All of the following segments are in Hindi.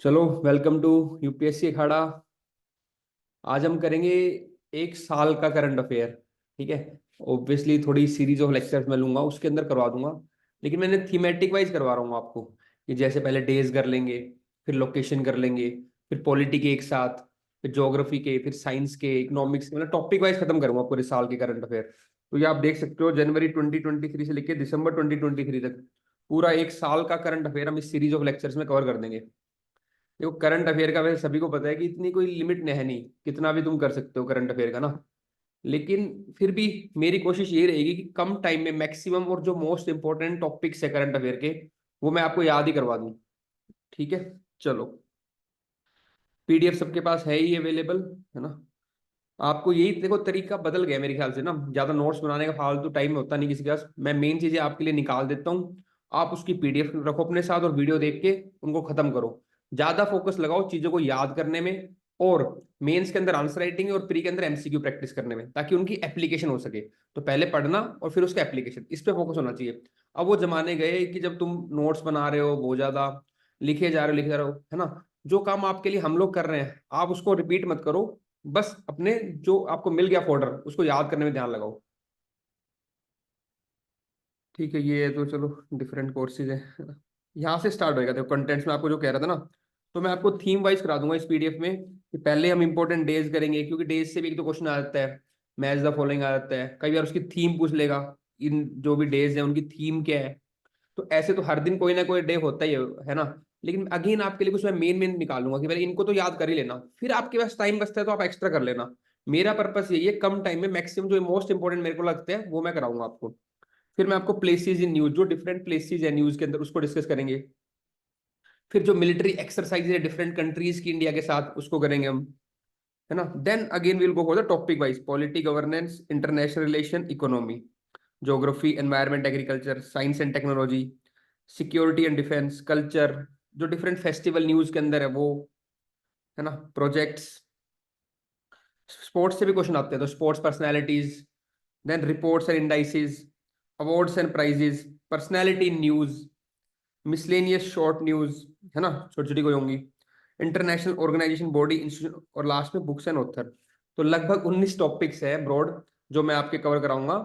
चलो, वेलकम टू यूपीएससी अखाड़ा। आज हम करेंगे एक साल का करंट अफेयर। ठीक है। ऑब्वियसली थोड़ी सीरीज ऑफ लेक्चर्स मैं लूंगा, उसके अंदर करवा दूंगा। लेकिन मैंने थीमेटिक वाइज करवा रहा हूँ आपको कि जैसे पहले डेज कर लेंगे, फिर लोकेशन कर लेंगे, फिर पॉलिटी के एक साथ, फिर ज्योग्राफी के, फिर साइंस के, इकोनॉमिक्स के, मतलब टॉपिक वाइज खत्म करूंगा पूरे साल के करंट अफेयर। तो ये आप देख सकते हो, जनवरी 2023 से लेकर दिसंबर 2023 तक पूरा एक साल का करंट अफेयर हम इस सीरीज ऑफ लेक्चर्स में कवर कर देंगे। देखो, करंट अफेयर का वैसे सभी को पता है कि इतनी कोई लिमिट है नहीं, कितना भी तुम कर सकते हो करंट अफेयर का ना। लेकिन फिर भी मेरी कोशिश ये रहेगी कि कम टाइम में मैक्सिमम और जो मोस्ट इंपॉर्टेंट टॉपिक्स है करंट अफेयर के, वो मैं आपको याद ही करवा दूं। ठीक है। चलो, पीडीएफ सबके पास है ही अवेलेबल, है ना। आपको यही देखो, तरीका बदल गया मेरे ख्याल से ना, ज्यादा नोट्स बनाने का फालतू टाइम होता नहीं किसी के पास। मैं मेन चीजें आपके लिए निकाल देता हूँ, आप उसकी पीडीएफ रखो अपने साथ और वीडियो देख के उनको खत्म करो। ज्यादा फोकस लगाओ चीजों को याद करने में, और मेंस के अंदर आंसर राइटिंग और प्री के अंदर एमसीक्यू प्रैक्टिस करने में, ताकि उनकी एप्लीकेशन हो सके। तो पहले पढ़ना और फिर उसका एप्लीकेशन, इस पे फोकस होना चाहिए। अब वो जमाने गए कि जब तुम नोट्स बना रहे हो, बहुत ज्यादा लिखे जा रहे हो, है ना। जो काम आपके लिए हम लोग कर रहे हैं, आप उसको रिपीट मत करो। बस अपने जो आपको मिल गया फोल्डर, उसको याद करने में ध्यान लगाओ। ठीक है, ये तो चलो डिफरेंट कोर्सेज है ना। यहाँ से स्टार्ट होएगा। देखो, कंटेंट्स में आपको जो कह रहा था ना, तो मैं आपको थीम वाइज करा दूंगा इस पीडीएफ में कि पहले हम इंपॉर्टेंट डेज करेंगे, क्योंकि डेज से भी एक तो क्वेश्चन आ जाता है। मैच द फॉलोइंग आ जाता है, कई बार उसकी थीम पूछ लेगा। इन जो भी डेज है उनकी थीम क्या है। तो ऐसे तो हर दिन कोई ना कोई डे होता ही है ना। लेकिन अगेन आपके लिए कुछ मैं मेन मेन निकालूंगा कि पहले इनको तो याद कर ही लेना, फिर आपके पास टाइम बचता है तो आप एक्स्ट्रा कर लेना। मेरा पर्पस यही है, कम टाइम में मैक्सिमम जो मोस्ट इंपॉर्टेंट मेरे को लगता है वो मैं कराऊंगा आपको। फिर मैं आपको प्लेसेस इन न्यूज, जो डिफरेंट प्लेसेस है न्यूज के अंदर, उसको डिस्कस करेंगे। फिर जो मिलिट्री एक्सरसाइज है डिफरेंट कंट्रीज की इंडिया के साथ, उसको करेंगे हम, है ना। Then again will go for the topic wise, polity, governance, international relation, economy, geography, environment, agriculture, science and technology, security and defence, culture, जो डिफरेंट फेस्टिवल न्यूज के अंदर है वो, है ना, प्रोजेक्ट्स। स्पोर्ट्स से भी क्वेश्चन आते हैं, तो sports personalities, then reports and indices, awards and prizes, personality in news, miscellaneous short news, है ना, छोटी छोटी कोई होंगी, इंटरनेशनल ऑर्गेनाइजेशन, बॉडी, इंस्टीट्यूट, और लास्ट में बुक्स एंड ऑथर। तो लगभग 19 टॉपिक्स है ब्रॉड, जो मैं आपके कवर कराऊंगा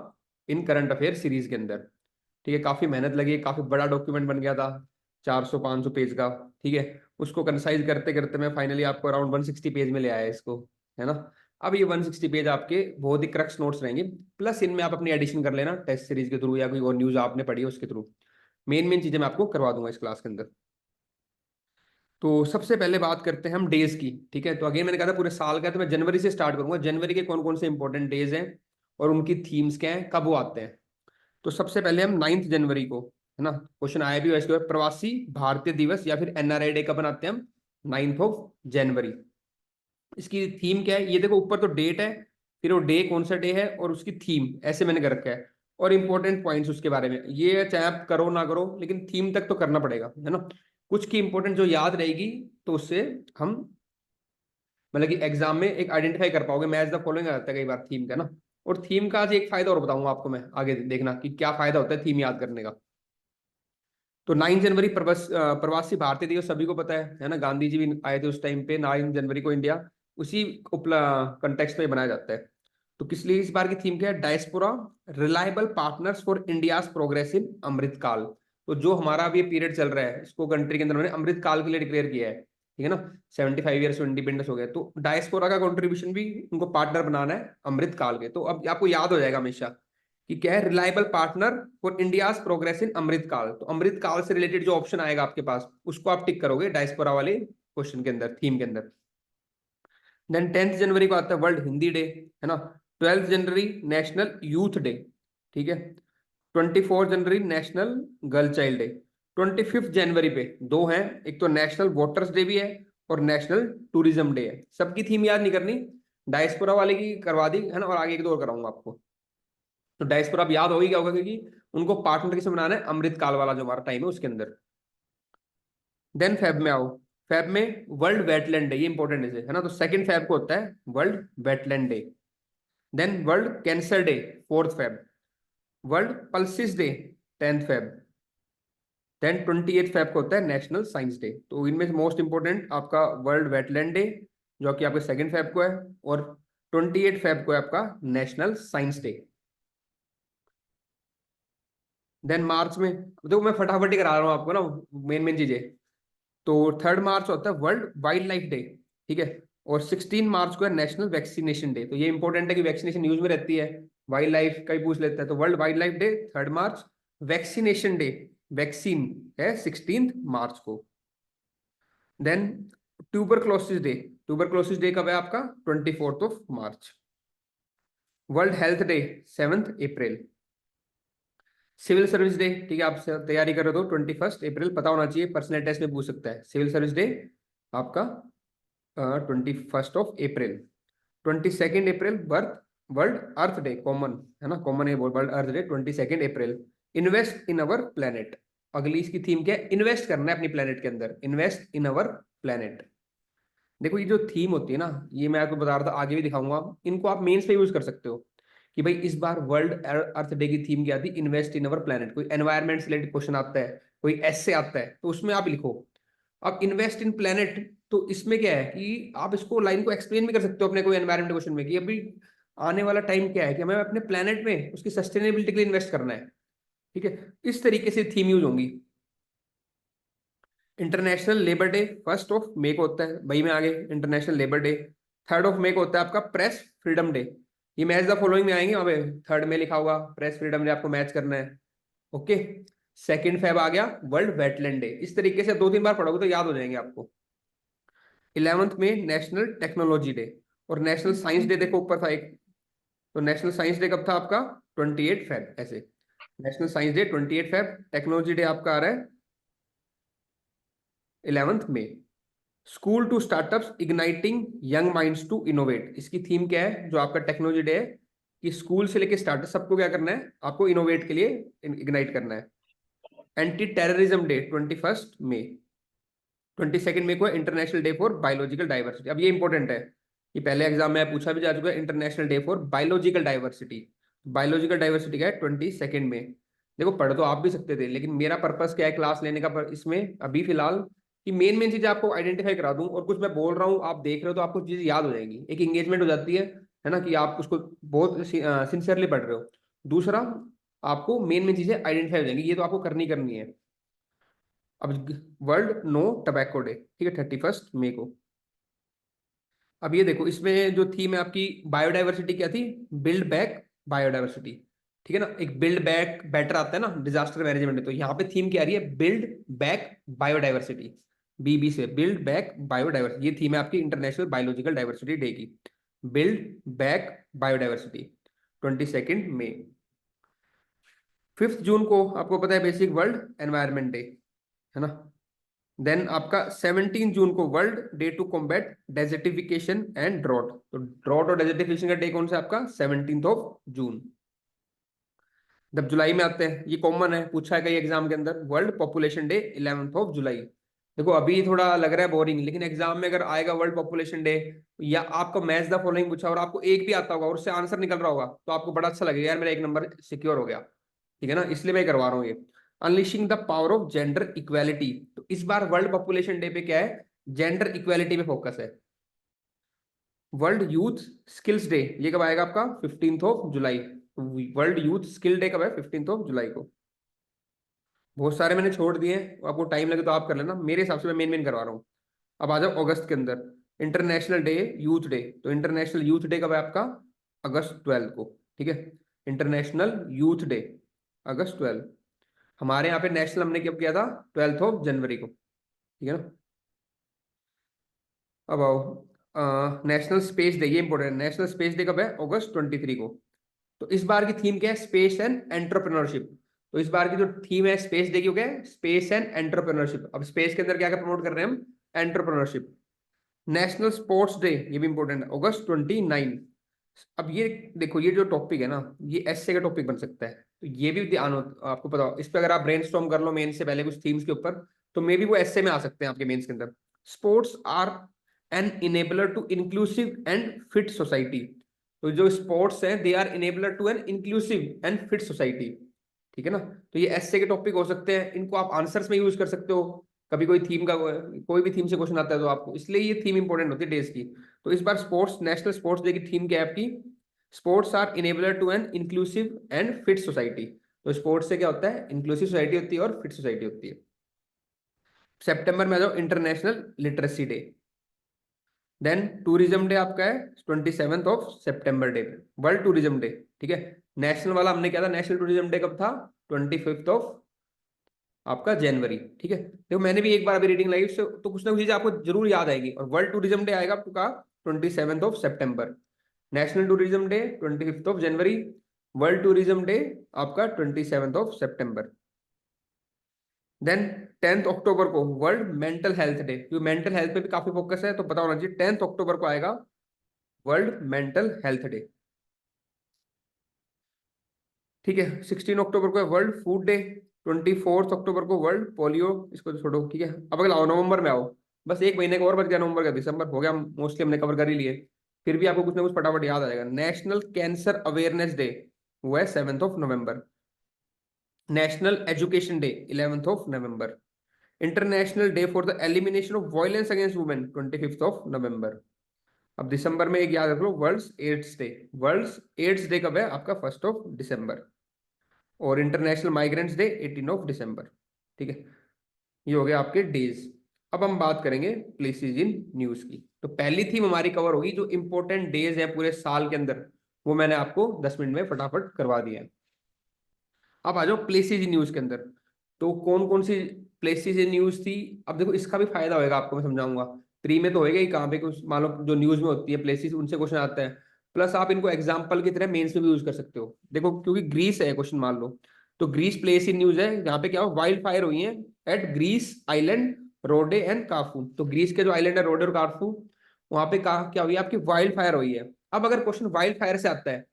इन करंट अफेयर सीरीज के अंदर। ठीक है, काफी मेहनत लगी, काफी बड़ा डॉक्यूमेंट बन गया था, 400-500 पेज का। ठीक है, उसको कंसाइज करते करते मैं फाइनली आपको अराउंड 160 पेज में ले आया इसको, है ना। अब ये 160 पेज आपके बहुत ही क्रक्स नोट्स रहेंगे, प्लस इनमें आप अपनी एडिशन कर लेना टेस्ट सीरीज के थ्रू या कोई और न्यूज आपने पढ़ी है उसके थ्रू। मेन मेन चीजें मैं आपको करवा दूंगा इस क्लास के अंदर। तो सबसे पहले बात करते हैं हम डेज की। ठीक है, तो अगेन मैंने कहा था पूरे साल का है, तो मैं जनवरी से स्टार्ट करूंगा। जनवरी के कौन कौन से इंपॉर्टेंट डेज हैं और उनकी थीम्स क्या हैं, कब वो आते हैं। तो सबसे पहले हम 9 जनवरी को, है ना, क्वेश्चन आया भी इसके बाद, प्रवासी भारतीय दिवस या फिर एनआरआई डे कब बनाते हैं हम, 9 जनवरी। इसकी थीम क्या है, ये देखो ऊपर तो डेट है, फिर वो डे कौन सा डे है और उसकी थीम, ऐसे मैंने कर रखा है। और इंपॉर्टेंट पॉइंट्स उसके बारे में, ये चाहे आप करो ना करो, लेकिन थीम तक तो करना पड़ेगा, है ना। कुछ की इंपॉर्टेंट जो याद रहेगी, तो उससे हम मतलब कि एग्जाम में एक आइडेंटिफाई कर पाओगे। मैच द फॉलोइंग आ जाता है कई बार थीम का ना। और थीम का आज एक फायदा और बताऊंगा आपको मैं, आगे देखना कि क्या फायदा होता है थीम याद करने का। तो 9 जनवरी प्रवासी भारतीय दिवस सभी को पता है ना। गांधी जी भी आए थे उस टाइम पे 9 जनवरी को इंडिया, उसी उपला कंटेक्स्ट में बनाया जाता है। तो किस लिए इस बार की थीम क्या है, diaspora, reliable partners for India's progress in Amrit Kaal. तो जो हमारा अभी पीरियड चल रहा है, इसको कंट्री के अंदर उन्होंने अमृत काल के लिए डिक्लेयर किया है। ठीक है ना, 75 ईयर्स इंडिपेंडेंस हो गया, तो डायस्पोरा का कंट्रीब्यूशन भी उनको पार्टनर बनाना है अमृत काल के। तो अब आपको याद हो जाएगा हमेशा कि क्या है, reliable partner for India's progress in Amrit Kaal. तो अमृत काल से रिलेटेड जो ऑप्शन आएगा आपके पास, उसको आप टिक करोगे डायस्पोरा वाले क्वेश्चन के अंदर, थीम के अंदर। देन 10 जनवरी को आता है वर्ल्ड हिंदी डे, है ना। 12 जनवरी नेशनल यूथ डे। ठीक है। 24 जनवरी नेशनल गर्ल चाइल्ड डे। 25 जनवरी पे दो हैं, एक तो नेशनल वोटर्स डे भी है और नेशनल टूरिज्म डे है। सबकी थीम याद नहीं करनी, डायस्पोरा वाले की करवा दी, है ना, और आगे एक दो और कराऊंगा आपको। तो डायस्पोरा अब याद हो ही क्या होगा, क्योंकि उनको पार्टनर किसे बनाना है, अमृत काल वाला जो हमारा टाइम है उसके अंदर। देन फेब में आओ, फेब में वर्ल्ड वेटलैंड डे, ये इंपॉर्टेंट है ना। तो 2 फेब को होता है world wetland day. Then world cancer day, 4 Feb. World pulses day, 10 Feb. Then 28 Feb को होता है नेशनल साइंस डे। तो इनमें से मोस्ट इंपोर्टेंट आपका वर्ल्ड वेटलैंड डे जो कि आपके 2 फेब को है, और 28 फेब को है आपका national science day. Then March में देखो मैं फटाफट ही करा रहा हूँ आपको ना मेन मेन चीजें। तो 3 मार्च होता है वर्ल्ड वाइल्ड लाइफ डे, ठीक है। और 16 मार्च को है नेशनल वैक्सीनेशन डे। तो ये इंपॉर्टेंट है कि वैक्सीनेशन न्यूज में रहती है, वाइल्ड लाइफ का ही पूछ लेता है। तो world wildlife day 3 March, vaccination day vaccine है 16 मार्च को। Then tuberculosis day, tuberculosis day कब है आपका 24 March. World health day 7 April. Civil service day, ठीक है, आप तैयारी कर रहे हो 21 अप्रैल पता होना चाहिए, पर्सनल टेस्ट में पूछ सकता है। सिविल सर्विस डे आपका 21 अप्रैल। 22 अप्रैल बर्थ वर्ल्ड अर्थ डे, कॉमन है ना, कॉमन है world earth day 22 April. Invest in our planet, अगली इसकी थीम क्या है, इन्वेस्ट करना है अपनी प्लेनेट के अंदर, इन्वेस्ट इन अवर प्लेनेट। देखो ये जो थीम होती है ना, ये मैं आपको बता रहा था, आगे भी दिखाऊंगा, इनको आप मेंस पे यूज कर सकते हो कि भाई इस बार वर्ल्ड अर्थ डे की थीम क्या थी, इन्वेस्ट इन अवर प्लेनेट। कोई एनवायरमेंट से रिलेटेड क्वेश्चन आता है, कोई एस्से आता है, तो उसमें आप लिखो अब इन्वेस्ट इन प्लेनेट। तो इसमें क्या है कि आप इसको लाइन को एक्सप्लेन भी कर सकते हो अपने कोई एनवायरमेंट क्वेश्चन में कि अभी आने वाला टाइम क्या है कि हमें अपने प्लेनेट में उसकी सस्टेनेबिलिटी के लिए इन्वेस्ट करना है, ठीक है। इस तरीके से थीम यूज होंगी। इंटरनेशनल लेबर डे 1 मई को होता है, मई में आ गए इंटरनेशनल लेबर डे। 3 मई को होता है आपका प्रेस फ्रीडम डे। ये मैच द फॉलोइंग में आएंगे, वहां पे 3 में लिखा होगा प्रेस फ्रीडम डे, आपको मैच करना है। ओके। 2 फेब आ गया वर्ल्ड वेटलैंड डे। इस तरीके से 2-3 बार पढ़ोगे तो याद हो जाएंगे आपको। 11 में नेशनल टेक्नोलॉजी डे, और नेशनल साइंस डे देखो ऊपर था एक। तो नेशनल साइंस डे कब था आपका 28 फेब, ऐसे national science day 28 Feb. Technology day आपका आ रहा है 11 मई। School to startups igniting young minds to innovate, इसकी थीम क्या है जो आपका टेक्नोलॉजी डे है, कि स्कूल से लेके स्टार्टअप सबको क्या करना है, आपको इनोवेट के लिए इग्नाइट करना है। एंटी टेररिज्म डे 21 मई। 22 मई को international day for biological diversity. अब ये इंपॉर्टेंट है, ये पहले एग्जाम में पूछा भी जा चुका है, international day for biological diversity. Biological diversity का है 22 में। देखो पढ़ तो आप भी सकते थे, लेकिन मेरा पर्पस क्या है क्लास लेने का इसमें अभी फिलहाल, कि मेन मेन चीजें आपको आइडेंटिफाई करा दूं, और कुछ मैं बोल रहा हूँ आप देख रहे हो तो आपको चीजें याद हो जाएंगी, एक एंगेजमेंट हो जाती है ना, कि आप उसको बहुत सिंसियरली पढ़ रहे हो। दूसरा, आपको मेन मेन चीजें आइडेंटिफाई हो जाएंगी, ये तो आपको करनी करनी है। अब वर्ल्ड नो टबैको डे, ठीक है, 31 मई को। अब ये देखो इसमें जो थीम है आपकी बायोडाइवर्सिटी क्या थी, बिल्ड बैक बायोडाइवर्सिटी, ठीक है ना। एक बिल्ड बैक बेटर आता है ना डिजास्टर मैनेजमेंट में, तो यहाँ पे थीम क्या आ रही है, बिल्ड बैक बायोडाइवर्सिटी, बीबी से बिल्ड बैक बायोडाइवर्सिटी। ये थीम है आपकी इंटरनेशनल बायोलॉजिकल डाइवर्सिटी डे की, बिल्ड बैक बायोडाइवर्सिटी 22 मई। 5 जून को आपको पता है बेसिक वर्ल्ड एनवायरमेंट डे, है ना। देन आपका 17 जून को world day to combat desertification and drought. तो ड्रॉट और डेजर्टिफिकेशन का डे कौन सा है आपका 17 जून। जब जुलाई में आते हैं, ये कॉमन है, पूछा है कई एग्जाम के अंदर, वर्ल्ड पॉपुलेशन डे 11 जुलाई। देखो अभी थोड़ा लग रहा है बोरिंग, लेकिन एग्जाम में अगर आएगा वर्ल्ड पॉपुलेशन डे, या आपको मैच द फॉलोइंग पूछा और आपको एक भी आता होगा और उससे आंसर निकल रहा होगा, तो आपको बड़ा अच्छा लगेगा, यार मेरा 1 नंबर सिक्योर हो गया, ठीक है ना, इसलिए मैं करवा रहा हूँ ये। Unleashing the power of gender equality, तो इस बार वर्ल्ड पॉपुलेशन डे पे क्या है, जेंडर इक्वालिटी पे फोकस है। वर्ल्ड यूथ स्किल्स डे, ये कब आएगा आपका 15 जुलाई। वर्ल्ड यूथ स्किल डे कब है 15 जुलाई को। बहुत सारे मैंने छोड़ दिए हैं, आपको टाइम लगे तो आप कर लेना, मेरे हिसाब से मैं मेन मेन करवा रहा हूँ। अब आ जाओ अगस्त के अंदर, इंटरनेशनल डे यूथ डे। तो इंटरनेशनल यूथ डे कब है आपका अगस्त 12 को, ठीक है। इंटरनेशनल यूथ डे अगस्त 12। हमारे यहाँ पे नेशनल हमने कब किया था 12 जनवरी को, ठीक है ना। अब आओ नेशनल स्पेस डे, ये इंपॉर्टेंट, नेशनल स्पेस डे कब है अगस्त 23 को। तो इस बार की थीम क्या है, स्पेस एंड एंटरप्रेन्योरशिप। तो इस बार की जो थीम है स्पेस डे की, क्या है, स्पेस एंड एंटरप्रेन्योरशिप। अब स्पेस के अंदर क्या क्या प्रमोट कर रहे हैं हम, एंटरप्रेन्योरशिप। नेशनल स्पोर्ट्स डे, ये भी इंपॉर्टेंट है, अगस्त 29। अब ये देखो ये जो टॉपिक है ना, ये एसए का टॉपिक बन सकता है, तो ये भी ध्यान हो, आपको पता हो इस पे, अगर आप ब्रेनस्टॉर्म कर लो मेन से पहले कुछ थीम्स के ऊपर, तो मे बी वो एसए में आ सकते हैं आपके मेंस के अंदर। Sports are an enabler to inclusive and fit society. तो जो स्पोर्ट्स है they are enabler to an inclusive and fit society, ठीक है ना। तो ये एसए के टॉपिक हो सकते हैं, इनको आप आंसर्स में यूज कर सकते हो। कभी कोई थीम का कोई भी थीम से क्वेश्चन आता है तो आपको, इसलिए ये थीम इंपॉर्टेंट होती है डेज की। तो इस बार स्पोर्ट्स, नेशनल स्पोर्ट्स डे की थीम क्या है आपकी? Sports are enabler to an inclusive and fit society. तो स्पोर्ट्स से क्या होता है? इंक्लूसिव सोसाइटी होती है और फिट सोसाइटी होती है। सितंबर में आ जाओ, international literacy day. Then tourism day आपका है 27 सितंबर डे, वर्ल्ड टूरिज्म डे। ठीक है। नेशनल वाला हमने क्या था, नेशनल टूरिज्म डे कब था? 25 आपका जनवरी। ठीक है। देखो मैंने भी एक बार अभी रीडिंग लाई उससे, तो कुछ ना कुछ चीजें आपको जरूर याद आएगी। और वर्ल्ड टूरिज्म डे आएगा आपका 27 सितंबर। नेशनल टूरिज्म डे 25 जनवरी। वर्ल्ड टूरिज्म डे आपका 27 सितंबर। देन 10 अक्टूबर को वर्ल्ड मेंटल हेल्थ डे, क्योंकि मेंटल हेल्थ पे भी काफी फोकस है तो पता होना चाहिए। 10 अक्टूबर को आएगा वर्ल्ड मेंटल हेल्थ डे। ठीक है। 16 अक्टूबर को है वर्ल्ड फूड डे। 24 अक्टूबर को वर्ल्ड पोलियो, इसको तो छोड़ो। ठीक है। अब अगला आओ, नवंबर में आओ। बस एक महीने का और बच गया, नवंबर का। दिसंबर हो गया, मोस्टली हमने कवर कर ही लिए। फिर भी आपको कुछ ना कुछ फटाफट याद आ जाएगा। नेशनल कैंसर अवेयरनेस डे वो है 7 November. National education day 11 November. International day for the elimination of violence against women 25 November. अब दिसंबर में एक याद रख लो, world AIDS day. World AIDS day कब है आपका? 1 दिसंबर। और इंटरनेशनल माइग्रेंट्स डे 18 दिसंबर। ठीक है। ये हो गया आपके डेज। अब हम बात करेंगे प्लेसेस इन न्यूज की। तो पहली थीम हमारी कवर होगी, जो इंपॉर्टेंट डेज है पूरे साल के अंदर, वो मैंने आपको 10 मिनट में फटाफट करवा दिया है। अब आ जाओ प्लेसेस इन न्यूज के अंदर। तो कौन कौन सी प्लेसेस इन न्यूज थी? अब देखो इसका भी फायदा होएगा आपको, मैं समझाऊंगा। प्री में तो होएगा ही, कहाँ पे कुछ मान लो जो न्यूज में होती है प्लेसेस, उनसे क्वेश्चन आता है। प्लस आप इनको एग्जाम्पल की तरह मेंस में भी यूज कर सकते हो। देखो क्योंकि ग्रीस है क्वेश्चन मान लो, तो ग्रीस प्लेस इन न्यूज है जहाँ पे क्या हो, वाइल्ड फायर हुई है एट ग्रीस आइलैंड, रोडे एंड काफू। तो ग्रीस के जो आइलैंड है रोडे और काफू, वहां पे क्या हुई है आपकी? वाइल्ड फायर हुई है। अब अगर क्वेश्चन वाइल्ड फायर से आता है,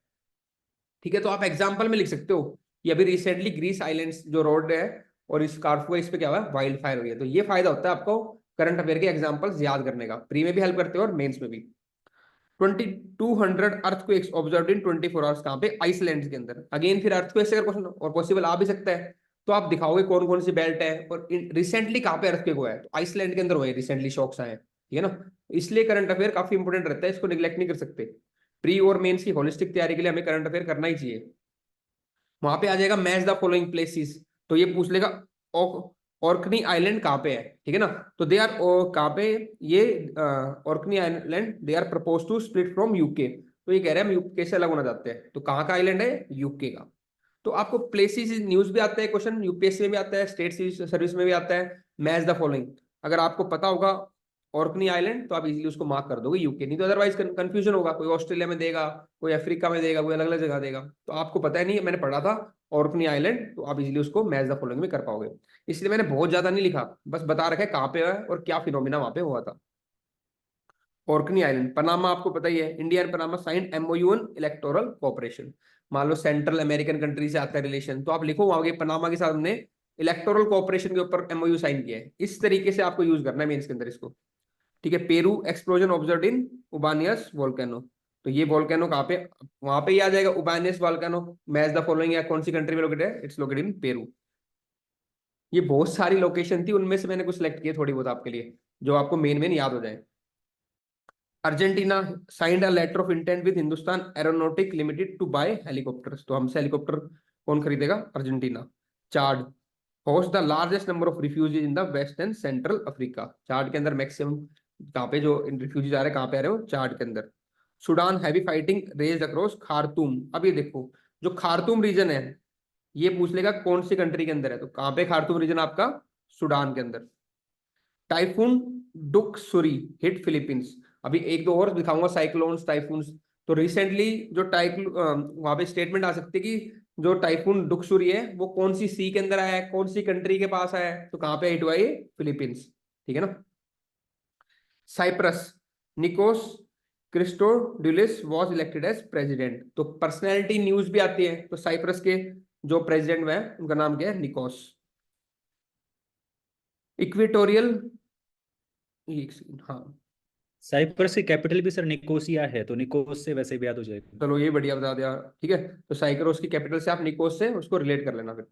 ठीक है, तो आप एग्जाम्पल में लिख सकते हो कि अभी रिसेंटली ग्रीस आइलैंड्स जो रोड है और इस कारफू है, इस पे क्या हुआ है? वाइल्ड फायर हुई है। तो ये फायदा होता है आपको करंट अफेयर के एग्जांपल्स याद करने का। प्री में भी हेल्प करते हो और मेंस में भी। 2200 अर्थक्वेक्स ऑब्जर्व्ड इन 24 आवर्स, कहाँ पे? आइसलैंड के अंदर। अगेन फिर अर्थक्वेक से अगर क्वेश्चन और पॉसिबल आ भी सकता है, तो आप दिखाओगे कौन कौन सी बेल्ट है और रिसेंटली कहाँ पे अर्थक्वेक हुआ है। तो आइसलैंड के अंदर हुआ है, रिसेंटली शॉक्स आए हैं। ठीक है ना। इसलिए करंट अफेयर काफी इंपोर्टेंट रहता है, इसको निगलेक्ट नहीं कर सकते। प्री और मेंस की होलिस्टिक तैयारी के लिए हमें करंट अफेयर करना ही चाहिए। वहां पे आ जाएगा मैच द फॉलोइंग प्लेसेस, तो ये पूछ लेगा ऑर्कनी आइलैंड कहाँ पे है। ठीक है ना। तो दे आर कहाँ पे? ये Orkney island they are propose to split from UK. तो ये कह रहे हैं हम यूके से अलग होना चाहते हैं। तो कहाँ का आइलैंड है? यूके का। तो आपको प्लेसेस न्यूज भी आता है क्वेश्चन, यूपीएससी में भी आता है, स्टेट सर्विस में भी आता है। मैच द फॉलोइंग अगर आपको पता होगा ऑर्कनी आइलैंड, तो आप इजीली उसको मार्क कर दोगे यूके। नहीं तो अदरवाइज कंफ्यूजन होगा, कोई ऑस्ट्रेलिया में देगा, कोई अफ्रीका में देगा, कोई अलग अलग जगह देगा। तो आपको पता ही नहीं है, मैंने पढ़ा था ऑर्कनी आइलैंड, तो आप इजीली उसको मैच द फॉलोइंग में कर पाओगे। इसलिए मैंने बहुत ज्यादा नहीं लिखा, बस बता रखा है कहाँ पे है और क्या फिनोमिना वहां पे हुआ था। Orkney island. पनामा आपको पता ही है, India and Panama sign MOU on electoral cooperation. मान लो सेंट्रल अमेरिकन कंट्री से आता है रिलेशन, तो आप लिखो वहां के पनामा के साथ हमने इलेक्टोरल कोऑपरेशन के ऊपर एमओयू साइन किया है। इस तरीके से आपको यूज करना है मेंस के अंदर इसको। ठीक है। Peru explosion observed in Ubinas volcano. तो ये वोल्केनो कहाँ पे? वहां पे ही आ जाएगा उबानियस वोल्केनो। मैच द फॉलोइंग या कौन सी कंट्री में लोकेटेड है? It's located in Peru. ये बहुत सारी लोकेशन थी, उनमें से मैंने कुछ सिलेक्ट किए थोड़ी बहुत आपके लिए, जो आपको मेन मेन याद हो जाए। Argentina signed a letter of intent with Hindustan aeronautic limited to buy helicopters. तो हमसे हेलीकॉप्टर कौन खरीदेगा? Argentina. Chad host the largest number of refugees in the west and central Africa. Chad के अंदर मैक्सिमम कहाँ पे जो रिफ्यूजीज आ रहे हैं, कहाँ पे आ रहे हो? चार्ड के अंदर। Sudan heavy fighting raised across Khartoum. अब ये देखो, जो खार्तूम रीजन है, ये पूछ लेगा कौन सी कंट्री के अंदर है। तो कहाँ पे खार्तूम रीजन आपका? सुडान के अंदर। टाइफून डुक सुरी हिट फिलीपींस। अभी एक दो और दिखाऊंगा साइक्लोन्स, टाइफून्स। तो रिसेंटली जो वहां पे स्टेटमेंट आ सकती है कि जो टाइफून डुकसुरी है वो कौन सी सी के अंदर आया है, कौन सी कंट्री के पास आया है। तो कहाँ पे हिट हुआ ये? फिलीपींस। ठीक है ना। Cyprus Nikos Christodoulides was elected as president. तो पर्सनैलिटी न्यूज भी आती है, तो साइप्रस के जो प्रेसिडेंट है उनका नाम क्या है? निकोस। इक्वेटोरियल, एक सेकंड, हाँ, साइप्रस की कैपिटल भी सर निकोसिया है, तो निकोस से वैसे भी याद हो जाएगा। चलो ये बढ़िया बता दिया, ठीक है। तो साइक्रोस की कैपिटल से आप निकोस से उसको रिलेट कर लेना फिर।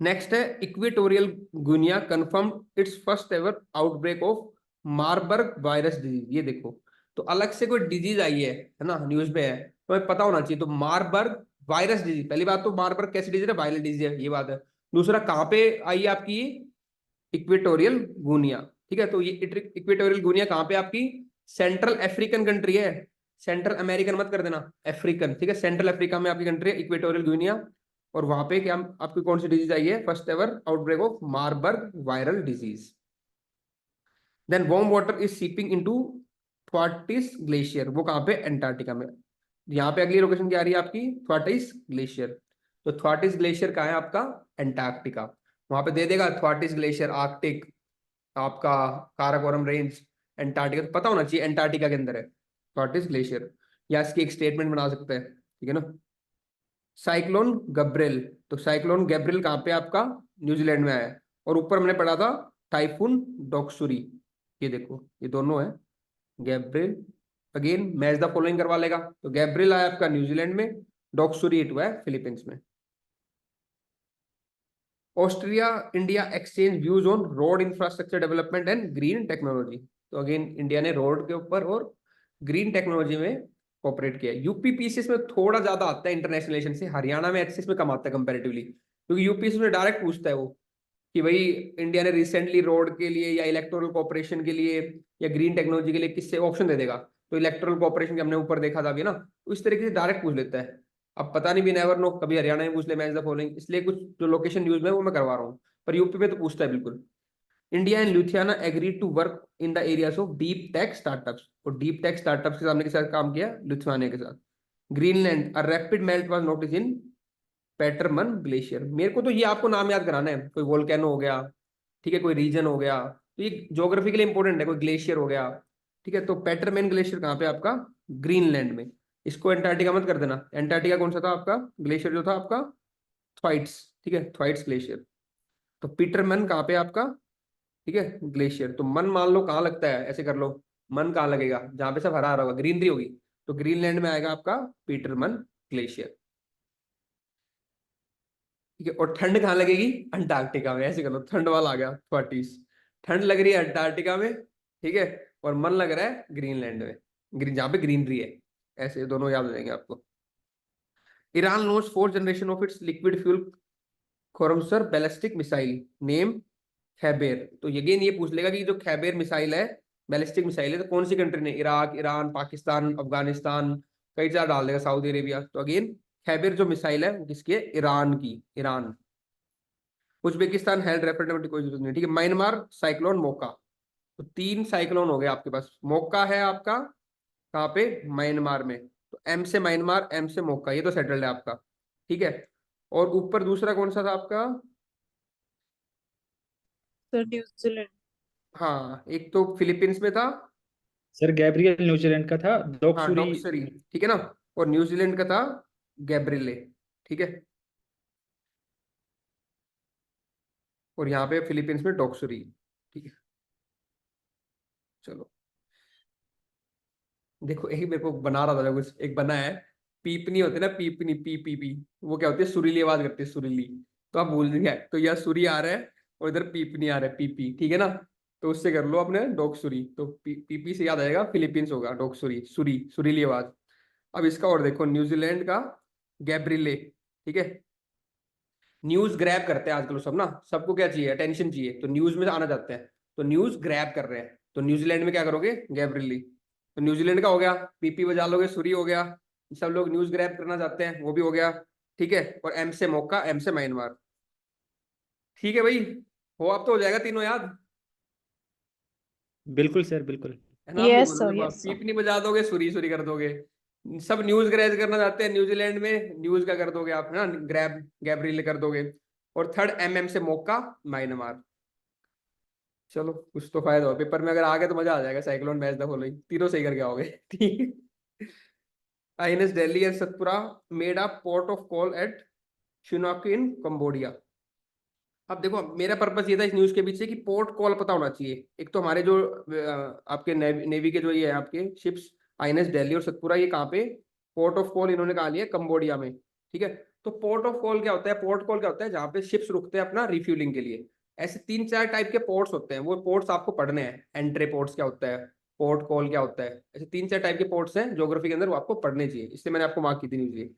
नेक्स्ट है Equatorial Guinea confirmed its first ever outbreak of Marburg virus disease. ये देखो, तो अलग से कोई डिजीज आई है ना, न्यूज में है, तो हमें पता होना चाहिए। तो मार्बर्ग वायरस डिजीज, पहली बात तो मार्बर्ग कैसी डिजीज है, वायरल डिजीज है, ये बात है। दूसरा कहाँ पे आई है आपकी, इक्वेटोरियल गुनिया, ठीक है। तो ये इक्वेटोरियल गुनिया कहाँ पे आपकी, सेंट्रल अफ्रीकन कंट्री है, सेंट्रल अमेरिकन मत कर देना, अफ्रीकन, ठीक है। सेंट्रल अफ्रीका में आपकी कंट्री है इक्वेटोरियल गुनिया, और वहां पे क्या आपकी कौन सी डिजीज आई है, first ever outbreak of Marburg viral disease. Then warm water is seeping into Thwaites glacier, वो कहाँ पे, अंटार्कटिका में। यहाँ पे अगली लोकेशन क्या आ रही है आपकी, थ्वाटिस ग्लेशियर। तो थ्वाटिस ग्लेशियर कहाँ है आपका, अंटार्कटिका। वहां पे दे देगा थ्वाटिस ग्लेशियर, आर्कटिक, आपका काराकोरम रेंज, अंटार्कटिका, तो पता होना चाहिए अंटार्कटिका के अंदर है थ्वाटिस ग्लेशियर, या इसकी एक स्टेटमेंट बना सकते हैं, ठीक है ना। साइक्लोन गब्रिल, तो साइक्लोन गैब्रिल कहाँ पे आपका, न्यूजीलैंड में आया है। और ऊपर हमने पढ़ा था टाइफून डोक्सुरी, ये देखो ये दोनों है, गैब्रिल, अगेन मैच द फॉलोइंग करवा लेगा। तो गैब्रिल आया आपका न्यूजीलैंड में, डोक्सुरी हिट हुआ है फिलीपींस में। Austria India exchange views on road infrastructure development and green technology. तो अगेन इंडिया ने रोड के ऊपर और ग्रीन टेक्नोलॉजी में कोऑपरेट किया। यूपी पीसीएस में थोड़ा ज्यादा आता है इंटरनेशनल रिलेशन से, हरियाणा में एक्सेस में कम आता है कंपैरेटिवली, क्योंकि यूपीएससी में डायरेक्ट पूछता है वो कि भाई इंडिया ने रिसेंटली रोड के लिए या इलेक्टोरल कॉपरेशन के लिए या ग्रीन टेक्नोलॉजी के लिए किससे ऑप्शन दे देगा। तो इलेक्टोरल कॉपरेशन के हमने ऊपर देखा था अभी ना, तो इस तरीके से डायरेक्ट पूछ लेता है। अब पता नहीं, भी नेवर नो, कभी हरियाणा में पूछ ले मैच द फॉलोइंग, इसलिए कुछ जो लोकेशन न्यूज में वो मैं करवा रहा हूँ, पर यूपी में तो पूछता है बिल्कुल। India and Lithuania agreed to work in the areas of deep tech startups, और डीप टेक स्टार्टअप्स के सामने के साथ काम किया लिथुआनिया के साथ। Greenland, a rapid melt was notice in Petermann glacier. मेरे को तो ये आपको नाम याद कराना है, कोई वोल्केनो हो गया, ठीक है, कोई रीजन हो गया, तो ये ज्योग्राफी के लिए इंपॉर्टेंट है, कोई ग्लेशियर हो गया, ठीक है। तो पेटरमैन ग्लेशियर कहाँ पे आपका, ग्रीनलैंड में। इसको एंटार्क्टिका मत कर देना, एंटार्क्टिका कौन सा था आपका, ग्लेशियर जो था आपका थ्वाइट्स, ठीक है, थ्वाइट्स ग्लेशियर। तो पीटरमन कहाँ पे आपका, ठीक है, ग्लेशियर। तो मन मान लो कहाँ लगता है, ऐसे कर लो, मन कहाँ लगेगा, जहां पे सब हरा हरा होगा, ग्रीनरी होगी, तो ग्रीनलैंड में आएगा आपका पीटरमन ग्लेशियर, ठीक है। और ठंड कहाँ लगेगी, अंटार्कटिका में, ऐसे कर लो, ठंड वाला आ गया 40, ठंड लग रही है अंटार्कटिका में, ठीक है, और मन लग रहा है ग्रीनलैंड में, ग्रीन जहाँ पे ग्रीनरी है, ऐसे दोनों याद हो जाएंगे आपको। Iran launch fourth generation of its liquid fuel Khorramshahr ballistic missile name Khaibar. तो अगेन ये पूछ लेगा कि जो खैबेर मिसाइल है, बैलिस्टिक मिसाइल है, तो कौन सी कंट्री ने, इराक, ईरान, पाकिस्तान, अफगानिस्तान, कई चार डाल देगा, सऊदी अरेबिया। तो अगेन खैबेर जो मिसाइल है वो किसकी है, ईरान की, ईरान। उज्बेकिस्तान हेल्ड रेफरेंडम की कोई जरूरत नहीं, ठीक है। म्यांमार साइक्लोन मोका, तो तीन साइक्लोन हो गए आपके पास, मोका है आपका कहाँ पे, म्यांमार में, तो एम से म्यांमार, एम से मोका, ये तो सेटल्ड है आपका, ठीक है। और ऊपर दूसरा कौन सा था आपका, सर न्यूजीलैंड। हाँ एक तो फिलीपींस में था, सर गैब्रियल न्यूजीलैंड का था, हाँ डॉक्सुरी। डॉक्सरी, ठीक है ना, और न्यूजीलैंड का था गैब्रिले, ठीक है। और यहाँ पे फिलीपींस में डॉक्सरी, ठीक है। चलो देखो, एक मेरे को बना रहा था कुछ, एक बना है, पीपनी होती है ना, पीपनी, पी पी पी, वो क्या होती है, सुरीली आवाज करती है, सुरीली। तो आप भूल गए, तो यहाँ सुरी आ रहा है और इधर पीपनी आ रहा है, पीपी, ठीक है ना। तो उससे कर लो अपने डॉक्सुरी, तो पीपी से याद आएगा फिलीपींस होगा, डॉक्सुरी, सुरी, सुरीली आवाज। अब इसका और देखो, न्यूजीलैंड का गैब्रिले, ठीक है। न्यूज ग्रैब करते हैं आजकल सब ना, सबको क्या चाहिए, अटेंशन चाहिए, तो न्यूज में आना चाहते हैं, तो न्यूज ग्रैब कर रहे हैं। तो न्यूजीलैंड में क्या करोगे, गैब्रिली, तो न्यूजीलैंड का हो गया, पीपी बजा लोगे, सूरी हो गया, सब लोग न्यूज ग्रैब करना चाहते हैं, वो भी हो गया, ठीक है। और एम से मौका, एम से म्यांमार, ठीक है भाई, हो अब तो हो जाएगा तीनों याद, बिल्कुल सर, बिल्कुल। है ना। आप नहीं यस सर, बोलोगे, यस सर। पीप नहीं बजा दोगे, सुरी सुरी कर दोगे। सब न्यूज ग्रैब करना चाहते हैं न्यूजीलैंड में, न्यूज का कर दोगे आप, है ना, ग्रैब, गैब्रिल कर दोगे। और थर्ड एम, एम से मौका, म्यांमार। चलो कुछ तो फायदा हो, पेपर में अगर आ गए तो मजा आ जाएगा, साइक्लोन मैच द फॉलोइंग तीनों सही करके आओगे ठीक। INS Delhi and Satpura made a port of call at Sihanouk in Cambodia. अब देखो मेरा पर्पस ये था इस न्यूज के पीछे कि पोर्ट कॉल पता होना चाहिए। एक तो हमारे जो आपके नेवी के जो ये है आपके शिप्स आईएनएस दिल्ली और सतपुरा, ये कहाँ पे पोर्ट ऑफ कॉल इन्होंने कहा लिया कंबोडिया में, ठीक है। तो पोर्ट ऑफ कॉल क्या होता है, पोर्ट कॉल क्या होता है, जहाँ पे शिप्स रुकते हैं अपना रिफ्यूलिंग के लिए। ऐसे 3-4 टाइप के पोर्ट्स होते हैं, वो पोर्ट्स आपको पढ़ने हैं। एंट्रे पोर्ट्स क्या होता है, पोर्ट कॉल क्या होता है, ऐसे 3-4 टाइप के पोर्ट्स हैं ज्योग्राफी के अंदर, वो आपको पढ़ने चाहिए, इसलिए मैंने आपको मार्क की थी न्यूज ये।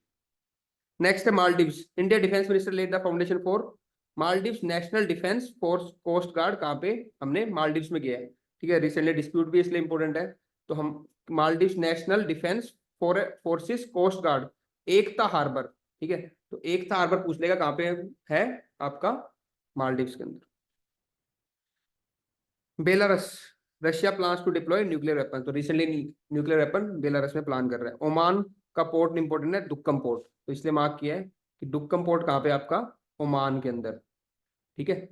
नेक्स्ट है Maldives. India defence minister laid the foundation for Maldives national defence force coast guard. कहाँ पे, हमने मालदीव्स में किया है, ठीक है। रिसेंटली डिस्प्यूट भी इसलिए इंपॉर्टेंट है। तो हम Maldives national defence forces coast guard, Ekatha harbour, ठीक है। तो एकता हार्बर पूछ लेगा कहाँ पे है आपका, मालदीव्स के अंदर। Belarus, Russia plans to deploy nuclear weapon. तो रिसेंटली न्यूक्लियर वेपन बेलारस में प्लान कर रहा है। ओमान का पोर्ट इंपॉर्टेंट है, दुक्कम पोर्ट, तो इसलिए मार्क किया है कि दुक्कम पोर्ट कहाँ पे आपका, ओमान के अंदर, ठीक है।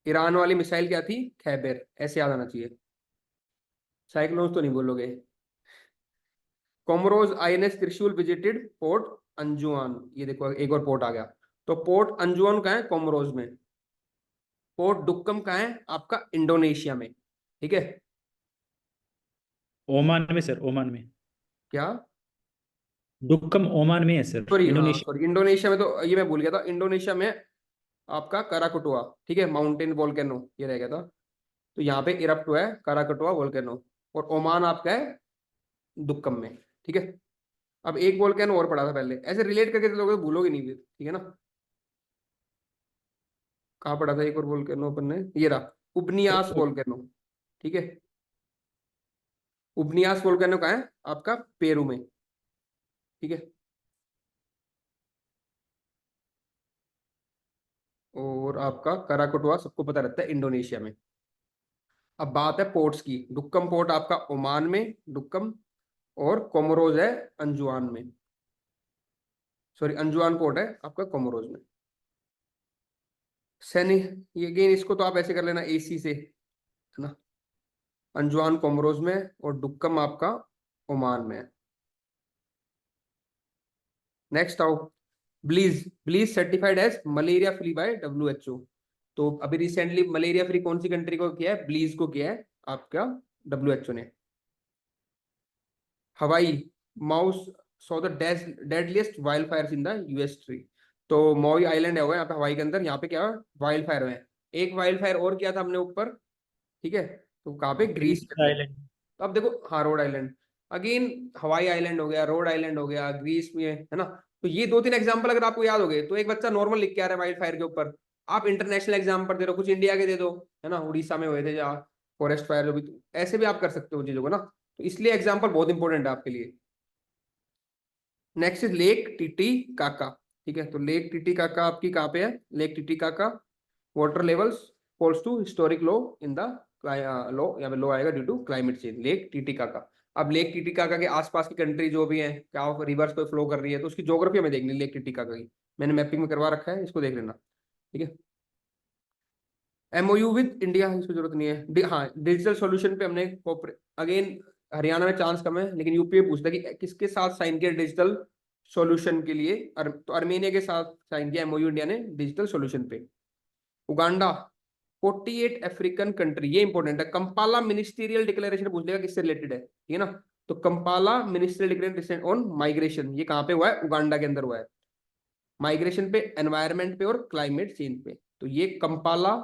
ईरान वाली मिसाइल क्या थी, खैबर, ऐसे याद आना चाहिए, साइक्लोन्स तो नहीं बोलोगे। कोमरोज आईएनएस त्रिशूल विजिटेड पोर्ट अंजुआन। ये देखो एक और पोर्ट आ गया। तो पोर्ट अंजुआन कहाँ है, कोमरोज में। पोर्ट दुक्कम कहाँ है आपका, इंडोनेशिया में, ठीक है। ओमान में सर, ओमान में। क्या, दुक्कम ओमान में है सर, सॉरी, हाँ इंडोनेशिया। सॉरी, इंडोनेशिया में, तो ये मैं भूल गया था, इंडोनेशिया में आपका कराकुटुआ, ठीक है, माउंटेन वोल्केनो, ये रह गया था। तो यहाँ पे इरप्ट हुआ है कराकुटुआ वोल्केनो। और ओमान आपका है दुक्कम में, ठीक है। अब एक वोल्केनो और पढ़ा था पहले, ऐसे रिलेट करके लोग भूलोगे नहीं फिर, ठीक है ना। कहाँ पढ़ा था एक और वोल्केनो अपन ने, ये रहा, उबनियास वोल्केनो, ठीक है। उबनियास वोल्केनो कहाँ है आपका, पेरू में, ठीक है। और आपका कराकुटुआ सबको पता रहता है, इंडोनेशिया में। अब बात है पोर्ट्स की, डुक्कम पोर्ट आपका ओमान में, डुक्कम, और कोमोरोज है अंजुआन में, सॉरी अंजुआन पोर्ट है आपका कोमोरोज में। सैनी, ये अगेन इसको तो आप ऐसे कर लेना एसी से, है ना। अंजुआन कोमोरोज में और डुक्कम आपका ओमान में है। नेक्स्ट आओ, Belize, Belize certified as malaria free by WHO। तो अभी रिसेंटली मलेरिया फ्री कौन सी कंट्री को किया है, ब्लीज को किया है आपका WHO ने। हवाई, mouse saw the deadliest wild fire in the US tree. तो मॉई आइलैंड है वो यहाँ पे हवाई के अंदर, यहाँ पे क्या वाइल्ड फायर हुए हैं। एक वाइल्ड फायर और किया था हमने ऊपर, ठीक है, तो कहाँ पे, ग्रीस के अंदर। आइलैंड। तो अब देखो, हाँ Rhode Island, again Hawaii island हो गया, रोड आइलैंड हो गया, ग्रीस में है ना। तो ये 2-3 एग्जाम्पल अगर आपको याद हो गए, तो एक बच्चा नॉर्मल लिख के आ रहा है वाइल्ड फायर के ऊपर, आप इंटरनेशनल एग्जाम्पल दे रहे हो, कुछ इंडिया के दे दो, है ना, उड़ीसा में हुए थे जहाँ फॉरेस्ट फायर, जो भी, ऐसे भी आप कर सकते हो चीजों को ना। तो इसलिए एग्जाम्पल बहुत इंपॉर्टेंट है आपके लिए। नेक्स्ट इज लेक टीटी काका, ठीक है। तो लेक टीटी काका आपकी कहाँ पे है, lake Titicaca, water levels falls to historic low in the low, यहाँ पे लो आएगा due to climate change, lake Titicaca. अब लेक टीटीकाका के आसपास की कंट्री जो भी है, क्या रिवर्स को फ्लो कर रही है, तो उसकी ज्योग्राफी हमें देखनी लेक टीटीकाका की, मैंने मैपिंग में करवा रखा है, इसको देख लेना, ठीक है। MOU विद इंडिया, इसको जरूरत नहीं है। हाँ, डिजिटल सॉल्यूशन पे हमने अगेन हरियाणा में चांस कम है, लेकिन यूपी में पूछता है कि किसके साथ साइन किया डिजिटल सॉल्यूशन के लिए, तो अर्मेनिया के साथ साइन किया MOU इंडिया ने डिजिटल सॉल्यूशन पे। उगांडा, 48 अफ्रीकन कंट्री, ये इंपॉर्टेंट है। कंपाला मिनिस्टीरियल डिक्लेरेशन पूछ लेगा किससे रिलेटेड है, ठीक है ना। तो Kampala ministerial declaration on migration, ये कहाँ पे हुआ है, उगांडा के अंदर हुआ है। माइग्रेशन पे, एनवायरमेंट पे और क्लाइमेट चेंज पे। तो ये Kampala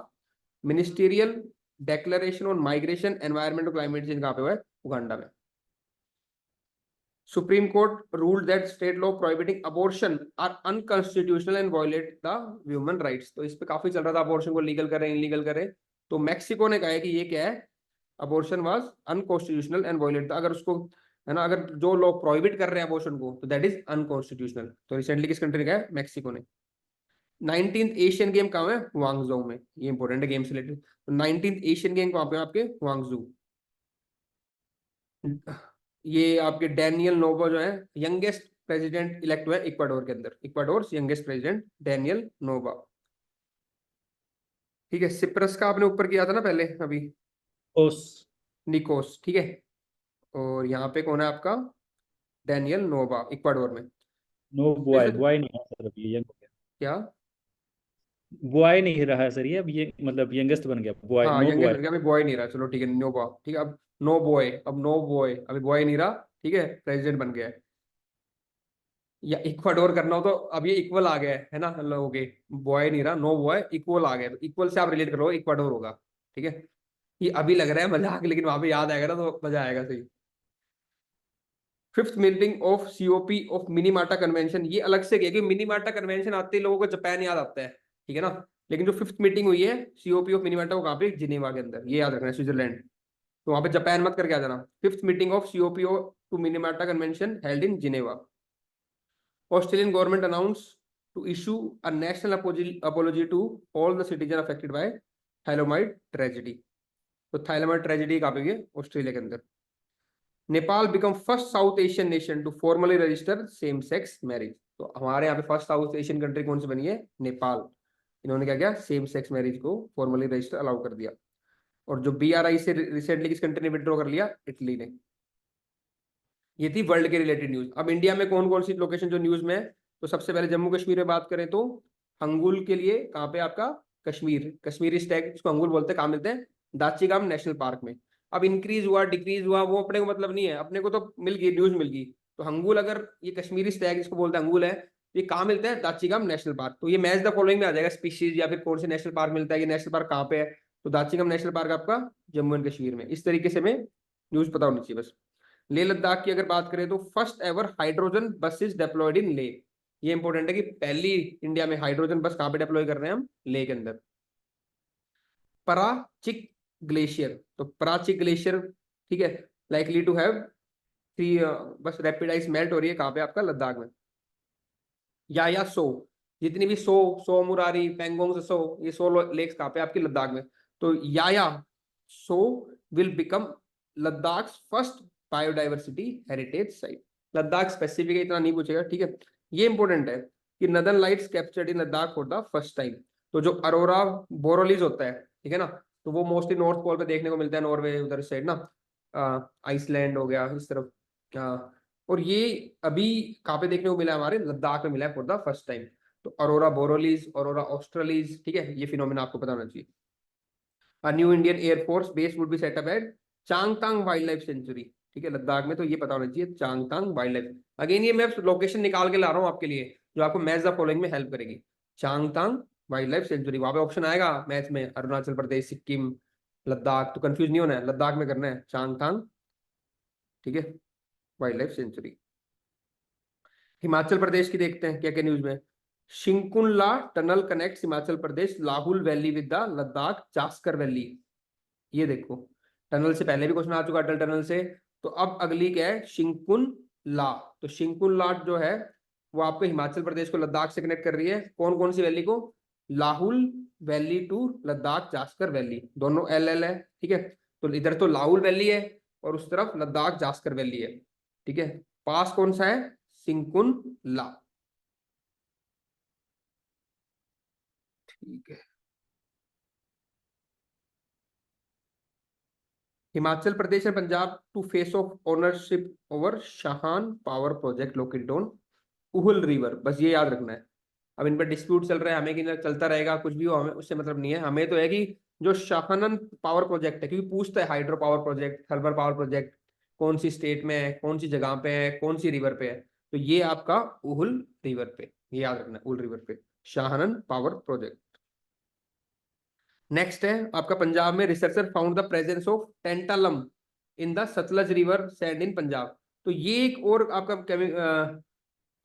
ministerial declaration on migration, environment और क्लाइमेट चेंज कहाँ पे हुआ है, उगांडा में। Supreme court ruled that state law prohibiting abortion are unconstitutional and violate the human rights. तो इस पे काफी चल रहा था, अबॉर्शन को लीगल करें इलीगल करें। तो मैक्सिको ने कहा है कि ये क्या है, abortion was unconstitutional and violate, अगर उसको, है ना, अगर जो लोग प्रोहिबिट कर रहे हैं अबॉर्शन को, तो दैट इज अनकॉन्स्टिट्यूशनल। तो रिसेंटली किस कंट्री ने कहा है, मैक्सिको ने। 19th एशियन गेम कहाँ है, हुआंगजो में, ये इंपॉर्टेंट है गेम से रिलेटेड। तो 19th एशियन गेम कहाँ पे आपके, हुआंगजू। ये आपके डैनियल नोबो जो है, यंगेस्ट प्रेसिडेंट इलेक्ट हुआ है इक्वाडोर के अंदर, Ecuador youngest president Daniel nova, ठीक है। सिप्रस का आपने ऊपर किया था ना पहले अभी, ओस। निकोस, ठीक है। और यहाँ पे कौन है आपका, डैनियल नोबा, इक्वाडोर में। नो तो बॉय, इसमें बॉय नहीं है सर, अभी यंग हो गया। क्या, बॉय नहीं रहा सर, ये अब ये मतलब यंगेस्ट बन गया, बॉय, हाँ नो यंगेस्ट बॉय। बन गया, अभी बॉय नहीं रहा, चलो ठीक है, नो बॉय, ठीक है, अब नो बॉय, अब नो बॉय, अभी बॉय नहीं रहा, ठीक है, प्रेसिडेंट बन गया है। या इक्वाडोर करना हो तो अब ये इक्वल आ गया है ना लोगों के, बॉय नहीं रहा, नो बॉय, इक्वल आ गया, तो इक्वल से आप रिलेट करो, इक्वाडोर होगा, ठीक है। ये अभी लग रहा है मजाक, लेकिन वहां पे याद आएगा ना तो मजा आएगा सही। Fifth meeting of COP of मिनीमाटा convention, ये अलग से गया, क्योंकि मिनीमाटा कन्वेंशन आते ही लोगों को जापान याद आता है, ठीक है ना। लेकिन जो फिफ्थ मीटिंग हुई है सीओपी ऑफ मिनीमाटा, वो कहाँ पे, जिनेवा के अंदर, ये याद रखना है, स्विट्जरलैंड। तो वहां पे जापान मत करके आ जाना। Fifth meeting of COP to Minamata convention held in Geneva. Australian government announce to issue a national apology to all the citizens affected by thalidomide tragedy. तो थाइलोमाइड ट्रेजेडी कहाँ पे हुई है, ऑस्ट्रेलिया के अंदर। Nepal become first South Asian nation to formally register same sex marriage. तो हमारे यहाँ पे फर्स्ट साउथ एशियन कंट्री कौन सी बनी है, नेपाल। इन्होंने क्या किया, सेम सेक्स मैरिज को फॉर्मली रजिस्टर अलाउ कर दिया। और जो BRI से रिसेंटली किस कंट्री ने विड्रॉ कर लिया, इटली ने। ये थी वर्ल्ड के रिलेटेड न्यूज। अब इंडिया में कौन कौन सी लोकेशन जो न्यूज में है, तो सबसे पहले जम्मू कश्मीर में बात करें तो हंगुल के लिए कहाँ पे आपका, कश्मीर, कश्मीरी स्टैग जिसको हंगुल बोलते हैं, कहाँ मिलते हैं, दाचीगाम नेशनल पार्क में। अब इंक्रीज हुआ डिक्रीज हुआ वो अपने को मतलब नहीं है, अपने को तो मिल गई, न्यूज मिल गई। तो हंगुल, अगर ये कश्मीरी स्टैग जिसको बोलते हैं हंगुल है, ये कहाँ मिलता है, दाचीगाम नेशनल पार्क। तो ये मैच द फॉलोइंग में आ जाएगा, स्पीशीज या फिर कौन से नेशनल पार्क मिलता है, ये नेशनल पार्क कहाँ पे है। तो दाचीगाम नेशनल पार्क आपका जम्मू एंड कश्मीर में। इस तरीके से हमें न्यूज पता होनी चाहिए बस। लेह लद्दाख की अगर बात करें तो फर्स्ट एवर हाइड्रोजन बस इज डिप्लॉयड इन लेह। ये इंपॉर्टेंट है कि पहली इंडिया में हाइड्रोजन बस कहां पे डिप्लॉय कर रहे हैं हम, लेह के अंदर। पराचिक ग्लेशियर, तो पराचिक ग्लेशियर, ठीक है, लाइकली टू हैव थ्री, बस रैपिड आइस मेल्ट हो रही है कहां पे, आपका लद्दाख में। या सो, जितनी भी सो मुरारी पेंगोंग सो, ये सो लेक्स कहां पे, आपकी लद्दाख में। तो या so will become Ladakh first biodiversity heritage site. Ladakh specific इतना नहीं पूछेगा, ठीक है। ये इंपॉर्टेंट है कि northern lights captured in Ladakh for the first time. तो जो अरोरा बोरोलिस होता है, ठीक है ना, तो वो मोस्टली नॉर्थ पोल पे देखने को मिलता है, नॉर्वे उधर साइड ना, आइसलैंड हो गया इस तरफ। और ये अभी कहाँ पे देखने को मिला है, हमारे लद्दाख में मिला है फॉर द फर्स्ट टाइम। तो अरोरा बोरोलिस, अरोरा ऑस्ट्रलिस, ठीक है, ये फिनोमेना आपको पता होना चाहिए। A new Indian Air Force base would be set up at Changthang wildlife sanctuary, ठीक है, लद्दाख में। तो ये पता होना चाहिए, चांगतांग वाइल्ड लाइफ। अगेन ये मैं लोकेशन निकाल के ला रहा हूँ आपके लिए, जो आपको मैच द फॉलोइंग में हेल्प करेगी। चांगतांग वाइल्ड लाइफ सेंचुरी, वहां पे ऑप्शन आएगा मैथ में, अरुणाचल प्रदेश, सिक्किम, लद्दाख, तो कंफ्यूज नहीं होना है, लद्दाख में करना है चांगतांग, ठीक है, wildlife sanctuary. Himachal Pradesh की देखते हैं क्या क्या न्यूज में। Shinkunla tunnel connect Himachal Pradesh Lahaul valley with the Ladakh Zanskar valley. ये देखो, टनल से पहले भी क्वेश्चन आ चुका अटल टनल से। तो अब अगली क्या है, शिंकुन ला। तो शिंकुन ला जो है वो आपको हिमाचल प्रदेश को लद्दाख से कनेक्ट कर रही है, कौन कौन सी वैली को, Lahaul valley to Ladakh Zanskar valley, दोनों एल है, ठीक है। तो इधर तो लाहुल वैली है और उस तरफ लद्दाख जास्कर वैली है, ठीक है। पास कौन सा है, शिंकुन ला, ठीक है। Himachal Pradesh and Punjab to face off ownership over Shanan power project located on Uhl river, बस ये याद रखना है। अब इन पर डिस्प्यूट चल रहा है, हमें कि चलता रहेगा कुछ भी हो, हमें उससे मतलब नहीं है, हमें तो है कि जो शाहनन पावर प्रोजेक्ट है, क्योंकि पूछता है hydro power project, thermal power project कौन सी स्टेट में है, कौन सी जगह पे है, कौन सी रिवर पे है। तो ये आपका उहुल रिवर पे, ये याद रखना है, उहुल रिवर पे शाहनन पावर प्रोजेक्ट। नेक्स्ट है आपका पंजाब में, researcher found the presence of tantalum in the Sutlej river sand in Punjab. तो ये एक और आपका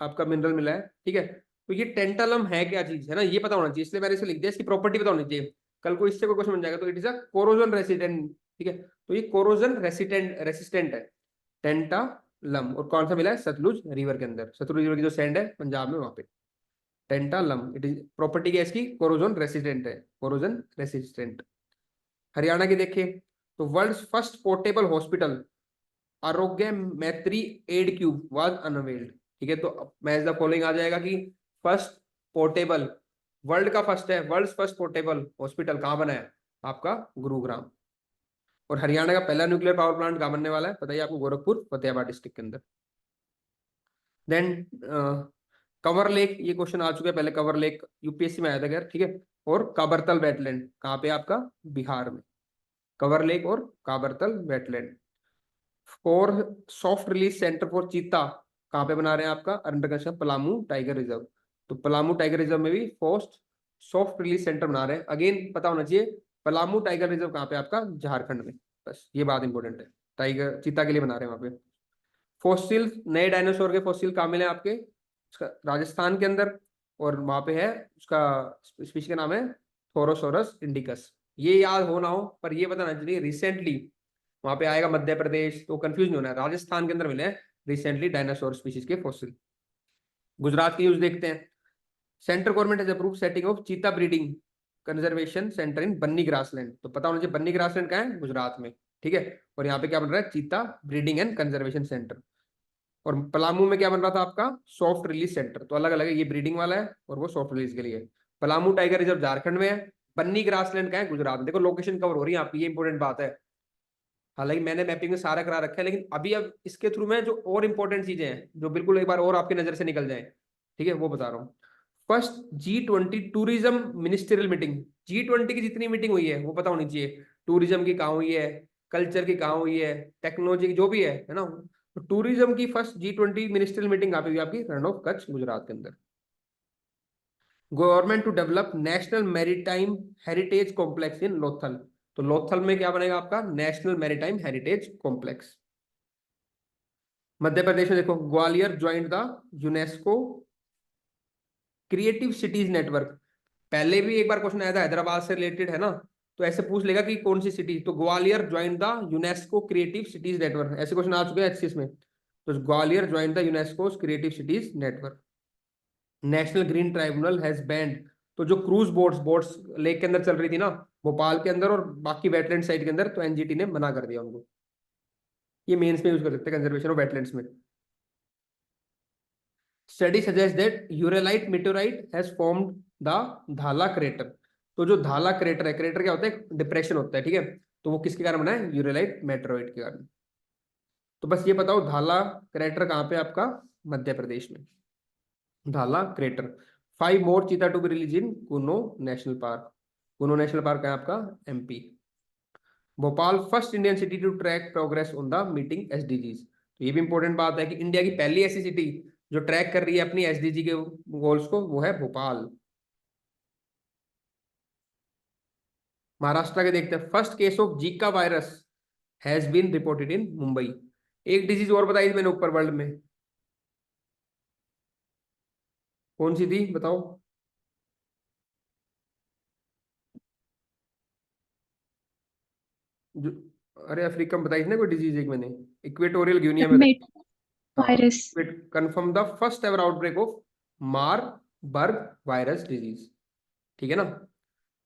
आपका मिनरल मिला है, ठीक है। तो ये टेंटालम है क्या चीज है ना, ये पता होना चाहिए, इसलिए मैंने इसे लिख दिया, इसकी प्रॉपर्टी पता होनी चाहिए, कल को इससे कोई क्वेश्चन बन जाएगा। तो it is a corrosion resistant, ठीक है। तो ये कोरोजन रेसिस्टेंट है टेंटालम। और कौन सा मिला है, सतलुज रिवर के अंदर, सतलुज रिवर की जो सैंड है पंजाब में, वहां पे टेंटालम, इट इज प्रॉपर्टी क्या है इसकी, कोरोजन रेसिस्टेंट है, कोरोजन रेसिस्टेंट। हरियाणा की देखें तो वर्ल्ड फर्स्ट पोर्टेबल हॉस्पिटल आरोग्य मैत्री एड क्यूब वाज अनवेल्ड, ठीक है। तो मैच द फॉलोइंग आ जाएगा कि फर्स्ट पोर्टेबल, वर्ल्ड का फर्स्ट है, वर्ल्ड फर्स्ट पोर्टेबल हॉस्पिटल कहाँ बना है, आपका गुरुग्राम। और हरियाणा का पहला न्यूक्लियर पावर प्लांट कहाँ बनने वाला है, बताइए आपको, गोरखपुर फतेहाबाद डिस्ट्रिक्ट के अंदर। देन कवर लेक, ये क्वेश्चन आ चुका है पहले, कवर लेक यूपीएससी में आया था खैर, ठीक है। और काबरतल वेटलैंड कहाँ पे आपका, बिहार में, कवर लेक और काबरतल वेटलैंड। और सॉफ्ट रिलीज सेंटर फॉर चीता कहाँ पे बना रहे हैं आपका, under construction Palamu tiger reserve. तो पलामू टाइगर रिजर्व में भी फर्स्ट सॉफ्ट रिलीज सेंटर बना रहे हैं। अगेन पता होना चाहिए पलामू टाइगर रिजर्व कहाँ पे आपका, झारखंड में, बस ये बात इंपॉर्टेंट है। टाइगर चीता के लिए बना रहे हैं वहां पे। फॉसिल, नए डायनासोर के फॉसिल कहाँ मिले आपके, उसका राजस्थान के अंदर, और वहां पे है उसका स्पीशीज का नाम है थोरोसोरस इंडिकस। ये याद हो ना हो, पर ये बताना चाहिए रिसेंटली वहां पे आएगा मध्य प्रदेश, तो कंफ्यूज नहीं होना है, राजस्थान के अंदर मिले हैं रिसेंटली डायनासोर स्पीशीज के फॉसिल। गुजरात की न्यूज देखते हैं। Central government has approved setting of चीता ब्रीडिंग कंजर्वेशन सेंटर इन बन्नी ग्रासलैंड। तो पता होना चाहिए बन्नी ग्रासलैंड कहाँ है, गुजरात में, ठीक है। और यहाँ पे क्या बन रहा है, चीता ब्रीडिंग एंड कंजर्वेशन सेंटर। और पलामू में क्या बन रहा था आपका, सॉफ्ट रिलीज सेंटर। तो अलग अलग है, ये ब्रीडिंग वाला है और वो सॉफ्ट रिलीज के लिए है। पलामू टाइगर रिजर्व झारखंड में है, बन्नी ग्रासलैंड का है गुजरात में। देखो लोकेशन कवर हो रही है आपकी, ये इंपॉर्टेंट बात है। हालांकि मैंने मैपिंग में सारा करा रखा है, लेकिन अभी अब इसके थ्रू में जो और इंपॉर्टेंट चीजें हैं जो बिल्कुल एक बार और आपकी नजर से निकल जाए, ठीक है, वो बता रहा हूँ। First G20 tourism ministerial meeting, G20 की जितनी मीटिंग हुई है वो पता होनी चाहिए। टूरिज्म की कहाँ हुई है, कल्चर की कहाँ हुई है, टेक्नोलॉजी की जो भी है ना। तो टूरिज्म की फर्स्ट G20 मिनिस्ट्रियल मीटिंग कहाँ पे हुई आपकी, रण ऑफ कच्छ गुजरात के अंदर। Government to develop national maritime heritage complex in Lothal. तो लोथल में क्या बनेगा आपका, national maritime heritage complex. Madhya Pradesh में देखो, Gwalior joined the UNESCO creative cities network. पहले भी एक बार क्वेश्चन आया था हैदराबाद से रिलेटेड, है ना, तो ऐसे पूछ लेगा कि कौन सी सिटी, तो Gwalior join the UNESCO creative cities network, ऐसे क्वेश्चन आ चुके हैं एचसीएस में। तो Gwalior join the UNESCO creative cities network. National green tribunal has banned, तो जो क्रूज बोट्स बोट्स लेक के अंदर चल रही थी ना, भोपाल के अंदर और बाकी वेटलैंड साइड के अंदर, तो एनजीटी ने मना कर दिया उनको। ये मेंस में यूज कर सकते हैं कंजर्वेशन ऑफ वेटलैंड्स में। Study suggest that ureilite meteorite has formed the Dhala crater. तो जो धाला क्रेटर है, क्रेटर क्या होता है, डिप्रेशन होता है, ठीक है। तो वो किसके कारण बना है, यूरेलाइट मेटेओराइट के कारण। तो बस ये बताओ धाला क्रेटर कहाँ पे आपका, मध्य प्रदेश में, धाला crater. 5 more cheetah to be release in Kuno national park. Kuno national park है आपका MP. Bhopal first Indian city to track progress on the meeting SDGs. तो ये भी इंपॉर्टेंट बात है कि इंडिया की पहली ऐसी सिटी जो ट्रैक कर रही है अपनी एसडीजी के गोल्स को, वो है भोपाल। महाराष्ट्र के देखते हैं। First case of Zika virus has been reported in Mumbai. एक डिजीज और बताई मैंने ऊपर वर्ल्ड में, कौन सी थी बताओ। जो, अरे अफ्रीका में बताई थी ना कोई डिजीज एक मैंने, इक्वेटोरियल गिनिया में बताई। मेट हाँ, virus. Confirm the first ever outbreak of Marburg virus disease, ठीक है ना,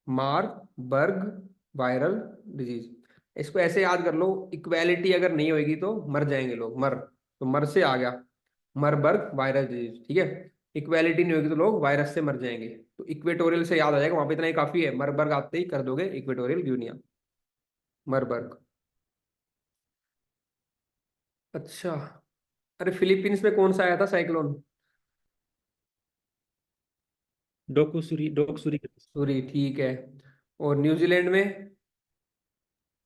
मारबर्ग वायरल डिजीज। इसको ऐसे याद कर लो, इक्वालिटी अगर नहीं होगी तो मर जाएंगे लोग, मर, तो मर से आ गया मरबर्ग वायरस डिजीज, ठीक है। इक्वालिटी नहीं होगी तो लोग वायरस से मर जाएंगे, तो इक्वेटोरियल से याद आ जाएगा, वहां पे इतना ही काफी है, मरबर्ग आते ही कर दोगे इक्वेटोरियल गिनिया, मरबर्ग। अच्छा, अरे फिलीपींस में कौन सा आया था साइक्लोन, डोकसुरी। सूरी, ठीक है। और न्यूजीलैंड में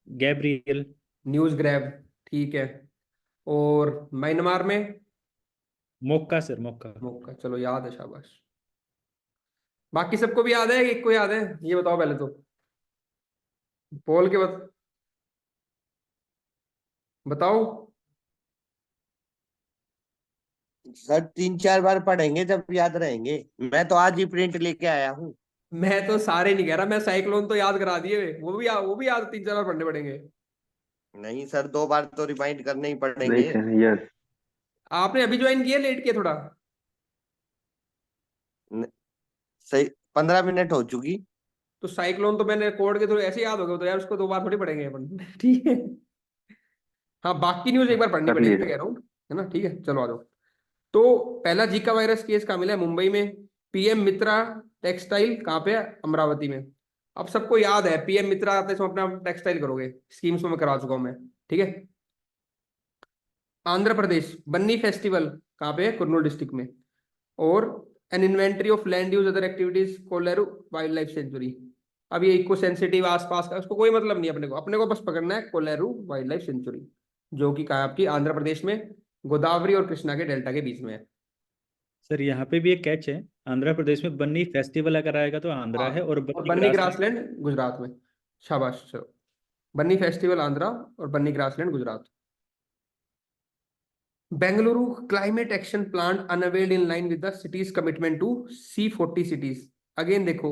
गैब्रियल। न्यूज ग्रैब, ठीक है। और म्यांमार में मोक्का सर, मोक्का। मोक्का, चलो याद है, शाबाश। बाकी सबको भी याद है, एक को याद है, ये बताओ पहले तो, बोल के बताओ। सर 3-4 बार पढ़ेंगे जब याद रहेंगे। मैं तो आज ही प्रिंट लेके आया हूँ। मैं तो सारे नहीं कह रहा, मैं साइक्लोन तो याद करा दिए, वो भी याद 3-4 बार पढ़ने पड़ेंगे। नहीं सर, 2 बार तो रिमाइंड करने ही नहीं पड़ेंगे। Sir, yes. आपने अभी ज्वाइन किया, लेट किया थोड़ा, न- सही 15 मिनट हो चुकी। तो साइक्लोन तो मैंने कोड के थ्रू ऐसे याद हो गया, तो यार उसको 2 बार थोड़ी पढ़ेंगे अपन ठीक है। हाँ, बाकी न्यूज एक बार पढ़नी कर पड़ेगी, लिए मैं सर। कह रहा हूँ, है ना, ठीक है, चलो आ जाओ। तो पहला जीका वायरस केस कहाँ मिला है, मुंबई में। पीएम मित्रा टेक्सटाइल कहाँ पे है, अमरावती में। अब सबको याद है पीएम मित्रा आते समय अपना टेक्सटाइल करोगे, स्कीम्स में मैं करा चुका हूं मैं, ठीक है। आंध्र प्रदेश बन्नी फेस्टिवल कहाँ पे है, कुर्नूल डिस्ट्रिक्ट में। और an inventory of land use other activities Kolleru wildlife sanctuary. अब ये इको सेंसिटिव आसपास का, उसको कोई मतलब नहीं, अपने को बस पकड़ना है कोलेरू वाइल्ड लाइफ सेंचुरी, जो कि कहा आपकी आंध्र प्रदेश में गोदावरी और कृष्णा के डेल्टा के बीच में है। सर यहाँ पे भी एक कैच है, आंध्र प्रदेश में बन्नी फेस्टिवल अगर आएगा तो आंध्रा हाँ, है, और और बन्नी बन्नी ग्रासलैंड। ग्रासलैंड गुजरात में। शाबाश, चलो। बन्नी फेस्टिवल आंध्रा और Banni grassland Gujarat. Bengaluru climate action plan unveiled in line with the city's commitment to C40 cities. Again देखो,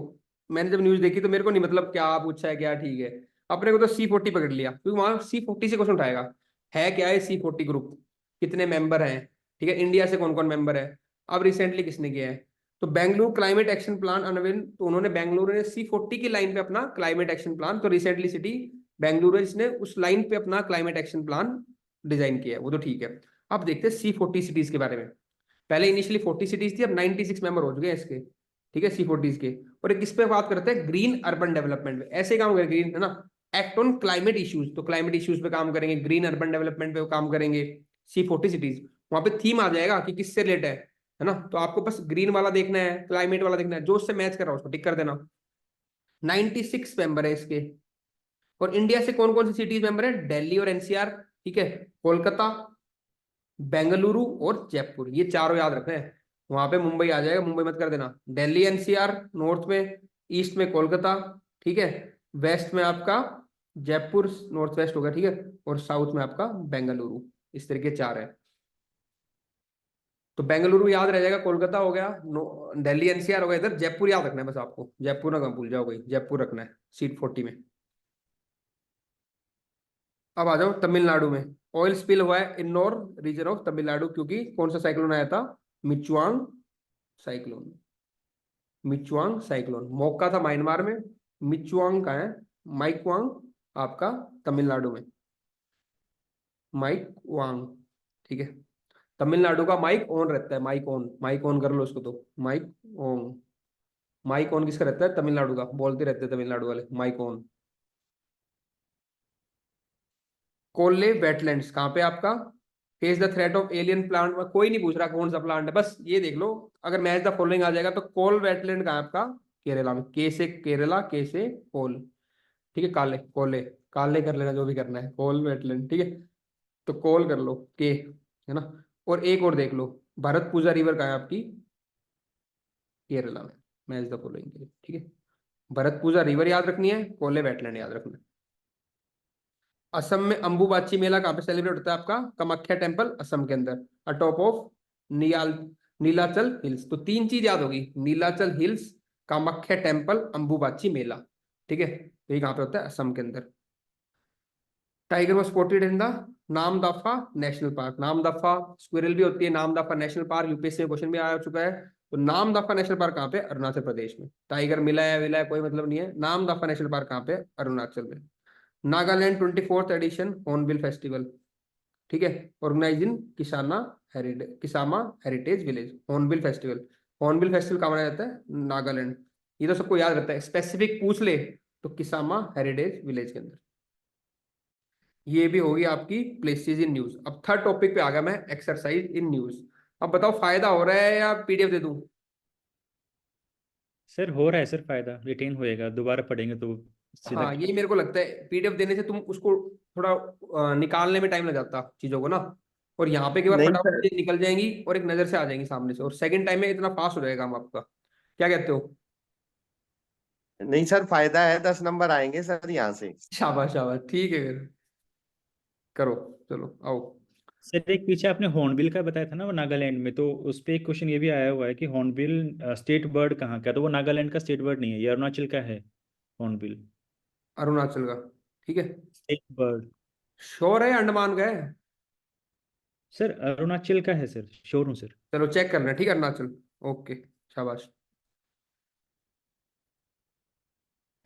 मैंने जब न्यूज देखी तो मेरे को नहीं मतलब क्या पूछा है क्या, ठीक है, अपने को तो C40 पकड़ लिया, क्योंकि वहां C40 से क्वेश्चन उठाएगा। है क्या है C40 ग्रुप, कितने मेंबर हैं, ठीक है, इंडिया से कौन कौन मेंबर है, अब रिसेंटली किसने किया है। तो Bengaluru climate action plan unveil, तो उन्होंने बेंगलुरु ने C40 की लाइन पे अपना क्लाइमेट एक्शन प्लान, तो रिसेंटली सिटी बेंगलुरु है जिसने उस लाइन पे अपना क्लाइमेट एक्शन प्लान डिजाइन किया है, वो तो ठीक है। अब देखते हैं C40 सिटीज के बारे में। पहले इनिशियली 40 सिटीज थी, अब 96 मेंबर हो चुके हैं इसके, ठीक है, C40 के। और एक किस पे बात करते हैं, ग्रीन अर्बन डेवलपमेंट पे, ऐसे काम करेंगे, ग्रीन है ना, एक्ट ऑन क्लाइमेट इश्यूज, तो क्लाइमेट इश्यूज पे काम करेंगे, ग्रीन अर्बन डेवलपमेंट पे काम करेंगे। C40 सिटीज, वहां पे थीम आ जाएगा कि किससे रिलेटेड है ना, तो आपको बस ग्रीन वाला देखना है, क्लाइमेट वाला देखना है, जो उससे मैच कर रहा है उसको टिक कर देना। 96 मेंबर है इसके। और इंडिया से कौन कौन सी सिटीज मेंबर है, दिल्ली और NCR, ठीक है, कोलकाता, बेंगलुरु और जयपुर, ये चारों याद रखना है। वहां पे मुंबई आ जाएगा, मुंबई मत कर देना। दिल्ली NCR नॉर्थ में, ईस्ट में कोलकाता, ठीक है, वेस्ट में आपका जयपुर, नॉर्थ वेस्ट होगा, ठीक है, और साउथ में आपका बेंगलुरु। इस तरीके चार है। तो बेंगलुरु याद रह जाएगा, कोलकाता हो गया, दिल्ली NCR हो गया, इधर जयपुर याद रखना है बस आपको, जयपुर ना भूल जाओ, गई जयपुर रखना है C40 में। अब आ जाओ तमिलनाडु में। ऑयल स्पिल हुआ है इन्नोर रीजन ऑफ तमिलनाडु, क्योंकि कौन सा साइक्लोन आया था, मिचुआंग साइक्लोन। मिचुआंग साइक्लोन मौका था म्यांमार में, मिचुआंग का है माइकवांग आपका तमिलनाडु में, माइकवांग, ठीक है। तमिलनाडु का माइक ऑन रहता है, माइक ऑन कर लो उसको, तो माइक ऑन, माइक ऑन किसका रहता है, तमिलनाडु का, बोलते रहते हैं तमिलनाडु वाले माइक ऑन। कोल्ले वेटलैंड्स कहाँ पे आपका, face the threat of alien plant, कोई नहीं पूछ रहा कौन सा प्लांट है, बस ये देख लो, अगर मैच द फॉलोइंग आ जाएगा तो कोल वेटलैंड कहाँ है आपका, केरला में, के से केरला, के से कोल, ठीक है, काले कोले, काले कर लेना जो भी करना है, कोल वेटलैंड, ठीक है, तो कोल कर लो के, है ना। और एक और देख लो, भरतपुजा रिवर कहाँ है आपकी, केरला में, मैच द फॉलोइंग के लिए, ठीक है, भरतपुजा रिवर याद रखनी है, कोले वेटलैंड याद रखना है। असम में अंबुबाची मेला कहाँ पे सेलिब्रेट होता है आपका, कामाख्या टेम्पल असम के अंदर, atop of Niall Nilachal hills, तो तीन चीज याद होगी, नीलाचल हिल्स, कामाख्या टेम्पल, अंबुबाची मेला, ठीक है, तो ये कहाँ पे होता है, असम के अंदर। Tiger was spotted in the Namdapha national park, Namdapha squirrel भी होती है, नामदफा नेशनल पार्क यूपीएससी में क्वेश्चन भी आ चुका है। तो नामदफा नेशनल पार्क कहाँ पे, अरुणाचल प्रदेश में। टाइगर मिला है विला है कोई मतलब नहीं है, नामदफा नेशनल पार्क कहाँ पे, अरुणाचल में। Nagaland 24th addition hornbill festival, ठीक है, organise in Kisama heritage village, hornbill festival. Hornbill festival कहाँ मनाया जाता है, नागालैंड। ये तो सबको याद रहता है, स्पेसिफिक पूछ ले तो किसामा हेरिटेज विलेज के अंदर। ये भी होगी आपकी प्लेसेस इन न्यूज। अब थर्ड टॉपिक पे आ गया मैं, एक्सरसाइज इन न्यूज। अब बताओ फायदा हो रहा है या PDF दे दूं। सर हो रहा है सर, फायदा रिटेन होएगा, दोबारा पढ़ेंगे तो सीधा। हाँ, ये मेरे को लगता है PDF देने से तुम उसको थोड़ा निकालने में टाइम लग जाता चीजों को ना, और यहाँ पे एक बार नहीं फटाफट सर, चीज़ निकल जाएंगी और एक नजर से आ जाएंगी सामने से, और सेकंड टाइम में इतना फास्ट हो जाएगा काम आपका। क्या कहते हो। नहीं सर, फायदा है, 10 नंबर आएंगे सर यहाँ से। शाबाश शाबाश, ठीक है फिर करो, चलो आओ। सर एक पीछे आपने हॉर्नबिल का बताया था ना, वो नागालैंड में, तो उस पे एक क्वेश्चन ये भी आया हुआ है कि हॉर्नबिल स्टेट बर्ड कहाँ का है, तो वो नागालैंड का स्टेट बर्ड नहीं है, ये अरुणाचल का है हॉर्नबिल। अरुणाचल का, ठीक है, स्टेट बर्ड। श्योर है अंडमान का है। सर अरुणाचल का है सर, श्योर हूँ सर। चलो चेक करना, ठीक है, अरुणाचल, ओके, शाबाश।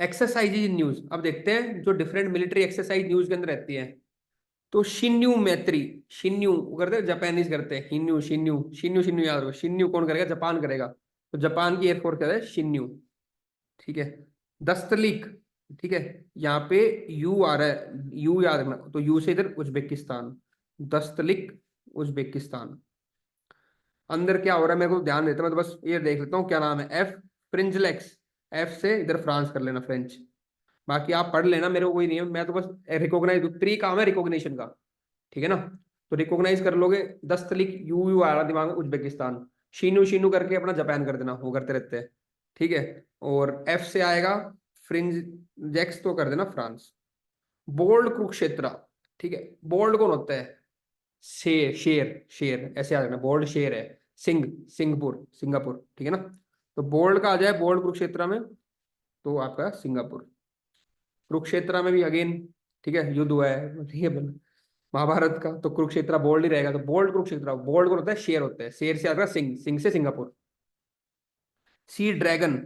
एक्सरसाइज इन न्यूज, अब देखते हैं जो डिफरेंट मिलिट्री एक्सरसाइज न्यूज के अंदर रहती है। तो शिन्यू मैत्री, शिन्यू वो करते हैं जापानीज करते हैं, हिन्यू शिन्यू, शिन्यू शिन्यू याद रखो, शिन्यू कौन करेगा, जापान करेगा, तो जापान की एयरफोर्स कहते हैं शिन्यू, ठीक है। दस्तलिक, ठीक है, यहाँ पे यू आ रहा है, यू याद रखना, तो यू से इधर उज्बेकिस्तान, दस्तलिक उज्बेकिस्तान। अंदर क्या हो रहा है मेरे को ध्यान देता, मैं तो बस ये देख लेता हूँ क्या नाम है, एफ फ्रिंजलेक्स, एफ से इधर फ्रांस कर लेना, फ्रेंच। बाकी आप पढ़ लेना, मेरे को कोई नहीं है, मैं तो बस रिकॉग्नाइज, प्री काम है रिकॉग्निशन का, ठीक है ना। तो रिकॉग्नाइज कर लोगे, 10 तरीक यू यू आ रहा दिमाग में, उज्बेकिस्तान, शीनू शीनू करके अपना जापान कर देना, वो करते रहते हैं, ठीक है। और एफ से आएगा फ्रिंज जेक्स, तो कर देना फ्रांस। बोल्ड कुरुक्षेत्र, ठीक है। बोल्ड कौन होता है, शेर, शेर शेर ऐसे याद रखना, बोल्ड शेर है, सिंह सिंगापुर, सिंगापुर, ठीक है ना। तो बोल्ड का आ जाए बोल्ड कुरुक्षेत्र में, तो आपका सिंगापुर। कुरुक्षेत्र में भी अगेन, ठीक है, युद्ध हुआ है, ठीक है, महाभारत का, तो कुरुक्षेत्र बोल्ड ही रहेगा, तो बोल्ड कुरुक्षेत्र, बोल्ड कौन होता है, शेर होता है, शेर से आता है सिंह, सिंह से Singapore. Sea dragon,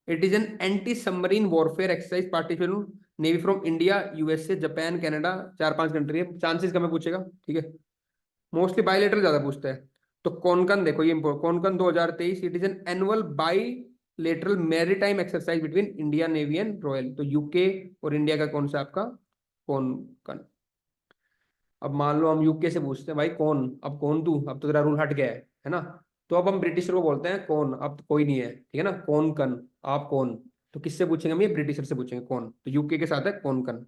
it is an anti submarine warfare exercise participate navy from India, USA, Japan, Canada, 4-5 country है, चांसेस कम है पूछेगा, ठीक है। मोस्टली बायलेटरल ज्यादा पूछता है। तो कोनकन देखो, ये कोनकन 2023, it is an annual bilateral maritime exercise between India navy and royal, तो यूके और इंडिया का कौन सा आपका, कोनकन। अब मान लो हम यूके से पूछते हैं भाई कौन, अब कौन तू, अब तो तेरा रूल हट गया है ना। तो अब हम ब्रिटिशर को बोलते हैं कौन, अब तो कोई नहीं है, ठीक है ना, कौन कन, आप कौन। तो किससे पूछेंगे हम, ये ब्रिटिशर से पूछेंगे कौन, तो यूके के साथ है कौन कन।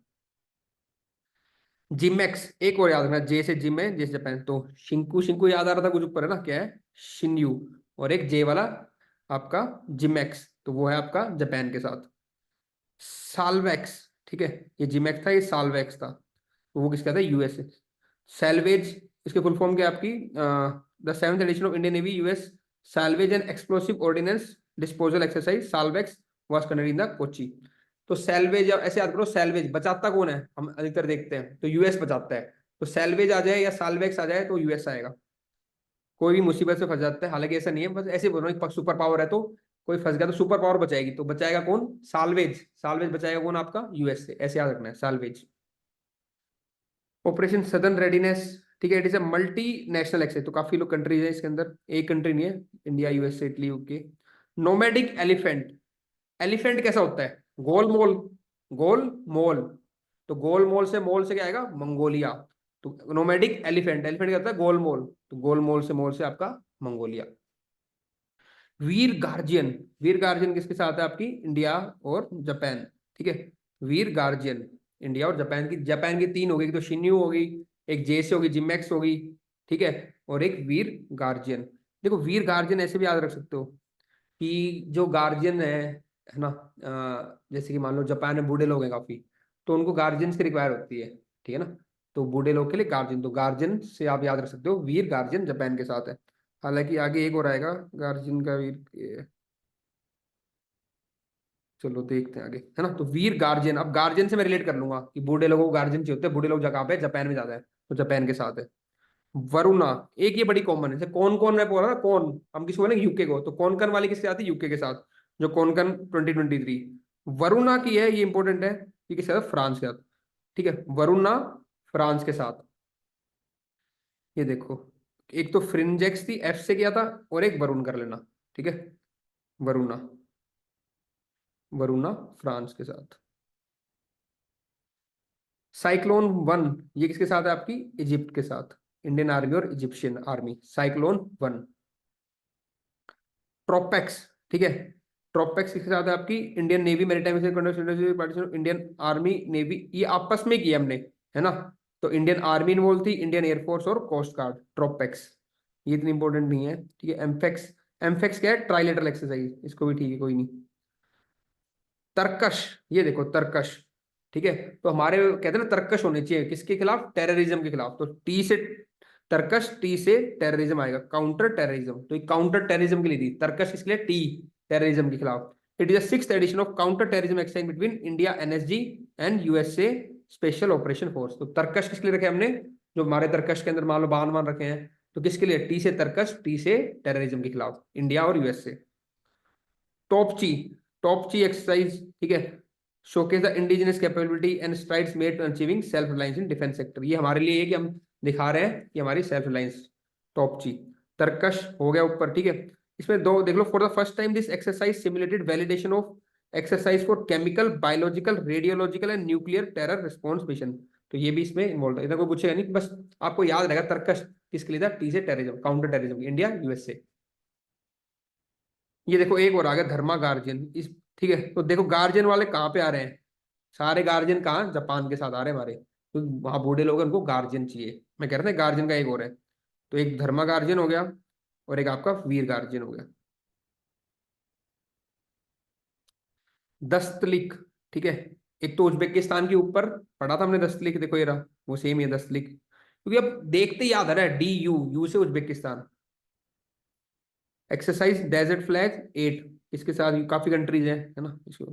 जिमेक्स, एक और याद रखना, जे से जिम है, जे से जापान, तो शिंकू, शिंकू याद आ रहा था कुछ ऊपर है ना, क्या है, शिन्यू, और एक जे वाला आपका जिमेक्स, तो वो है आपका जापान के साथ। साल्वेक्स, ठीक है, ये जिमेक्स था, ये साल्वेक्स था, तो वो किसका था, यूएसए। सैल्वेज, इसके फुल फॉर्म क्या है आपकी, the 7th edition of Indian navy US salvage and explosive ordnance disposal exercise SALVEX was conducted in the Kochi. तो सैल्वेज, ऐसे याद करो, सैल्वेज बचाता कौन है, हम अधिकतर देखते हैं तो यूएस बचाता है, तो सैल्वेज आ जाए या साल्वेक्स आ जाए तो यूएस आएगा। कोई भी मुसीबत से फंस जाता है, हालांकि ऐसा नहीं है, बस ऐसे बोल रहा हूँ, सुपर पावर है तो कोई फंस गया तो सुपर पावर बचाएगी, तो बचाएगा कौन, साल्वेज, साल्वेज बचाएगा कौन आपका, यूएस से, ऐसे याद रखना है, साल्वेज। ऑपरेशन सदर्न रेडीनेस, ठीक है, it is a multi national exercise, तो काफी लोग कंट्रीज है इसके अंदर, एक कंट्री नहीं है, India, USA, Italy, UK. Nomadic elephant, elephant कैसा होता है, गोल मोल, गोल मोल, तो गोल मोल से क्या आएगा, मंगोलिया। तो नोमैडिक एलिफेंट, एलिफेंट क्या होता है, गोल मोल, तो गोल मोल से आपका मंगोलिया। वीर गार्जियन, वीर गार्जियन किसके साथ है आपकी, इंडिया और जापान, ठीक है। वीर गार्जियन इंडिया और जापान की, जापान की 3 हो गई, तो शिन्यू होगी, एक जेसे होगी, जिमेक्स होगी, ठीक है, और एक वीर गार्जियन। देखो वीर गार्जियन ऐसे भी याद रख सकते हो कि जो गार्जियन है ना, जैसे कि मान लो जापान में बूढ़े लोग हैं काफी, तो उनको गार्जियंस की रिक्वायर होती है, ठीक है ना, तो बूढ़े लोग के लिए गार्जियन, तो गार्जियन से आप याद रख सकते हो, वीर गार्जियन जापान के साथ है। हालांकि आगे एक और आएगा गार्जियन का वीर चलो देखते हैं आगे, है ना। तो वीर गार्जियन, अब गार्जियन से मैं रिलेट कर लूंगा कि बूढ़े लोगों को गार्जियन चाहिए होते हैं, बूढ़े लोग जगह पे जापान में ज्यादा है, तो जापान के साथ है। वरुणा, एक ये बड़ी कॉमन है, जैसे कौन कौन मैं बोल रहा ना, कौन हम किसी बोले यूके को, तो कौन वाली किससे आती है, यूके के साथ, जो कौन 2023। वरुणा की है, ये इंपॉर्टेंट है, ये किसके साथ, फ्रांस के साथ, ठीक है, वरुणा फ्रांस के साथ। ये देखो, एक तो फ्रिंजेक्स थी, एफ से किया था, और एक वरुण कर लेना, ठीक है, वरुणा, वरुणा फ्रांस के साथ। साइक्लोन 1, ये किसके साथ है आपकी, इजिप्ट के साथ, इंडियन आर्मी और इजिप्शियन आर्मी, साइक्लोन 1। ट्रोपेक्स, ठीक है, ट्रोपेक्स किसके साथ है आपकी, Indian navy maritime partition, Indian army navy, ये आपस में किया हमने, है ना। तो इंडियन आर्मी इन्वॉल्व थी, इंडियन एयरफोर्स और कोस्ट गार्ड, ट्रोपेक्स, ये इतनी इंपॉर्टेंट नहीं है, ठीक है। एम्फेक्स, एम्फेक्स क्या है, ट्राइलेटरल एक्सरसाइज, इसको भी ठीक है, कोई नहीं। तर्कश, ये देखो तर्कश, ठीक है, तो हमारे कहते हैं ना तर्कश होने चाहिए किसके खिलाफ, टेररिज्म के खिलाफ, तो टी से तर्कश, टी से टेररिज्म आएगा, काउंटर टेररिज्म, तो काउंटर टेररिज्म के लिए थी तर्कश, किसके लिए, टी, टेररिज्म के खिलाफ। It is 6th edition of counter terrorism exercise between India NSG and USA special operation force. तो तर्कश किसके लिए रखे हमने, जो हमारे तर्कश के अंदर मान लो बांध मान रखे हैं, तो किसके लिए, टी से तर्कश, टी से टेररिज्म के खिलाफ, इंडिया और यूएसए। टॉपची, टॉपची एक्सरसाइज, ठीक है, showcase the indigenous capability and strides made to achieving self reliance in defence sector, ये हमारे लिए है कि हम दिखा रहे हैं कि हमारी सेल्फ रिलायंस, टॉपची। तर्कश हो गया ऊपर, ठीक है। इसमें दो देख लो, for the first time this exercise simulated validation of exercise for chemical, biological, radiological and nuclear terror response mission, तो ये भी इसमें इन्वॉल्व है, इधर कोई पूछेगा नहीं, बस आपको याद रहेगा तर्कश, किसके लिए था? टी से terrorism, counter terrorism, India USA. ये देखो एक और आ गया धर्मा गार्जियन इस, ठीक है। तो देखो गार्जियन वाले कहाँ पे आ रहे हैं? सारे गार्जियन कहाँ? जापान के साथ आ रहे हैं हमारे, तो वहां बूढ़े लोग हैं, उनको गार्जियन चाहिए। मैं कह रहा था गार्जियन का एक और है, तो एक धर्मा गार्जियन हो गया और एक आपका वीर गार्जियन हो गया। दस्तलिक, ठीक है। एक तो उज्बेकिस्तान के ऊपर पढ़ा था हमने दस्तलिक, देखो ये रहा, वो सेम ही है दस्तलिक, क्योंकि अब देखते ही याद आ रहा है, डी यू, यू से उज्बेकिस्तान। एक्सरसाइज डेजर्ट फ्लैग 8, इसके साथ काफी कंट्रीज है ना इसको।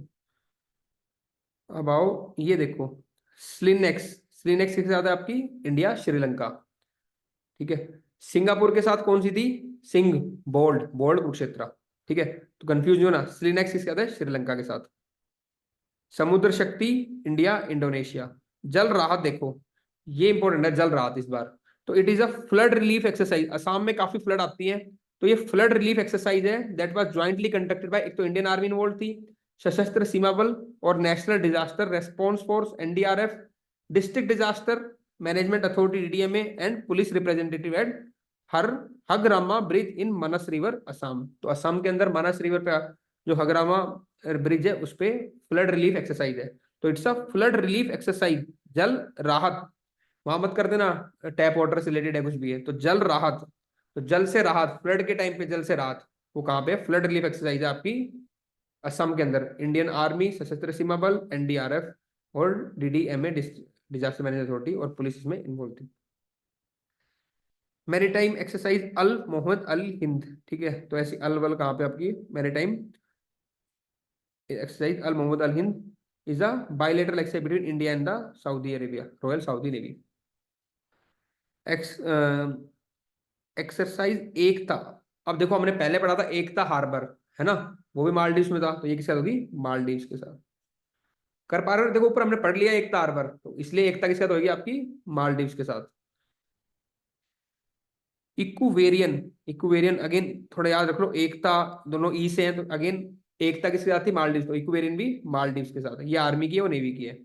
अब आओ ये देखो स्लिनेक्स, स्लिनेक्स के साथ है आपकी इंडिया श्रीलंका, ठीक है। सिंगापुर के साथ कौन सी थी? सिंह, बोल्ड, बोल्ड कुरुक्षेत्र, ठीक है। तो कंफ्यूज हो ना, स्लिनेक्स किसके साथ है? श्रीलंका के साथ। समुद्र शक्ति इंडिया इंडोनेशिया। जल राहत देखो, ये इंपॉर्टेंट है जल राहत इस बार। तो it is a flood relief exercise, Assam में काफी फ्लड आती है, तो ये फ्लड रिलीफ एक्सरसाइज है that was jointly conducted by, एक तो इंडियन आर्मी इन्वॉल्व थी, सशस्त्र सीमा बल और national disaster response force NDRF, district disaster management authority DDMA and police representative at her Hagrama bridge in Manas river Assam. तो असम के अंदर मनस रिवर पे जो हगरामा ब्रिज है उस पे फ्लड रिलीफ एक्सरसाइज है। तो it's a flood relief exercise, जल राहत, वहां मत कर देना टैप वाटर से रिलेटेड है कुछ भी है, तो जल राहत, तो जल से राहत, फ्लड के टाइम पे जल से राहत, वो कहाँ पे? फ्लड रिलीफ एक्सरसाइज है आपकी असम के अंदर। इंडियन आर्मी, सशस्त्र सीमा बल, एनडीआरएफ और डीडीएमए डिजास्टर मैनेजमेंट अथॉरिटी और पुलिस इसमें इन्वॉल्व थी। मैरीटाइम एक्सरसाइज अल मोहम्मद अल हिंद, ठीक है। तो ऐसी अल वल कहाँ पे आपकी? Maritime exercise Al Mohammed Al Hind is a bilateral exercise between India and the Saudi Arabia, Royal Saudi Navy. Exercise Ekta, अब देखो हमने पहले पढ़ा था एकता हार्बर, है ना, वो भी मालदीव्स में था, तो ये किसके साथ होगी? मालदीव्स के साथ। कर पा रहे हो? देखो ऊपर हमने पढ़ लिया एकता हार्बर, तो इसलिए एकता किसके साथ होगी आपकी? मालदीव्स के साथ। इक्वेरियन, इक्वेरियन अगेन थोड़ा याद रख लो, एकता दोनों ई से हैं, तो अगेन एकता किसके साथ थी? मालदीव्स, तो इक्वेरियन भी मालदीव्स के साथ है। ये आर्मी की है, वो नेवी की है।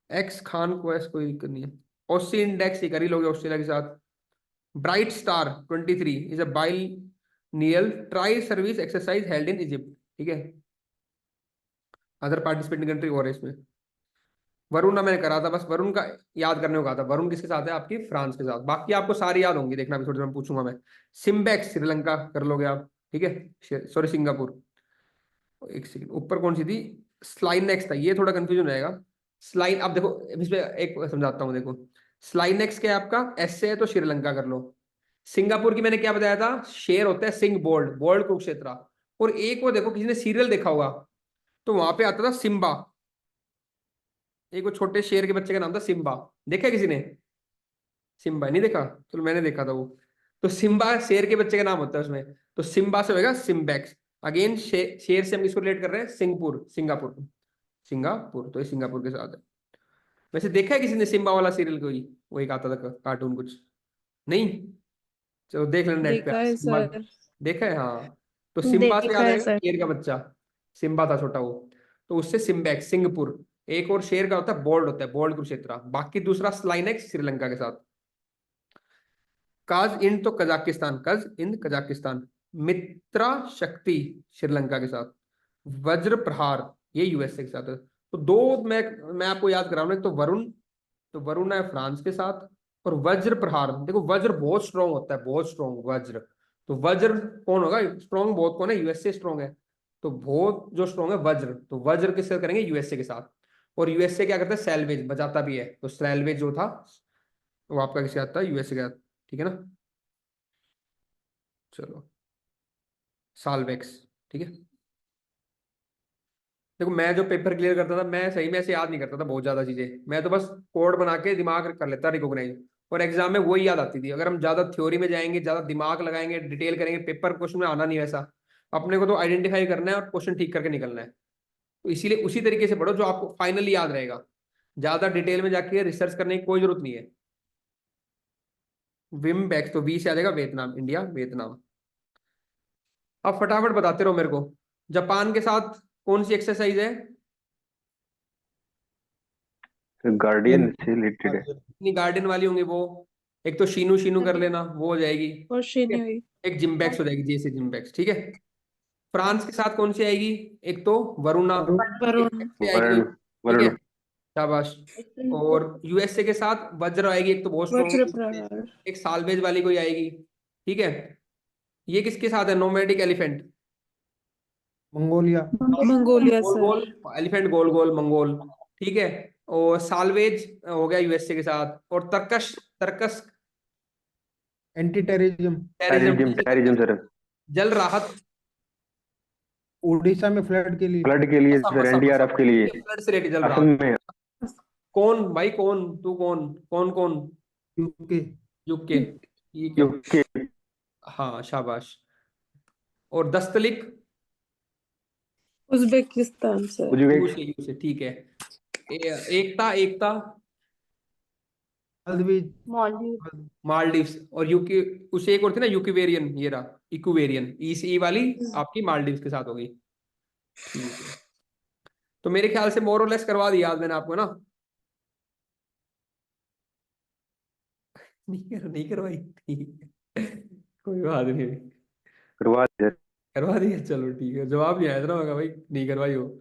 एक्स खान को ऐसा कोई दिक्कत नहीं है। ऑस्सी इंडेक्स ये कर ही लोगे ऑस्ट्रेलिया के साथ। Bright Star 23 is a biennial tri service exercise held in Egypt, ठीक है। अदर पार्टिसिपेटिंग कंट्री और है इसमें। वरुण ना मैंने करा था, बस वरुण का याद करने को कहा था। वरुण किसके साथ है? आपकी फ्रांस के साथ। बाकी आपको सारी याद होंगी, देखना भी थोड़ी देर में पूछूंगा मैं। सिम्बेक्स श्रीलंका कर लोगे आप, ठीक है, सॉरी सिंगापुर। एक सेकंड, ऊपर कौन सी थी? स्लाइनेक्स था, ये थोड़ा कंफ्यूजन रहेगा। स्लाइन, अब देखो इसमें एक समझाता हूँ, देखो स्लाइनेक्स क्या है आपका? एस से है तो श्रीलंका कर लो। सिंगापुर की मैंने क्या बताया था? शेर होता है सिंह, बोल्ड, बोल्ड कुरुक्षेत्र। और एक वो देखो, किसी ने सीरियल देखा होगा तो वहां पे आता था सिम्बा, एक वो छोटे शेर के बच्चे का नाम था सिम्बा, देखा है किसी ने? सिम्बा नहीं देखा? चलो मैंने देखा था वो। तो सिम्बा शेर के बच्चे का नाम होता है उसमें, तो सिम्बा से होगा सिम्बैक्स। अगेन शेर से हम किसको रिलेट कर रहे हैं? सिंगापुर, सिंगापुर, सिंगापुर, तो ये सिंगापुर के साथ है। वैसे देखा है किसी ने सिम्बा वाला सीरियल? कोई वो एक आता था कार्टून कुछ, नहीं? चलो देख लेना नेट पे, देखा है सिम्बा सर। देखा है, हाँ। तो सिम्बा से देखा याद है आएगा सर। शेर का बच्चा, सिम्बा था छोटा वो, तो उससे सिम्बैक्स सिंगापुर। एक और शेर का होता है बोल्ड, होता है बोल्ड कुरुक्षेत्र। बाकी दूसरा स्लाइनेक्स श्रीलंका के साथ। काज इंड तो कजाकिस्तान, कज इंद कजाकिस्तान। मित्रा शक्ति श्रीलंका के साथ। वज्र प्रहार ये यूएसए के साथ है। तो दो मैं आपको याद करा रहा हूं, तो वरुण, तो वरुण है फ्रांस के साथ। और वज्र प्रहार, देखो वज्र बहुत स्ट्रॉन्ग होता है, बहुत स्ट्रॉन्ग वज्र। तो वज्र कौन होगा? स्ट्रॉन्ग बहुत कौन है? यूएसए स्ट्रॉन्ग है, तो बहुत जो स्ट्रॉन्ग है वज्र, तो वज्र किससे करेंगे? यूएसए के साथ। और यूएसए क्या करता है? सैलवेज बचाता भी है, तो सैलवेज जो था वो आपका किसके साथ था? यूएसए के साथ, ठीक है ना। चलो साल्वेक्स, ठीक है। देखो मैं जो पेपर क्लियर करता था, मैं सही में ऐसे याद नहीं करता था बहुत ज्यादा चीजें, मैं तो बस कोड बना के दिमाग कर लेता रिकॉग्नाइज, और एग्जाम में वही याद आती थी। अगर हम ज्यादा थ्योरी में जाएंगे, ज्यादा दिमाग लगाएंगे, डिटेल करेंगे, पेपर क्वेश्चन में आना नहीं वैसा। अपने को तो आइडेंटिफाई करना है और क्वेश्चन ठीक करके निकलना है। तो इसीलिए उसी तरीके से पढ़ो जो आपको फाइनली याद रहेगा। ज्यादा डिटेल में जाके रिसर्च करने की कोई जरूरत नहीं है। विम बैक्स, तो वी से आ जाएगा वियतनाम, इंडिया वियतनाम। अब फटाफट बताते रहो मेरे को, जापान के साथ कौन सी एक्सरसाइज है? गार्डियन से रिलेटेड है। इतनी गार्डन वाली होंगी वो, एक तो शीनू शीनू कर लेना, वो हो जाएगी। और ठीक शीनी है, हुई। एक जिम्बैक्स हो जाएगी, जैसे जिम्बैक्स। ठीक है, फ्रांस के साथ कौन सी आएगी? एक तो वरुणा, वरुण। एक से आएगी। वरुण ठीक है, वरुण शाबाश। और यूएसए के साथ वज्र आएगी, एक तो बहुत वज्र स्ट्रॉन्ग, प्रहार। एक साल्वेज वाली कोई आएगी। ठीक है, ये किसके साथ है? Nomadic elephant, Mongolia. मंगोलिया गोल सर। गोल एलिफेंट, गोल गोल मंगोल। ठीक है, और साल्वेज हो गया यूएसए के साथ। और Tarkash, Tarkash anti terrorism. Terrorism, terrorism sir, Jal Rahat, Orissa में फ्लड के लिए। फ्लड के लिए असम सर, असम एनडीआरएफ असम, के लिए फ्लड से रिलेटेड जल असम राहत। में। कौन भाई, कौन तू, कौन कौन कौन? यूके। यूके, ठीक है, यूके, हाँ शाबाश। और दस्तलिक, उज्बेकिस्तान सर। उज्बेक, यू से, ठीक है। एकता, एकता मालदीव। मालदीव्स। और यूके, उसे एक और थी ना यूक्वेरियन, ये रहा इक्वेरियन, ई वाली आपकी मालदीव्स के साथ होगी। ठीक है, तो मेरे ख्याल से मोर और लेस करवा दिया आज मैंने आपको ना। नहीं करवाई, ठीक है, कोई बात नहीं, करवा दिया। करवा दिया, चलो ठीक है। जवाब नहीं आया था ना, होगा भाई नहीं करवाई हो।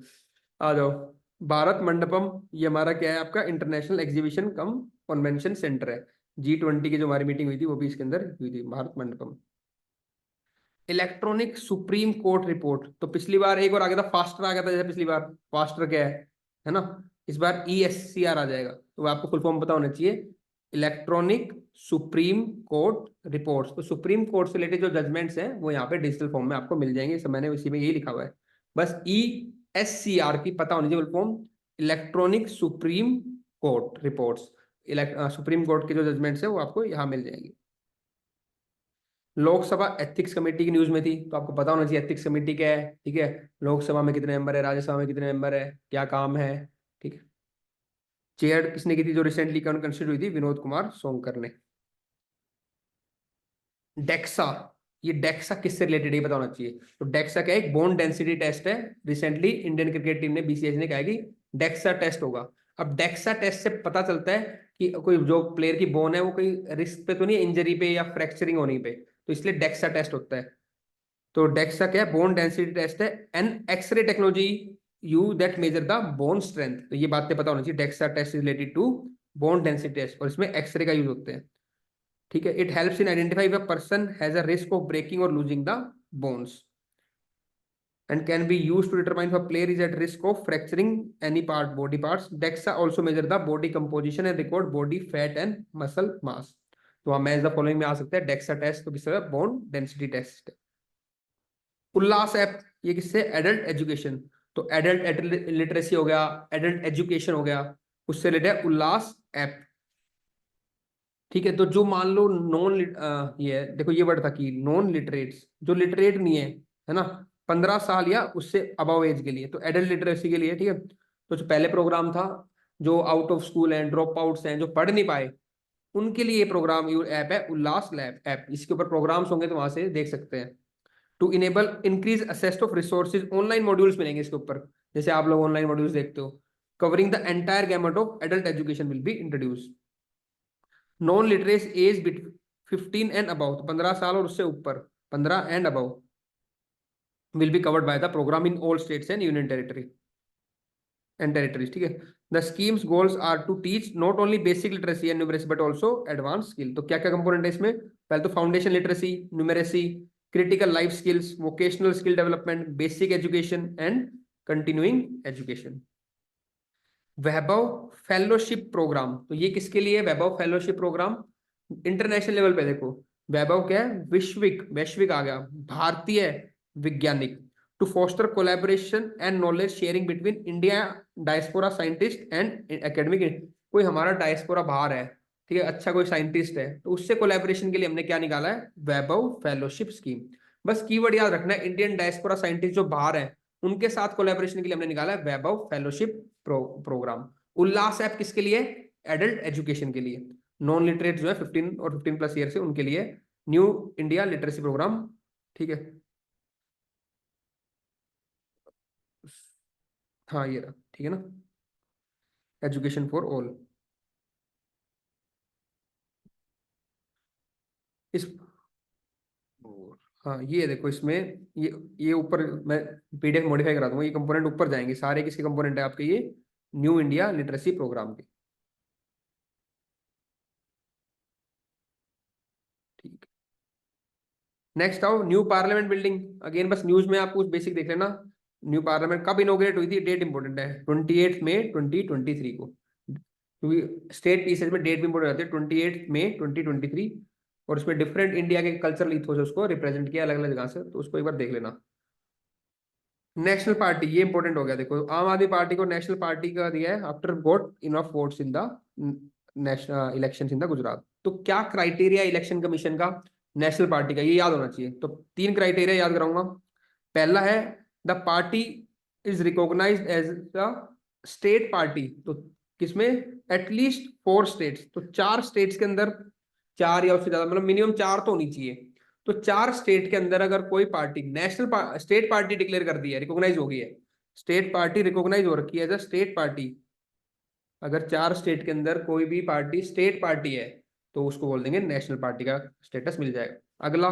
आ जाओ। भारत मंडपम, ये हमारा क्या है? आपका इंटरनेशनल एग्जीबिशन कम कन्वेंशन सेंटर है। G20 की जो हमारी मीटिंग हुई थी वो भी इसके अंदर हुई थी, Bharat Mandapam. Electronic supreme court report, तो पिछली बार एक और आ गया था, फास्टर आ गया था, जैसे पिछली बार। फास्टर क्या है ना? इस बार ESCR आ जाएगा, तो आपको फुल फॉर्म पता होना चाहिए, इलेक्ट्रॉनिक सुप्रीम कोर्ट रिपोर्ट्स। तो सुप्रीम कोर्ट से रिलेटेड जो जजमेंट्स हैं वो यहाँ पे डिजिटल फॉर्म में आपको मिल जाएंगे। सब मैंने इसी में यही लिखा हुआ है, बस ESCR की पता होनी चाहिए full form, electronic supreme court reports. Supreme court के जो जजमेंट्स है वो आपको यहाँ मिल जाएंगे। लोकसभा एथिक्स कमेटी की न्यूज में थी, तो आपको पता होना चाहिए एथिक्स कमेटी क्या है। ठीक है, लोकसभा में कितने मेंबर है, राज्यसभा में कितने मेंबर है, क्या काम है। ठीक है, चेयर किसने की थी जो रिसेंटली कंस्टिट्यूट हुई थी? विनोद कुमार सोनकर ने। डेक्सा, ये डेक्सा किससे रिलेटेड है पता होना चाहिए। तो डेक्सा क्या है? एक बोन डेंसिटी टेस्ट है। रिसेंटली इंडियन क्रिकेट टीम ने, BCCI ने कहा है कि डेक्सा टेस्ट होगा। अब डेक्सा टेस्ट से पता चलता है कि कोई जो प्लेयर की बोन है वो कोई रिस्क पे तो नहीं है, इंजरी पे या फ्रैक्चरिंग होने पे, तो इसलिए डेक्सा टेस्ट होता है। तो डेक्सा क्या है? बोन डेंसिटी टेस्ट है। An X ray technology you that measure the bone strength, तो ये बातें पता होनी चाहिए। DEXA test is related to bone density test, और इसमें एक्सरे का यूज होते हैं। ठीक है, it helps in identify if a person has a risk of breaking और losing the bones, and can be used to determine if a player is at risk of fracturing any body parts. DEXA also measure the body composition and record body fat and muscle mass. तो हम मैच द फॉलोइंग में आ सकते हैं डेक्सा टेस्ट, तो किससे? Bone density test. Ullas app, ये किससे? Adult education. तो एडल्ट लिटरेसी हो गया, एडल्ट एजुकेशन हो गया, उससे रिलेटेड है उल्लास ऐप। ठीक है, तो जो मान लो नॉन, ये देखो ये वर्ड था कि नॉन लिटरेट्स, जो लिटरेट नहीं है ना, 15 साल या उससे अबव एज के लिए, तो एडल्ट लिटरेसी के लिए। ठीक है, तो जो पहले प्रोग्राम था, जो आउट ऑफ स्कूल हैं, ड्रॉप आउट्स हैं, जो पढ़ नहीं पाए, उनके लिए ये प्रोग्राम ऐप है उल्लास लैब ऐप। इसके ऊपर प्रोग्राम्स होंगे तो वहां से देख सकते हैं। To enable increase access of resources, online modules मिलेंगे इसके ऊपर, जैसे आप लोग ऑनलाइन मॉड्यूल्स देखते हो। Covering the entire gamut of adult education will be introduce. Non literates age bit 15 and above, 15 साल और उससे ऊपर, 15 and above, will be covered by the programme in all states and union territories. ठीक है, the scheme's goals are to teach not only basic literacy and numeracy but also advance skill. तो क्या क्या कंपोनेंट है इसमें? पहले तो foundation literacy, numeracy, critical life skills, vocational skill development, basic education and continuing education. Vaibhav fellowship programme, तो ये किसके लिए? Vaibhav fellowship programme international level पे। देखो वैभव क्या है? वैश्विक, वैश्विक आ गया, भारतीय वैज्ञानिक। To foster collaboration and knowledge sharing between India diaspora scientist and academic. कोई हमारा डायस्पोरा बाहर है, ठीक है, अच्छा कोई साइंटिस्ट है, तो उससे कोलैबोरेशन के लिए हमने क्या निकाला है? वैभव फेलोशिप स्कीम। बस कीवर्ड याद रखना है, इंडियन डायस्पोरा साइंटिस्ट जो बाहर है उनके साथ कोलैबोरेशन के लिए हमने निकाला है वैभव फेलोशिप प्रोग्राम। उल्लास ऐप किसके लिए? एडल्ट एजुकेशन के लिए। नॉन लिटरेट जो है 15 और 15 प्लस ईयर से, उनके लिए न्यू इंडिया लिटरेसी प्रोग्राम। ठीक है, हाँ ये रहा, ठीक है ना, एजुकेशन फॉर ऑल। इस हाँ ये देखो इसमें ये ऊपर मैं पीडीएफ मॉडिफाई करा दूंगा, ये कंपोनेंट ऊपर जाएंगे सारे, किसके कंपोनेंट है आपके, ये न्यू इंडिया लिटरेसी प्रोग्राम के। ठीक, नेक्स्ट आओ न्यू पार्लियामेंट बिल्डिंग। अगेन बस न्यूज में आपको कुछ बेसिक देख लेना। न्यू पार्लियामेंट कब इनोग्रेट हुई थी, डेट इंपॉर्टेंट है, 28 मई 2023 को, क्योंकि स्टेट पीसेज में डेट भी इंपॉर्टेंट रहती है, 28 मई 2023। और उसमें डिफरेंट इंडिया के कल्चरल इथोस उसको रिप्रेजेंट किया अलग अलग जगह से, तो उसको एक बार देख लेना। नेशनल पार्टी, ये इंपॉर्टेंट हो गया, देखो आम आदमी पार्टी को नेशनल पार्टी का दिया है after got enough votes in the national election in the Gujarat. तो क्या क्राइटेरिया इलेक्शन कमीशन का नेशनल पार्टी का, ये याद होना चाहिए। तो 3 क्राइटेरिया याद कराऊंगा। पहला है the party is recognised as the state party, तो किसमें, एटलीस्ट 4 स्टेट्स, तो 4 स्टेट्स के अंदर, 4 या उससे ज्यादा, मतलब मिनिमम 4 तो होनी चाहिए। तो 4 स्टेट के अंदर अगर कोई पार्टी स्टेट पार्टी डिक्लेयर कर दी है, रिकॉग्नाइज हो गई है, स्टेट पार्टी रिकॉग्नाइज हो रखी है एज अ स्टेट पार्टी, अगर 4 स्टेट के अंदर कोई भी पार्टी स्टेट पार्टी है तो उसको बोल देंगे नेशनल पार्टी का स्टेटस मिल जाएगा। अगला,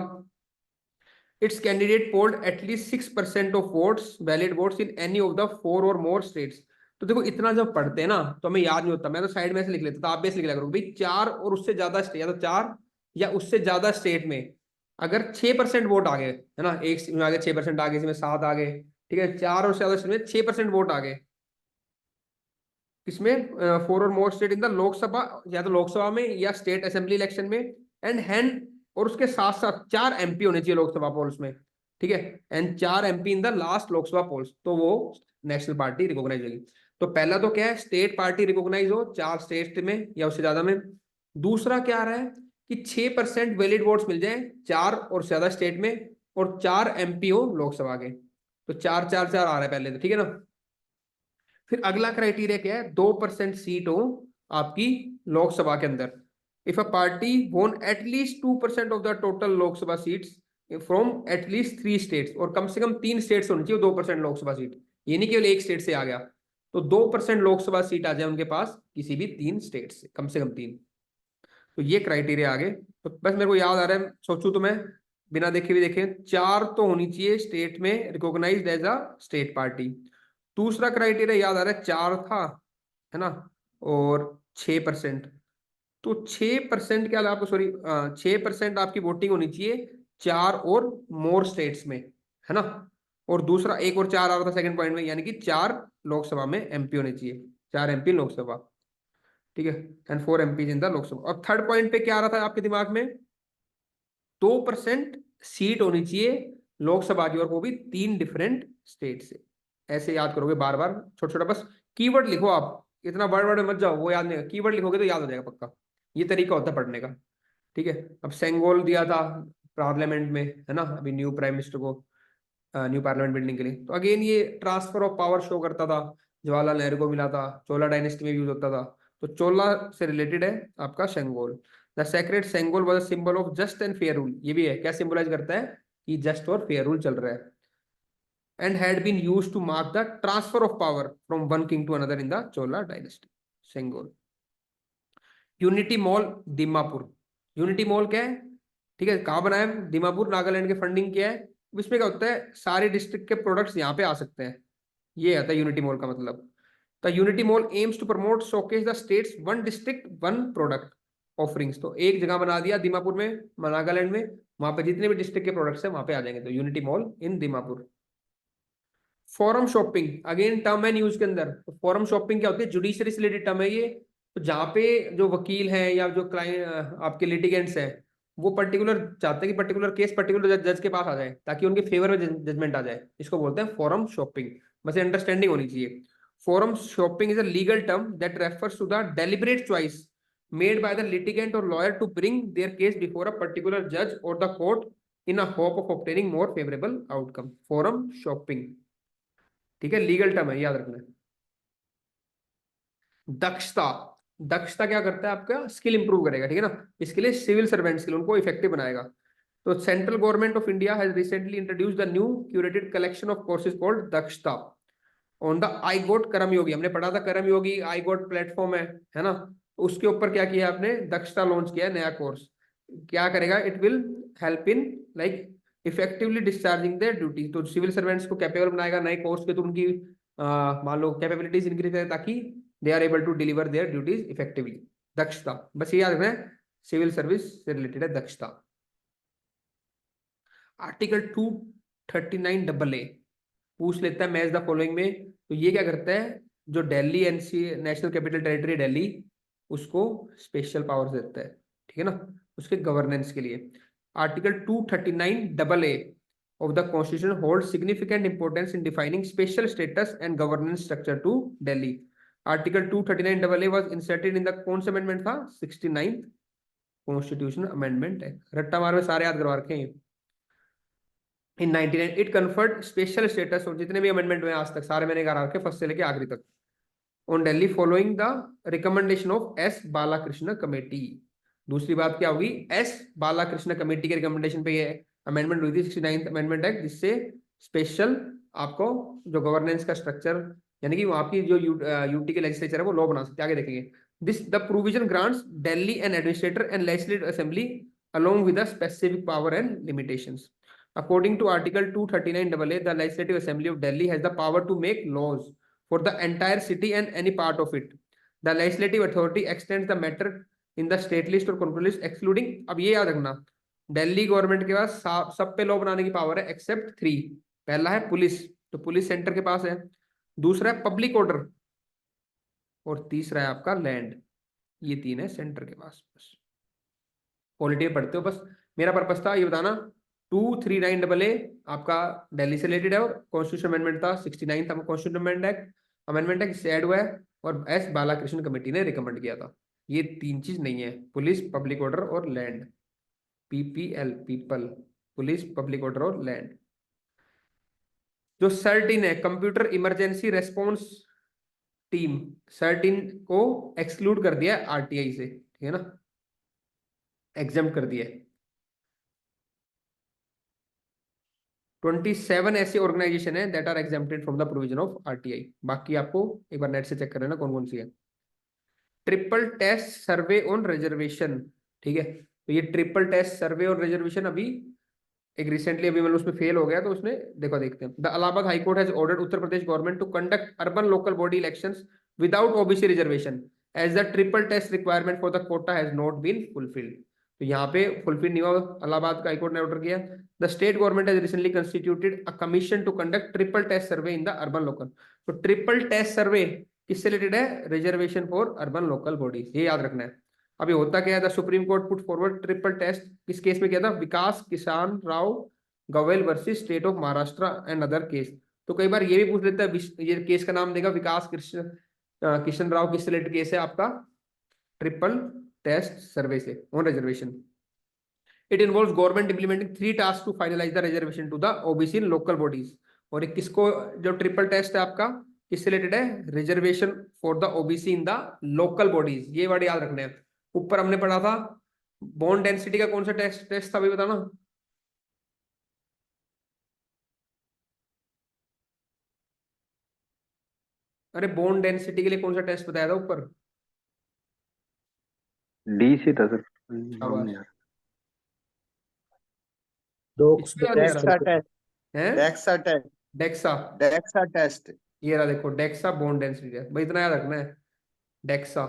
it's candidate polled at least 6% of votes, valid votes in any of the 4 और मोर स्टेट्स। तो देखो इतना जब पढ़ते हैं ना तो हमें याद नहीं होता, मैं तो साइड में से लिख लेता, तो आप भी ऐसे लिख लिया करो भाई, 4 और उससे ज्यादा स्टेट, या तो 4 या उससे ज्यादा स्टेट में अगर 6% वोट आ गए, है ना, एक में आ गए 6% आ गए, इसमें 7 आ गए, ठीक है, 4 और उससे ज्यादा स्टेट में 6% वोट आ गए, इसमें 4 और more state in the Lok Sabha, या तो लोकसभा में या स्टेट असेंबली इलेक्शन में, एंड और उसके साथ साथ 4 एमपी होने चाहिए लोकसभा पोल्स में, ठीक है, and 4 MP in the last Lok Sabha polls, तो वो नेशनल पार्टी रिकॉग्नाइज होगी। तो पहला तो क्या है, स्टेट पार्टी रिकॉग्नाइज हो 4 स्टेट में या उससे ज्यादा में। दूसरा क्या आ रहा है कि 6% वैलिड वोट्स मिल जाए 4 और ज्यादा स्टेट में, और 4 एमपी हो लोकसभा के, तो 4 4 4 आ रहा है पहले तो, ठीक है ना। फिर अगला क्राइटेरिया क्या है, 2% सीट हो आपकी लोकसभा के अंदर, इफ अ पार्टी वोन at least 2% of the total Lok Sabha seats from at least 3 states, और कम से कम 3 स्टेट्स होनी चाहिए 2% लोकसभा सीट, ये नहीं केवल एक स्टेट से आ गया, तो 2% लोकसभा सीट आ जाए उनके पास किसी भी 3 स्टेट से, कम से कम 3। तो ये क्राइटेरिया आगे, तो बस मेरे को याद आ रहा है, सोचूं तो मैं बिना देखे भी देखे 4 तो होनी चाहिए स्टेट में recognised as a state party. दूसरा क्राइटेरिया याद आ रहा है 4 था, है ना, और 6%, तो 6% क्या आपको, सॉरी 6% आपकी वोटिंग होनी चाहिए 4 और मोर स्टेट्स में, है ना। और दूसरा 1 और 4 आ रहा था सेकंड पॉइंट में, यानी कि 4 लोकसभा में एमपी होने चाहिए, 4 एमपी लोकसभा, ठीक है, and 4 MP in the Lok Sabha. और थर्ड पॉइंट पे क्या आ रहा था आपके दिमाग में, 2% सीट होनी चाहिए लोकसभा की, और वो भी 3 डिफरेंट स्टेट से। ऐसे याद करोगे बार बार, छोटा छोटा बस कीवर्ड लिखो आप, इतना वर्ड वर्ड मत जाओ, वो याद नहीं, कीवर्ड लिखोगे तो याद हो जाएगा पक्का। ये तरीका होता है पढ़ने का, ठीक है। अब सेंगोल दिया था पार्लियामेंट में, है ना, अभी न्यू प्राइम मिनिस्टर को न्यू पार्लियामेंट बिल्डिंग के लिए, तो अगेन ये ट्रांसफर ऑफ पावर शो करता था, जवाहरलाल नेहरू को मिला था, चोला डायनेस्टी में यूज होता था, तो चोला से रिलेटेड है आपका Sengol. The sacred Sengol was a symbol of just and fair rule, ये भी है, क्या सिंबलाइज करता है कि जस्ट और फेयर रूल चल रहा है, and had been used to mark the transfer of power from one king to another in the Chola dynasty, Sengol. Unity mall Dimapur, unity mall क्या है, ठीक है, कहाँ बनाया है, दीमापुर, नागालैंड के फंडिंग किया है। इसमें क्या होता है, सारे डिस्ट्रिक्ट के प्रोडक्ट्स यहाँ पे आ सकते हैं, ये आता है यूनिटी मॉल का मतलब। The unity mall aims to promote showcase the state's one district one product offerings, तो एक जगह बना दिया दीमापुर में, नागालैंड में, वहां पे जितने भी डिस्ट्रिक्ट के प्रोडक्ट्स हैं वहां पे आ जाएंगे, तो unity mall in Dimapur. Forum shopping, again term है न्यूज के अंदर, तो फॉरम शॉपिंग क्या होती है, जुडिशरी से रिलेटेड टर्म है ये, तो जहाँ पे जो वकील हैं या जो क्लाइंट आपके लिटिगेंट्स हैं, वो पर्टिकुलर चाहते हैं कि पर्टिकुलर केस पर्टिकुलर जज के पास आ जाए ताकि उनके फेवर में जजमेंट आ जाए, इसको बोलते हैं फॉरम शॉपिंग, बस अंडरस्टैंडिंग होनी चाहिए। Forum shopping is a legal term that refers to the deliberate choice made by the litigant or lawyer to bring their case before a particular judge or the court in a hope of obtaining more favorable outcome, forum shopping, ठीक है, लीगल टर्म है, याद रखना। दक्षता, दक्षता क्या करता है, आपका स्किल इंप्रूव करेगा, ठीक है ना, इसके लिए सिविल सर्वेंट्स के लिए उनको इफेक्टिव बनाएगा। तो central government of India has recently introduced the new curated collection of courses called दक्षता ऑन द आई गोट कर्मयोगी, हमने पढ़ा था कर्मयोगी आई गोट प्लेटफॉर्म है ना, उसके ऊपर क्या किया आपने, दक्षता लॉन्च किया है नया कोर्स, क्या करेगा, it will help in like effectively discharging there duty. तो सिविल सर्वेंट्स को कैपेबल बनाएगा, नए कोर्स के थ्रू उनकी मान लो कैपेबिलिटीज इंक्रीज करेगा ताकि they are able to deliver their duties effectively. दक्षता, बस ये याद रखना है, सिविल सर्विस से रिलेटेड है दक्षता। आर्टिकल 239AA पूछ लेता है मैच द फॉलोइंग में, तो ये क्या करता है, जो Delhi NC national capital territory Delhi उसको स्पेशल पावर्स देता है, ठीक है ना, उसके गवर्नेंस के लिए। Article 239AA of the constitution holds significant importance in defining special status and governance structure to Delhi. Article 239AA was inserted in the कौन सा amendment था, 69th Constitutional Amendment है। रट्टा मार में सारे याद करवा रखे हैं। In 99 it conferred special status, और जितने भी अमेंडमेंट हुए आज तक सारे मैंने करा रखे फर्स्ट से लेके आखिरी तक, on Delhi following the recommendation of S. Balakrishna Committee। दूसरी बात क्या होगी, S. Balakrishna Committee के रिकमेंडेशन पे ये अमेंडमेंट हुई थी 69th अमेंडमेंट एक्ट, जिससे स्पेशल आपको जो गवर्नेंस का स्ट्रक्चर यानी कि आपकी जो यूटी के लेजिस्लेचर है वो लॉ बना सकते हैं। आगे देखेंगे, this the provision grants Delhi an administrator and legislative assembly along with the specific power and limitations. According to Article 239AA, the Legislative Assembly of Delhi has the power to make laws for the entire city and any part of it. The legislative authority extends the matter in the state list or control list excluding, अब ये याद रखना, दिल्ली गवर्नमेंट के पास सब पे लॉ बनाने की पावर है एक्सेप्ट 3। पहला है पुलिस, तो पुलिस सेंटर के पास है, दूसरा है पब्लिक ऑर्डर, और तीसरा है आपका लैंड। ये 3 है सेंटर के पास। बस पॉलिटी पढ़ते हो, बस मेरा पर्पस था ये बताना। 239AA आपका दिल्ली से रिलेटेड है, और कॉन्स्टिट्यूशन अमेंडमेंट था 69th कॉन्स्टिट्यूशन अमेंडमेंट है, जिससे ऐड हुआ है, और एस बालाकृष्ण कमेटी ने रिकमेंड किया था। ये 3 चीज नहीं है, पुलिस, पब्लिक ऑर्डर और land. PPL, people, police, public order और लैंड। जो 13 है, कंप्यूटर इमरजेंसी रेस्पॉन्स टीम, 13 को एक्सक्लूड कर दिया RTI से, ठीक है ना, एग्जाम कर दिया। 27 ऐसी ऑर्गेनाइजेशन है that are exempted from the provision of RTI। बाकी आपको एक बार नेट से चेक कर लेना कौन कौन सी है। Triple test survey on reservation, ठीक है, तो ये ट्रिपल टेस्ट सर्वे और रिजर्वेशन अभी एक रिसेंटली अभी मतलब उसमें फेल हो गया, तो उसने देखते हैं। The Allahabad high court has ordered Uttar Pradesh government to conduct urban local body elections without OBC reservation as the triple test requirement for the quota has not been fulfilled. तो यहाँ पे फुलफिल नहीं हुआ, इलाहाबाद का हाई कोर्ट ने ऑर्डर किया। The state government has recently constituted a commission to conduct triple test survey in the urban local. तो ट्रिपल टेस्ट सर्वे किससे रिलेटेड है, reservation for urban local bodies, ये याद रखना है। अभी होता क्या है, the supreme court put forward triple test, किस केस में किया था, Vikas Kisan Rao Gawali versus state of Maharashtra and other case. तो कई बार ये भी पूछ लेता है, ये केस का नाम देगा विकास किशन राव, किस रिलेटेड केस है आपका, ट्रिपल टेस्ट सर्वे से on reservation. It involves government implementing 3 task to finalise the reservation to the OBC in local bodies. और एक किसको, जो ट्रिपल टेस्ट है आपका किससे रिलेटेड है, reservation for the OBC in the local bodies. ये वर्ड याद रखने हैं। ऊपर हमने पढ़ा था बोन डेंसिटी का कौन सा टेस्ट था, अभी बताना। अरे बोन डेंसिटी के लिए कौन सा टेस्ट बताया था ऊपर, डी से था सर। डेक्सा टेस्ट, है DEXA test, DEXA, DEXA test. ये रहा देखो, डेक्सा बोन डेंसिटी टेस्ट, भाई इतना याद रखना है, डेक्सा,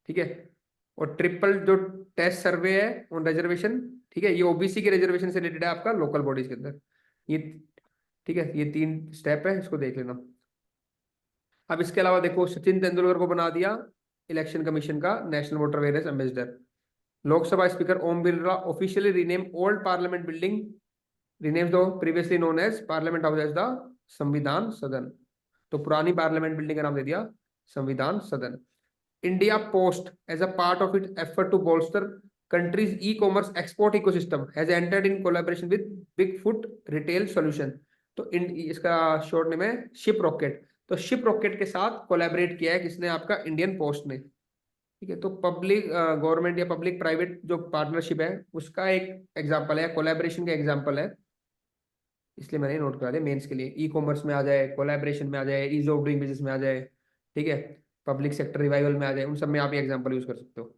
ठीक है। और ट्रिपल जो टेस्ट सर्वे है ऑन रिजर्वेशन, ठीक है, ये OBC के रिजर्वेशन से रिलेटेड है आपका लोकल बॉडीज के अंदर। ये ठीक है, ये 3 स्टेप है, इसको देख लेना। अब इसके अलावा देखो, सचिन तेंदुलकर को बना दिया इलेक्शन कमीशन का national voter awareness ambassador. Lok Sabha speaker Om Birla officially rename old parliament building, renames the previously known as parliament house as the Samvidhan Sadan. तो पुरानी पार्लियामेंट बिल्डिंग का नाम दे दिया Samvidhan Sadan. India Post as a part of it effort to bolster country's e-commerce export ecosystem has entered in collaboration with big foot retail solution. तो इसका शॉर्ट नेम है शिप रॉकेट। तो शिप रॉकेट के साथ कोलैबोरेट किया है किसने, आपका इंडियन पोस्ट ने, ठीक है। तो पब्लिक गवर्नमेंट या पब्लिक प्राइवेट जो पार्टनरशिप है उसका एक एग्जांपल है, कोलैबोरेशन का एग्जांपल है, इसलिए मैंने नोट करा दिया मेंस के लिए। ई कॉमर्स में आ जाए, कोलैबोरेशन में आ जाए, ईज ऑफ डूइंग बिजनेस में आ जाए, ठीक है, पब्लिक सेक्टर रिवाइवल में आ जाए, उन सब में आप ये एग्जांपल यूज कर सकते हो।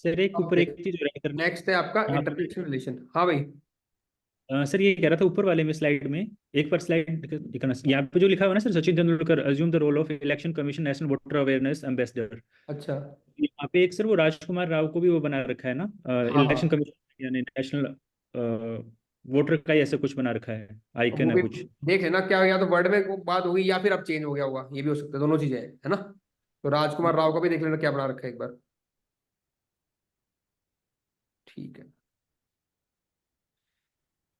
सर एक ऊपर एक चीज और है सर। नेक्स्ट है आपका हाँ, इंटरनेशनल रिलेशन। हाँ भाई, सर ये कह रहा था ऊपर वाले में स्लाइड में, एक पर स्लाइड दिखाना, यहाँ पे जो लिखा हुआ है ना sir, Sachin Tendulkar assume the role of election commission national voter awareness ambassador. अच्छा, यहाँ पे एक सर वो राजकुमार राव को भी वो बना रखा है ना, हाँ इलेक्शन हाँ, कमीशन यानी नेशनल वोटर का ही ऐसा कुछ बना रखा है, अब आइकन वो है भी कुछ। देख लेना क्या, या तो वर्ड में वो बात होगी या फिर अब चेंज हो गया होगा, ये भी हो सकता है, दोनों चीजें है ना। तो राजकुमार राव का भी देख लेना क्या बना रखा है एक बार। ठीक है,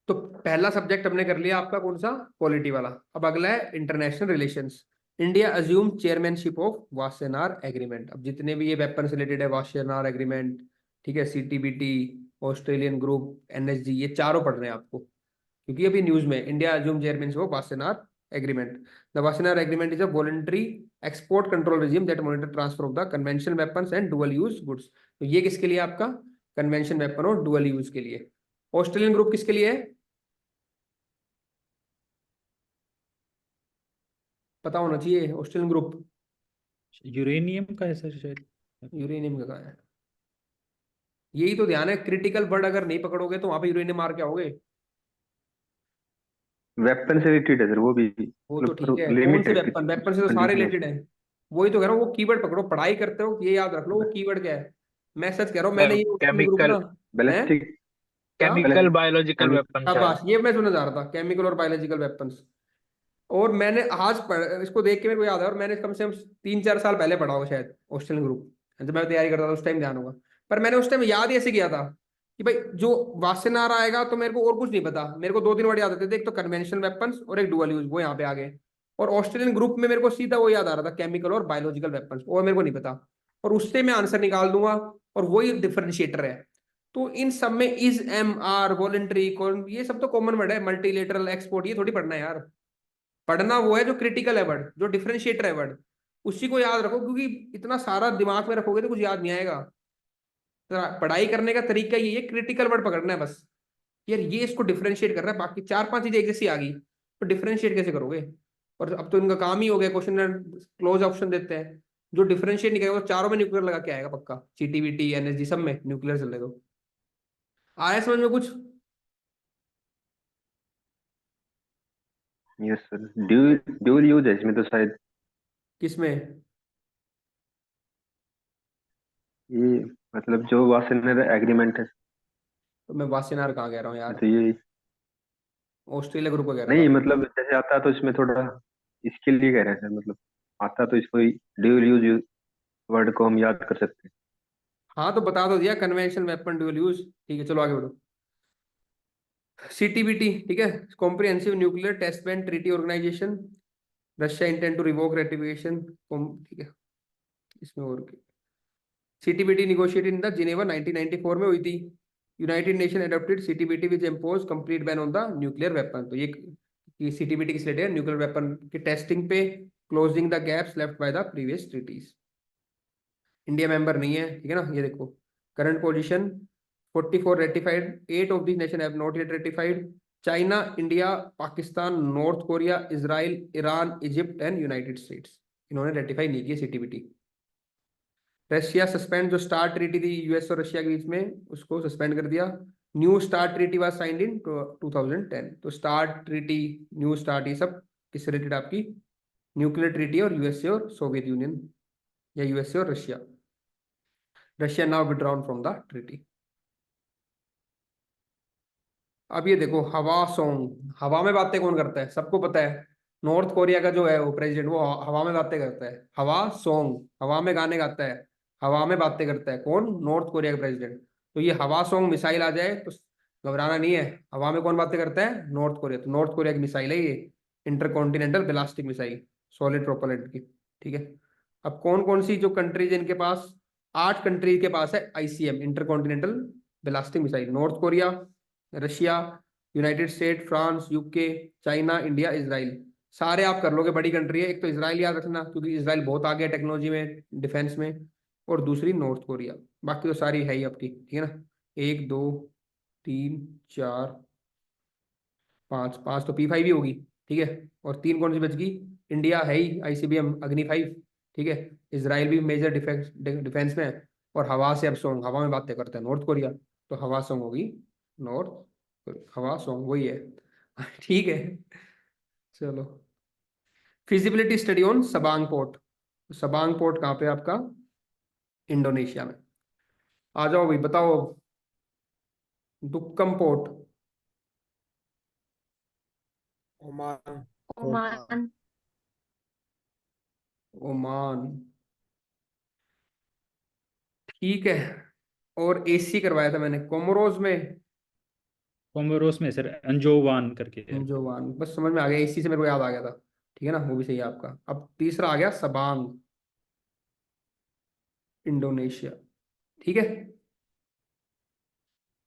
तो पहला सब्जेक्ट हमने कर लिया आपका कौन सा, पॉलिटी वाला। अब अगला है international relations. India assume chairmanship of Wassenaar agreement. अब जितने भी ये वेपन से रिलेटेड है, वासेनार एग्रीमेंट, ठीक है, सीटीबीटी, ऑस्ट्रेलियन ग्रुप, एनएसजी, ये चारों पढ़ रहे हैं आपको, क्योंकि अभी न्यूज में India assume chairmanship of Wassenaar agreement. The Wassenaar agreement is a voluntary export control regime that monitor transfer of the conventional weapons and dual use goods। तो ये किसके लिए आपका, कन्वेंशन वेपन और डुअल यूज के लिए। ऑस्ट्रेलियन ग्रुप किसके लिए है, पता होना चाहिए। ऑस्ट्रेलियन ग्रुप यूरेनियम का है सर शायद। यूरेनियम का कहाँ है, यही तो ध्यान है, क्रिटिकल वर्ड अगर नहीं पकड़ोगे तो वहां पे यूरेनियम मार के आओगे। वेपन से रिलेटेड है सर वो भी, वो तो ठीक है, कौन लिमिट से है वेपन, वेपन से तो सारे रिलेटेड है। वही तो कह रहा हूँ, वो कीवर्ड पकड़ो, पढ़ाई करते हो ये याद रख लो वो कीवर्ड क्या है। मैं सच कह रहा हूँ, मैंने ये ऑस्ट्रेलियन ग्रुप केमिकल ना है बैलिस्टिक क्या, केमिकल बायोलॉजिकल वेपन शायद। शाबाश, ये मैं सुनना चाह रहा था, केमिकल और बायोलॉजिकल वेपन्स। और मैंने आज इसको देख के मेरे को याद है, और मैंने कम से कम 3-4 साल पहले पढ़ा होगा शायद ऑस्ट्रेलियन ग्रुप, जब मैं तैयारी करता था उस टाइम ध्यान होगा। पर मैंने उस टाइम याद ही ऐसे किया था कि भाई जो वासेनार आएगा तो मेरे को और कुछ नहीं पता, मेरे को 2-3 वर्ड याद आते थे, एक तो कन्वेंशनल वेपन्स और एक डुअल यूज, वो यहाँ पे आ गए। और ऑस्ट्रेलियन ग्रुप में मेरे को सीधा वो याद आ रहा था, केमिकल और बायोलॉजिकल वेपन्स, और मेरे को नहीं पता, और उससे मैं आंसर निकाल दूंगा, और वही डिफरेंशिएटर है। तो इन सब में इज, एम, आर, वॉलंटरी, ये सब तो कॉमन वर्ड है, मल्टीलेटरल, एक्सपोर्ट, ये थोड़ी पढ़ना है यार। पढ़ना वो है जो क्रिटिकल है वर्ड, जो डिफरेंशिएटर है वर्ड, उसी को याद रखो, क्योंकि इतना सारा दिमाग में रखोगे तो कुछ याद नहीं आएगा। तो पढ़ाई करने का तरीका ये है, क्रिटिकल वर्ड पकड़ना है बस। यार ये इसको डिफरेंशिएट कर रहा है, बाकी 4-5 चीजें एक जैसी आ गई, तो डिफरेंशिएट कैसे करोगे। और अब तो इनका काम ही हो गया, क्वेश्चन क्लोज ऑप्शन देते हैं, जो डिफरेंशिएट नहीं करेगा वो चारों में न्यूक्लियर लगा के आएगा पक्का, सीटीबीटी, एनएसजी, सब में न्यूक्लियर चल रहे। तो आया समझ में कुछ। Yes sir, dual dual use है इसमें तो शायद, किसमें, ये मतलब जो वासेनर एग्रीमेंट है, तो मैं वासेनार कहाँ कह रहा हूँ यार, तो ये ऑस्ट्रेलिया ग्रुप का कह रहा नहीं, था। मतलब जैसे आता तो इसमें थोड़ा इसके लिए कह रहे हैं सर, मतलब आता तो इसको ड्यूल यूज वर्ड को हम याद कर सकते हैं। हाँ तो बता दो दिया, कन्वेंशनल वेपन डुअल यूज, ठीक है, चलो आगे बढ़ो। सीटीबीटी, ठीक है, comprehensive nuclear test ban treaty organisation, Russia intend to revoke ratification, ठीक है, इसमें और CTBT negotiated in the Geneva 1994 में हुई थी। United Nation adopted CTBT which impose complete ban on the nuclear weapon. तो ये सीटीबीटी किस रिलेटेड है, न्यूक्लियर वेपन की टेस्टिंग पे, closing the gaps left by the previous treaties. India member नहीं है, ठीक है ना, ये देखो current position 44 ratified, 8 of this nation have not yet ratified. China, India, Pakistan, north Korea, Israel, Iran, Egypt and United states, इन्होंने रेटिफाई नहीं किया सीटीबीटी। रशिया सस्पेंड, जो स्टार ट्रीटी थी यूएस और रशिया के बीच में, उसको सस्पेंड कर दिया। New star treaty was signed in 2010। तो स्टार ट्रीटी, न्यू स्टार्ट, ये सब किससे रिलेटेड आपकी, न्यूक्लियर ट्रीटी और यूएसए और सोवियत यूनियन, या यूएसए और Russia. Russia now withdrawn from the treaty. अब ये देखो हवा सॉन्ग, हवा में बातें कौन करता है, सबको पता है, नॉर्थ कोरिया का जो है वो प्रेसिडेंट, वो हवा में बातें करता है। हवा सॉन्ग, हवा में गाने गाता है, हवा में बातें करता है, कौन, नॉर्थ कोरिया का प्रेसिडेंट। तो ये हवा सॉन्ग मिसाइल आ जाए तो घबराना नहीं है, हवा में कौन बातें करता है, नॉर्थ कोरिया। तो नॉर्थ कोरिया की मिसाइल है ये, intercontinental ballistic missile, solid propellant की, ठीक है। अब कौन कौन सी जो कंट्रीज इनके पास, 8 कंट्रीज के पास है ICM, intercontinental ballistic missile, north Korea, Russia, United state, France, UK, China, India, Israel. सारे आप कर लोगे, बड़ी कंट्री है। एक तो इजराइल याद रखना, क्योंकि इजराइल बहुत आगे है टेक्नोलॉजी में, डिफेंस में। और दूसरी नॉर्थ कोरिया, बाकी तो सारी है ही आपकी, ठीक है ना। 1 2 3 4 5, 5 तो P5 ही होगी, ठीक है। और 3 कौन सी बच गई, इंडिया है ही आईसीबीएम अग्नि 5, ठीक है। इजराइल भी मेजर डिफेंस में है, और हवा से अब सॉन्ग, हवा में बातें करते हैं नॉर्थ कोरिया, तो हवा सॉन्ग होगी नॉर्थ, हवा सॉन्ग वही है। ठीक है, चलो। Feasibility study on Sabang port, Sabang port कहाँ पे आपका, इंडोनेशिया में। आ जाओ भाई बताओ, दुक्कम पोर्ट, ओमान। ओमान। ओमान, ठीक है। और एसी करवाया था मैंने कोमोरोस में, कोमोरोस में सर अंजोवान करके है। अंजोवान, बस समझ में आ गया, एसी से मेरे को याद आ गया था। ठीक है ना, वो भी सही है आपका। अब तीसरा आ गया सबांग, इंडोनेशिया। ठीक है,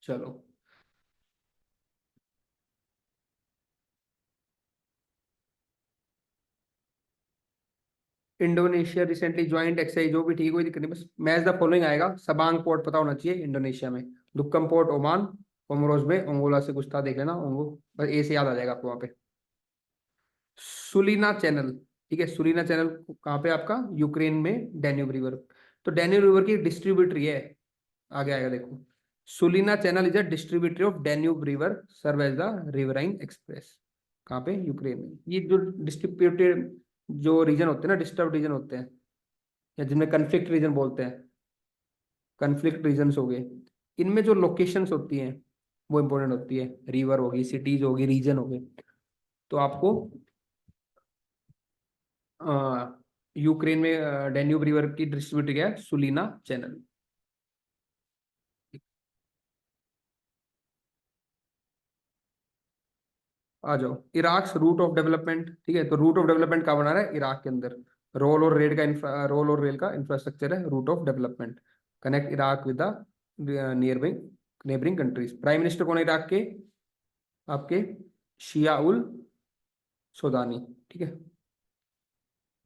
चलो। इंडोनेशिया रिसेंटली ज्वाइंट एक्सरसाइज, जो भी ठीक, कोई दिक्कत नहीं, बस मैच द फॉलोइंग आएगा। सबांग पोर्ट पता होना चाहिए इंडोनेशिया में, दुक्कम पोर्ट ओमान, कोमोरोस में ओंगोला से कुछ था, देख लेना ओंगो, बस ए से याद आ जाएगा आपको वहां पे। सुलीना चैनल, ठीक है, सुलीना चैनल कहाँ पे आपका, यूक्रेन में, डैन्यूब रिवर। तो डैन्यूब रिवर की डिस्ट्रीब्यूटरी है, आगे आएगा देखो। Sulina channel is a distributary of Danube river, serve as the riverine express. कहाँ पे, यूक्रेन में। ये जो डिस्ट्रीब्यूटेड जो रीजन होते हैं ना, डिस्टर्ब रीजन होते हैं, या जिनमें कन्फ्लिक्ट रीजन बोलते हैं, कन्फ्लिक्ट रीजन्स हो गए, इनमें जो लोकेशंस होती हैं वो इंपॉर्टेंट होती है। रिवर होगी, सिटीज होगी, रीजन हो गए। तो आपको यूक्रेन में डैन्यूब रिवर की डिस्ट्रीब्यूटरी क्या है, सुलीना चैनल। आ जाओ, इराक रूट ऑफ डेवलपमेंट, ठीक है। तो रूट ऑफ डेवलपमेंट कहाँ बना रहा है, इराक के अंदर। रोल और रेल का इंफ्रास्ट्रक्चर है route of development, connect Iraq with the neighbouring countries. Prime minister कौन है इराक के, आपके शिया उल सोदानी। ठीक है,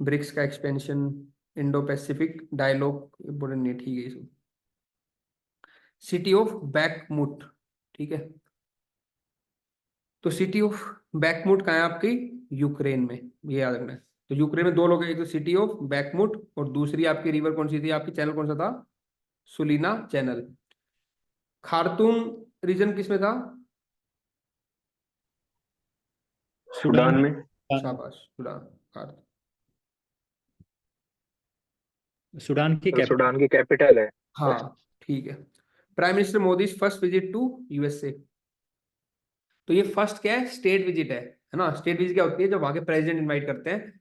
ब्रिक्स का expansion, Indo Pacific dialogue important नहीं, ठीक है इसमें। सिटी ऑफ बैकमुट, ठीक है। तो सिटी ऑफ बैकमुट कहाँ है आपकी, यूक्रेन में, ये याद रखना है। तो यूक्रेन में दो लोग हैं, एक तो सिटी ऑफ बैकमुट और दूसरी आपकी रिवर कौन सी थी, आपकी चैनल कौन सा था, सुलीना चैनल। खार्तूम रीजन किसमें था, सूडान में। शाबाश, सूडान, खार्तूम। सूडान की कैपिटल। सूडान की कैपिटल है। हाँ, ठीक है। Prime minister Modi first visit to USA. तो ये फर्स्ट क्या है, स्टेट विजिट है ना। स्टेट विजिट क्या होती है, जब वहां के प्रेसिडेंट इनवाइट करते हैं,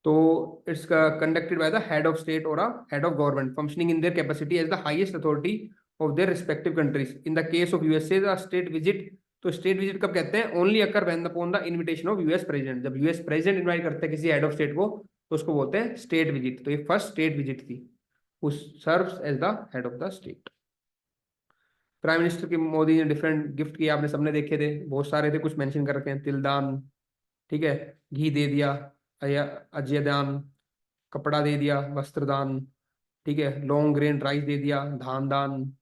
तो it's conducted by the head of state और head of government functioning in their capacity as the highest authority of their respective countries. In the case of USA the state visit, तो स्टेट विजिट कब कहते हैं, only occur when upon the invitation of US president. जब यूएस प्रेसिडेंट इनवाइट करते हैं किसी हेड ऑफ स्टेट को, तो उसको बोलते हैं स्टेट विजिट। तो ये फर्स्ट स्टेट विजिट थी, उस serves as the head of the state. Prime minister की मोदी ने डिफरेंट गिफ्ट किए, आपने सबने देखे थे, बहुत सारे थे, कुछ मेंशन कर रखे हैं। तिलदान, ठीक है, घी दे दिया, अजयदान, कपड़ा दे दिया, वस्त्रदान, ठीक है, लॉन्ग ग्रेन राइस दे दिया, धान दान,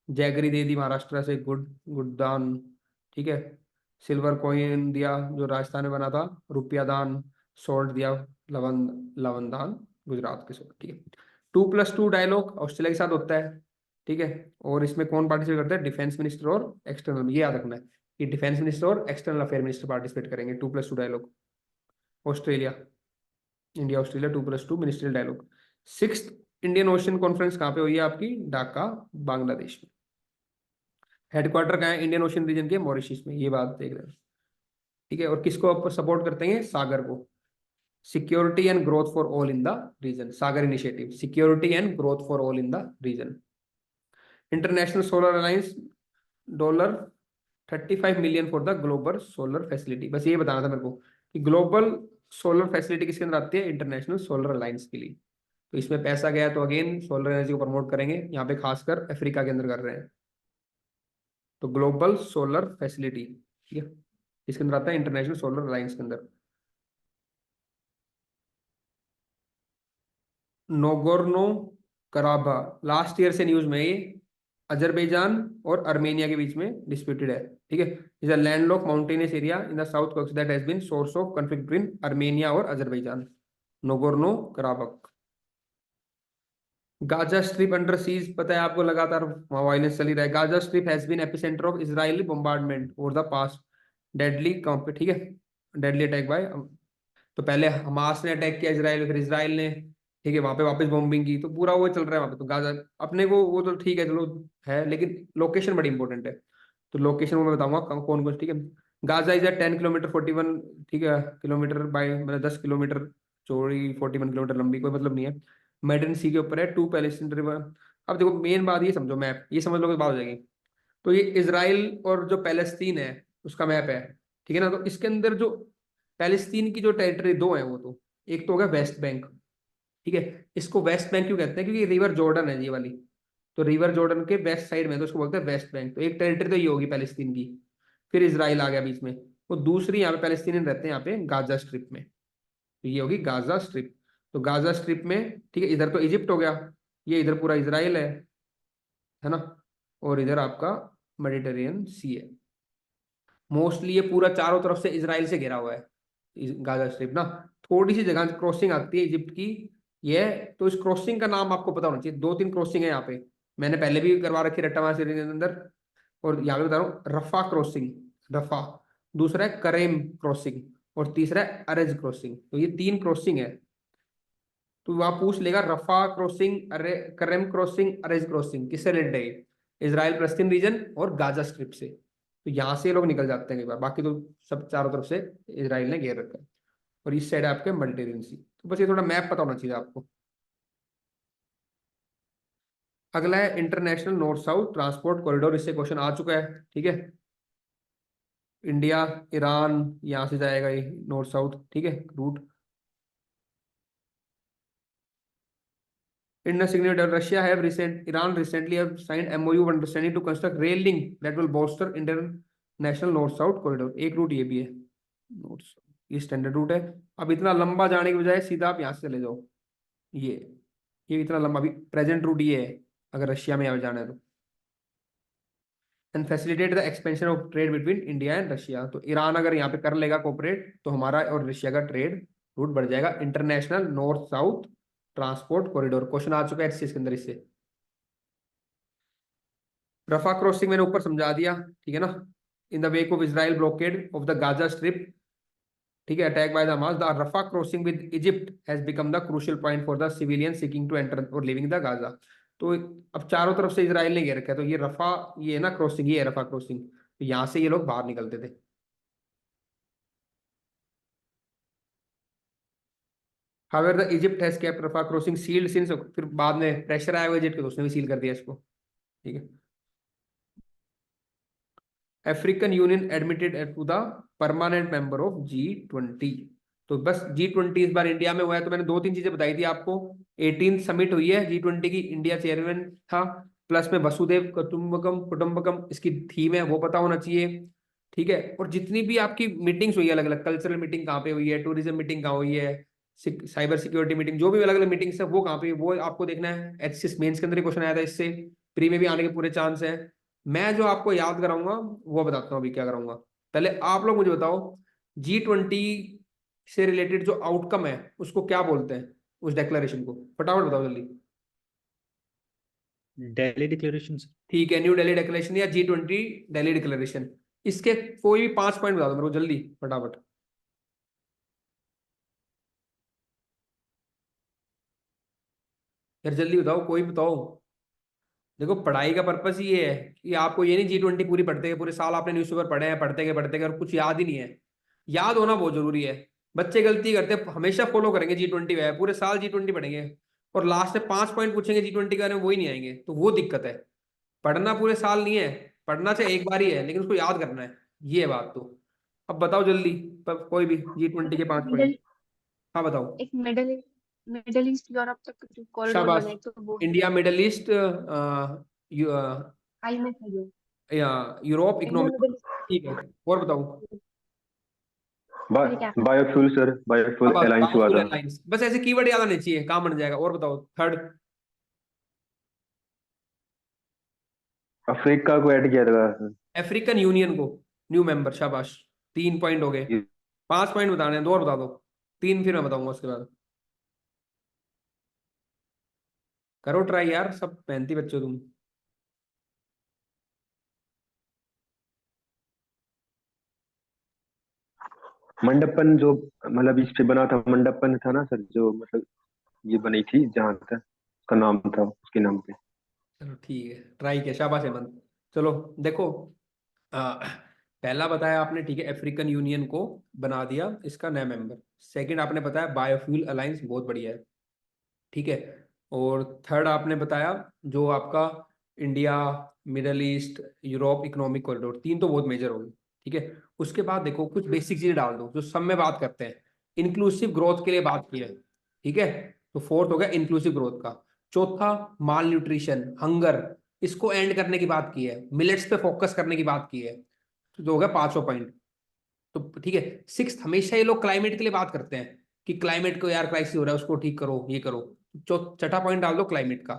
जैगरी दे दी महाराष्ट्र से, गुड़ दान, ठीक है, सिल्वर कॉइन दिया जो राजस्थान में बना था, रुपया दान, सॉल्ट दिया, लवन दान गुजरात के सॉल्ट। ठीक है, 2+2 डायलॉग ऑस्ट्रेलिया के साथ होता है, ठीक है। और इसमें कौन पार्टिसिपेट करता है, डिफेंस मिनिस्टर और एक्सटर्नल, ये याद रखना है कि डिफेंस मिनिस्टर और एक्सटर्नल अफेयर मिनिस्टर पार्टिसिपेट करेंगे। 2+2 dialogue Australia, India Australia 2+2 ministerial dialogue. 6th Indian Ocean conference कहाँ पे हुई है आपकी, ढाका, बांग्लादेश में। हेडक्वार्टर कहाँ है इंडियन ओशन रीजन के, मॉरिशस में, ये बात देख रहे हैं, ठीक है। और किसको आप सपोर्ट करते हैं, सागर को, security and growth for all in the region, Sagar initiative, security and growth for all in the region. International solar alliance $35 million for the global solar facility. बस ये बताना था मेरे को कि ग्लोबल सोलर फैसिलिटी किसके अंदर आती है, इंटरनेशनल सोलर अलायंस के लिए। तो इसमें पैसा गया तो अगेन सोलर एनर्जी को प्रमोट करेंगे, यहाँ पे खासकर अफ्रीका के अंदर कर रहे हैं। तो ग्लोबल सोलर फैसिलिटी, ठीक है, इसके अंदर आता है इंटरनेशनल सोलर अलायंस के अंदर। नोगोर्नो कराबा, लास्ट ईयर से न्यूज में, ये अजरबैजान और अर्मेनिया के बीच में डिस्प्यूटेड है, ठीक है। Is a landlock mountainous area in the south Caucasus that has been source of conflict between Armenia और Azerbaijan, Nagorno Karabakh. Gaza strip under siege, पता है आपको, लगातार वहाँ वायलेंस चली रहा है। Gaza strip has been epicentre of Israeli bombardment over the past deadly comp, ठीक है, डेडली अटैक बाय, तो पहले हमास ने अटैक किया इसराइल, फिर इसराइल ने, ठीक है, वहां पे वापस बॉम्बिंग की, तो पूरा वो चल रहा है वहां पे। तो गाजा अपने को वो तो ठीक है चलो है, लेकिन लोकेशन बड़ी इंपॉर्टेंट है। तो लोकेशन वो मैं बताऊंगा कौन कौन, ठीक है। गाजा इज 10 किलोमीटर 41, ठीक है, किलोमीटर बाय, मतलब 10 किलोमीटर चौड़ी, 41 किलोमीटर लंबी, कोई मतलब नहीं है। मेडिटरेनियन सी के ऊपर है, 2 पैलेस्टीन रिवर। अब देखो मेन बात ये समझो, मैप ये समझ लो तो बात हो जाएगी। तो ये इसराइल और जो पैलेस्तीन है उसका मैप है, ठीक है ना। तो इसके अंदर जो पैलेस्तीन की जो टेरिटरी दो है वो, तो एक तो होगा वेस्ट बैंक, ठीक है। इसको वेस्ट बैंक क्यों कहते हैं, क्योंकि रिवर जॉर्डन है ये वाली, तो रिवर जॉर्डन के वेस्ट साइड में, तो उसको बोलते हैं वेस्ट बैंक। तो एक टेरिटरी तो ये होगी पैलेस्तीन की। फिर इसराइल आ गया बीच में, वो दूसरी यहाँ पे पैलेस्तीनियन रहते हैं यहाँ पे गाजा स्ट्रिप में, तो ये होगी गाजा स्ट्रिप। तो गाजा स्ट्रिप में, ठीक है, इधर तो इजिप्ट हो गया, ये इधर पूरा इसराइल है ना, और इधर आपका मेडिटेरियन सी है। मोस्टली ये पूरा चारों तरफ से इसराइल से घिरा हुआ है गाजा स्ट्रिप ना। थोड़ी सी जगह क्रॉसिंग आती है इजिप्ट की, ये तो इस क्रॉसिंग का नाम आपको पता होना चाहिए। 2-3 क्रॉसिंग है यहाँ पे, मैंने पहले भी करवा रखी रट्टा सीरीज के अंदर, और यहाँ पे बता रहा हूँ, रफा क्रॉसिंग, रफा, दूसरा है करेम क्रॉसिंग, और तीसरा है अरेज क्रॉसिंग। तो ये 3 क्रॉसिंग है। तो वहां पूछ लेगा रफा क्रॉसिंग, अरे करेम क्रॉसिंग, अरेज क्रॉसिंग किससे रिलेटेड है ये? इजराइल फलस्तीन रीजन और गाजा स्ट्रिप से। तो यहाँ से लोग निकल जाते हैं कई बार, बाकी तो सब चारों तरफ से इसराइल ने घेर रखा है। और इस साइड आपके मेडिटेरियन सी। तो बस ये थोड़ा मैप पता होना चाहिए आपको। अगला है international north south transport corridor, इससे क्वेश्चन आ चुका है, ठीक है। इंडिया ईरान यहाँ से जाएगा ये नॉर्थ साउथ, ठीक है, root. India significant Russia have Iran recently have signed MOU of understanding to construct rail link that will bolster international north-south corridor। एक रूट ये भी है, नॉर्थ, ये स्टैंडर्ड रूट है। अब इतना लंबा जाने के बजाय सीधा आप यहाँ से चले जाओ, ये इतना लंबा, अभी प्रेजेंट रूट ये है अगर रशिया में यहाँ जाना है तो। And facilitate the expansion of trade between India and Russia. तो ईरान अगर यहाँ पे कर लेगा कोऑपरेट, तो हमारा और रशिया का ट्रेड रूट बढ़ जाएगा। International north south transport corridor question आ चुका है एचसीएस के अंदर इससे। रफा क्रॉसिंग मैंने ऊपर समझा दिया, ठीक है ना। In the wake of Israel blockade of the Gaza strip, ठीक है, attack by the Hamas, the Rafah crossing with Egypt has become the crucial point for the civilian seeking to enter और लिविंग द गाजा। तो अब चारों तरफ से इजराइल ने घेर रखा है, तो ये रफा, ये है ना क्रॉसिंग, ये है रफा क्रॉसिंग, तो यहाँ से ये लोग बाहर निकलते थे। However, the Egypt has kept Rafah crossing sealed since, फिर बाद में प्रेशर आया हुआ इजिप्ट के, तो उसने भी सील कर दिया इसको, ठीक है। African Union admitted to the permanent member of G20। तो बस G20 इस बार इंडिया में हुआ है। तो मैंने 2-3 चीजें बताई थी आपको। 18th समिट हुई है G20 की, इंडिया चेयरमैन था, प्लस में वसुदेव कुटुंबकम इसकी थीम है, वो पता होना चाहिए, ठीक है। और जितनी भी आपकी मीटिंग्स हुई है अलग अलग, कल्चरल मीटिंग कहाँ पे हुई है, टूरिज्म मीटिंग कहाँ हुई है, साइबर सिक्योरिटी मीटिंग, जो भी अलग अलग मीटिंग्स है वो कहाँ पे, वो आपको देखना है। एचसीएस मेंस के अंदर क्वेश्चन आया था, इससे प्री में भी आने के पूरे चांस है। मैं जो आपको याद कराऊंगा वो बताता हूँ अभी क्या कराऊंगा। पहले आप लोग मुझे बताओ, G20 से रिलेटेड जो आउटकम है उसको क्या बोलते हैं, उस डिक्लेरेशन को फटाफट बताओ जल्दी। दिल्ली डिक्लेरेशन। ठीक है, न्यू दिल्ली डिक्लेरेशन या G20 दिल्ली डिक्लेरेशन, इसके कोई भी 5 पॉइंट बता दो मेरे को जल्दी फटाफट। यार जल्दी बताओ, कोई बताओ। देखो पढ़ाई का पर्पस ये है कि आपको ये नहीं G20 पूरी पढ़ते गए, पूरे साल आपने न्यूज़पेपर पढ़े हैं, पढ़ते गए और कुछ याद ही नहीं है। याद होना बहुत जरूरी है। बच्चे गलती करते हैं, हमेशा फॉलो करेंगे G20 है, पूरे साल G20 पढ़ेंगे और लास्ट में 5 पॉइंट पूछेंगे G20 के बारे में, वो ही नहीं आएंगे, तो वो दिक्कत है। पढ़ना पूरे साल नहीं है, पढ़ना चाहे एक बार ही है, लेकिन उसको याद करना है, ये है बात। तो अब बताओ जल्दी, कोई भी G20 के 5 पॉइंट। हाँ बताओ। एक मिडल ईस्ट यूरोप तक जो कॉरिडोर शाबाश, बना है तो वो इंडिया मिडल ईस्ट आई में था जो या यूरोप इंडिया इकोनॉमिक, मिडल ठीक है। और बताओ। बायोफ्यूल सर, बायोफ्यूल अलायंस हुआ था। अलायंस, बस ऐसे कीवर्ड याद आने चाहिए, काम बन जाएगा। और बताओ थर्ड। अफ्रीका को ऐड किया था। अफ्रीकन यूनियन को न्यू मेंबर, शाबाश, 3 पॉइंट हो गए। 5 पॉइंट बताने हैं, 2 और बता दो, 3 फिर मैं बताऊंगा उसके बाद। करो ट्राई यार, सब मेहनती बच्चे हो तुम। मंडपन जो मतलब इस पे बना था, मंडपन था ना सर, जो मतलब ये बनी थी जहाँ तक उसका नाम था, उसके नाम पे। चलो ठीक है, ट्राई किया, शाबाश हेमंत। चलो देखो, पहला बताया आपने, ठीक है, अफ्रीकन यूनियन को बना दिया इसका नया मेंबर। सेकंड आपने बताया बायोफ्यूल अलायंस, बहुत बढ़िया है, ठीक है। और थर्ड आपने बताया जो आपका India, Middle east, Europe economic corridor, तीन तो बहुत मेजर हो गए, ठीक है। उसके बाद देखो कुछ बेसिक चीजें डाल दो जो सब में बात करते हैं। इंक्लूसिव ग्रोथ के लिए बात की है, ठीक है, तो फोर्थ हो गया इंक्लूसिव ग्रोथ का। चौथा माल न्यूट्रिशन, हंगर, इसको एंड करने की बात की है, मिलेट्स पे फोकस करने की बात की है, तो हो गया पांचों पॉइंट। तो ठीक है, सिक्स, हमेशा ये लोग क्लाइमेट के लिए बात करते हैं कि क्लाइमेट को यार क्राइसिस हो रहा है, उसको ठीक करो, ये करो। छठा पॉइंट डाल दो क्लाइमेट का,